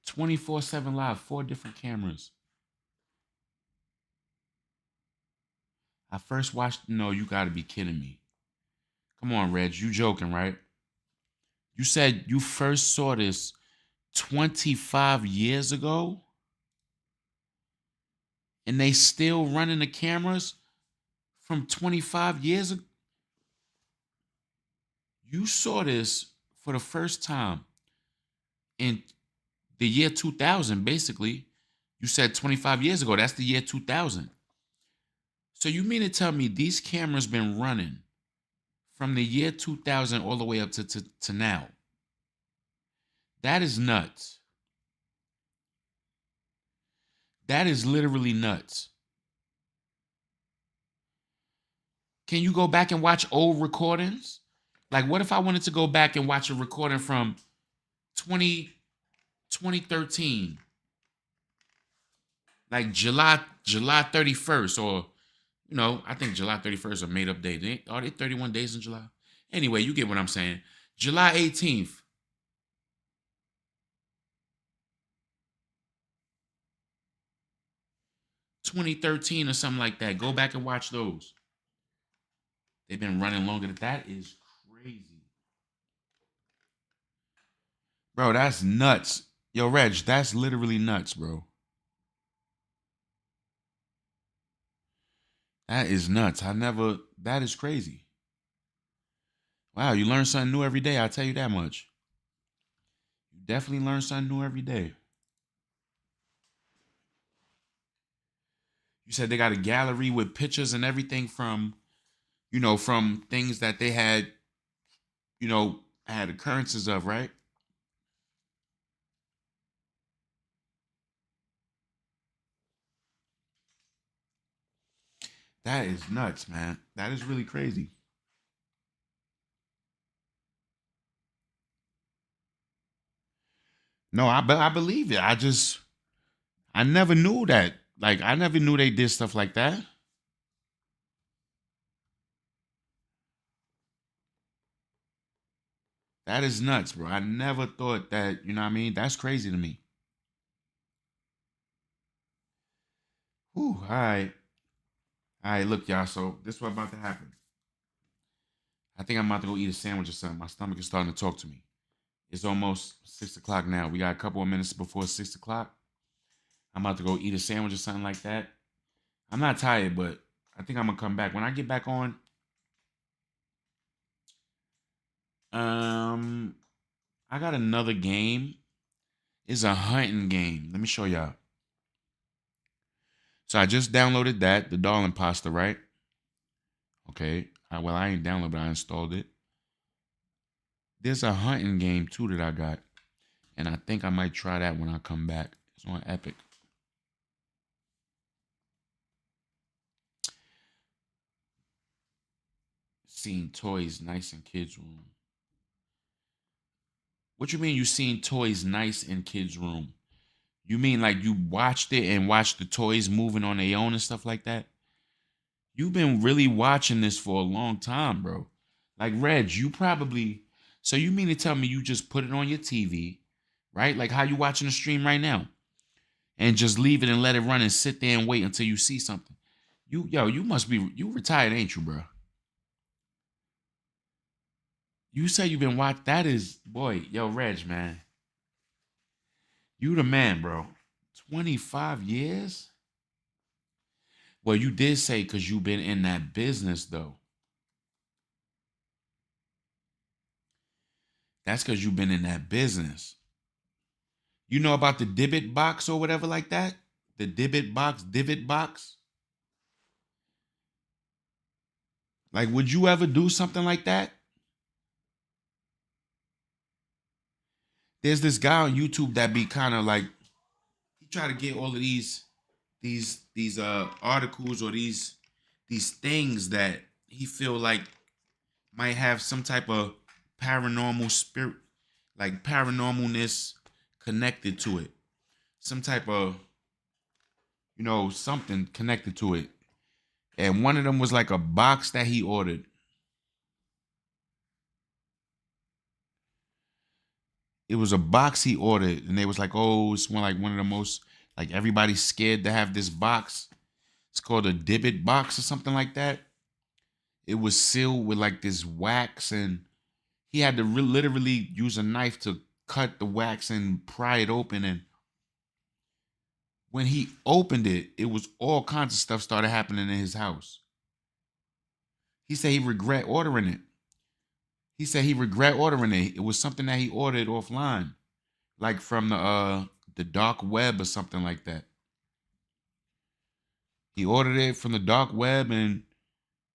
"24/7 live, 4 different cameras." I first watched, no, you gotta be kidding me. Come on, Reg, you joking, right? You said you first saw this 25 years ago? And they still running the cameras from 25 years ago? You saw this for the first time in the year 2000, basically. You said 25 years ago. That's the year 2000. So you mean to tell me these cameras been running from the year 2000 all the way up to now? That is nuts. That is literally nuts. Can you go back and watch old recordings? Like, what if I wanted to go back and watch a recording from 2013? Like July 31st, or, I think July 31st is a made-up day. Are they 31 days in July? Anyway, you get what I'm saying. July 18th. $2013 or something like that. Go back and watch those. They've been running longer. That is crazy. Bro, that's nuts. Yo, Reg, that's literally nuts, bro. That is nuts. That is crazy. Wow, you learn something new every day. I'll tell you that much. You definitely learn something new every day. You said they got a gallery with pictures and everything from things that they had, had occurrences of, right? That is nuts, man. That is really crazy. No, I believe it. I never knew that. Like, I never knew they did stuff like that. That is nuts, bro. I never thought that, you know what I mean? That's crazy to me. Whew, all right. All right, look, y'all. So this is what's about to happen. I think I'm about to go eat a sandwich or something. My stomach is starting to talk to me. It's almost 6 o'clock now. We got a couple of minutes before 6 o'clock. I'm about to go eat a sandwich or something like that. I'm not tired, but I think I'm gonna come back. When I get back on, I got another game. It's a hunting game. Let me show y'all. So I just downloaded that, the Doll Imposter, right? Okay. Well, I ain't downloaded, but I installed it. There's a hunting game too that I got. And I think I might try that when I come back. It's on Epic. Seeing toys nice in kids' room. What you mean you seen toys nice in kids' room? You mean like you watched it and watched the toys moving on their own and stuff like that? You've been really watching this for a long time, bro. Like, Reg, you probably... So you mean to tell me you just put it on your TV, right? Like how you watching the stream right now. And just leave it and let it run and sit there and wait until you see something. You must be... You retired, ain't you, bro? You say you've been watching... That is... Boy, yo, Reg, man. You the man, bro. 25 years? Well, you did say because you've been in that business, though. That's because you've been in that business. You know about the divot box or whatever like that? The divot box? Like, would you ever do something like that? There's this guy on YouTube that be kind of like, he try to get all of these articles or these things that he feel like might have some type of paranormal spirit, like paranormalness connected to it. Some type of, something connected to it. And one of them was like a box that he ordered. It was a box he ordered, and they was like, oh, it's one of the most, like, everybody's scared to have this box. It's called a divot box or something like that. It was sealed with like this wax, and he had to literally use a knife to cut the wax and pry it open. And when he opened it, it was all kinds of stuff started happening in his house. He said he regret ordering it. It was something that he ordered offline, like from the dark web or something like that. He ordered it from the dark web, and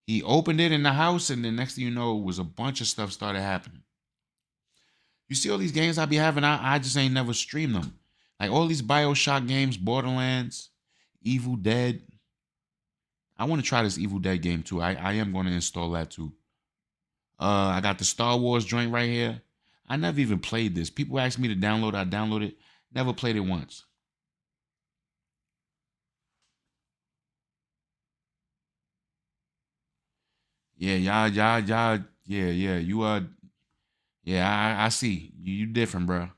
he opened it in the house, and then next thing you know, it was a bunch of stuff started happening. You see all these games I be having, I just ain't never streamed them. Like all these BioShock games, Borderlands, Evil Dead. I want to try this Evil Dead game too. I am going to install that too. I got the Star Wars joint right here. I never even played this. People asked me to download it. I downloaded it. Never played it once. Yeah, y'all. Yeah. You yeah. I see you different, bro.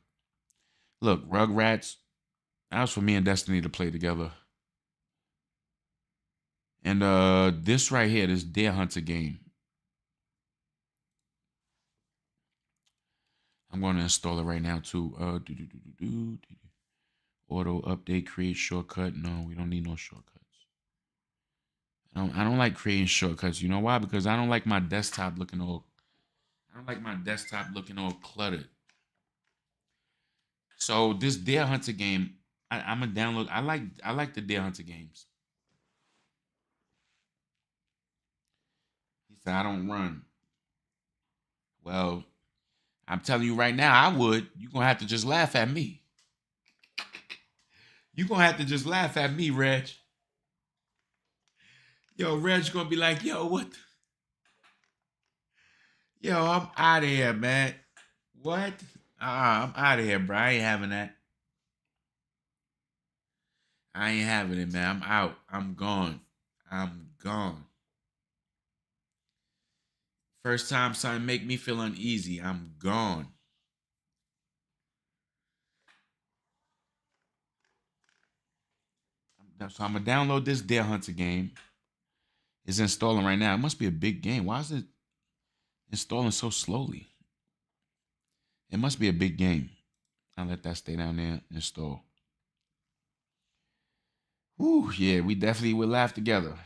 Look, Rugrats. That was for me and Destiny to play together. And this right here, this Deer Hunter game. I'm going to install it right now too. Auto update, create shortcut. No, we don't need no shortcuts. I don't like creating shortcuts. You know why? Because I don't like my desktop looking all. I don't like my desktop looking all cluttered. So this Deer Hunter game, I'm gonna download. I like the Deer Hunter games. He said I don't run. Well, I'm telling you right now, I would. You're gonna have to just laugh at me. You're gonna have to just laugh at me, Reg. Yo, Reg's gonna be like, yo, what? Yo, I'm out of here, man. What? I'm out of here, bro. I ain't having that. I ain't having it, man. I'm out. I'm gone. First time something make me feel uneasy, I'm gone. So I'm gonna download this Deer Hunter game. It's installing right now. It must be a big game. Why is it installing so slowly? It must be a big game. I'll let that stay down there and install. Whew, yeah, we definitely will laugh together.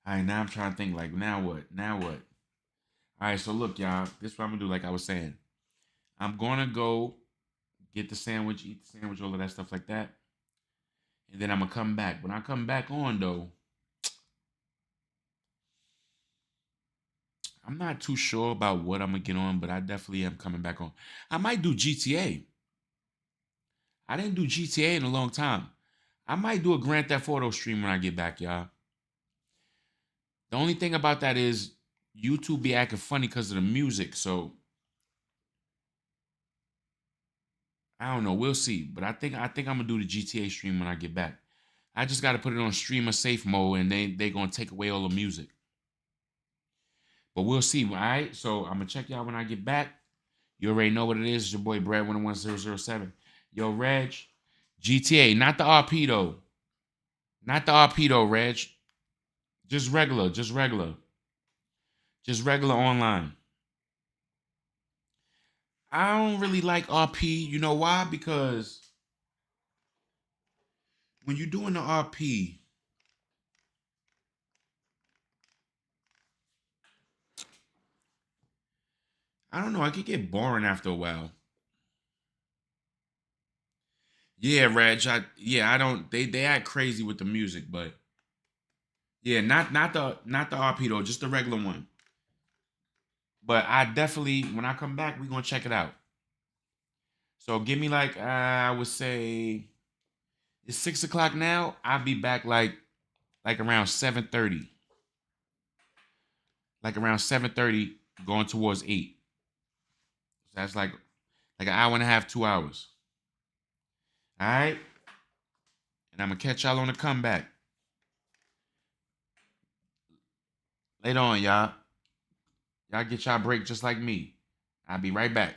All right, now I'm trying to think, like, now what? Now what? All right, so look, y'all. This is what I'm going to do, like I was saying. I'm going to go get the sandwich, eat the sandwich, all of that stuff like that. And then I'm going to come back. When I come back on, though, I'm not too sure about what I'm going to get on, but I definitely am coming back on. I might do GTA. I didn't do GTA in a long time. I might do a Grand Theft Auto stream when I get back, y'all. The only thing about that is YouTube be acting funny because of the music, so I don't know. We'll see. But I think I'm gonna do the GTA stream when I get back. I just gotta put it on streamer safe mode, and they gonna take away all the music. But we'll see. All right. So I'm gonna check y'all when I get back. You already know what it is. It's your boy Breadwinner1007. Yo, Reg, GTA, not the RP though. Not the RP though, Reg. Just regular. Just regular online. I don't really like RP. You know why? Because when you're doing the RP, I don't know. It could get boring after a while. Yeah, Reg. I don't. They act crazy with the music, but yeah, not the RP though. Just the regular one. But I definitely, when I come back, we're gonna check it out. So give me like I would say it's 6 o'clock now. I'll be back like around 7:30. Like around 7:30, going towards 8. So that's like an hour and a half, 2 hours. All right. And I'm gonna catch y'all on the comeback. Later on, y'all. Y'all get y'all break just like me. I'll be right back.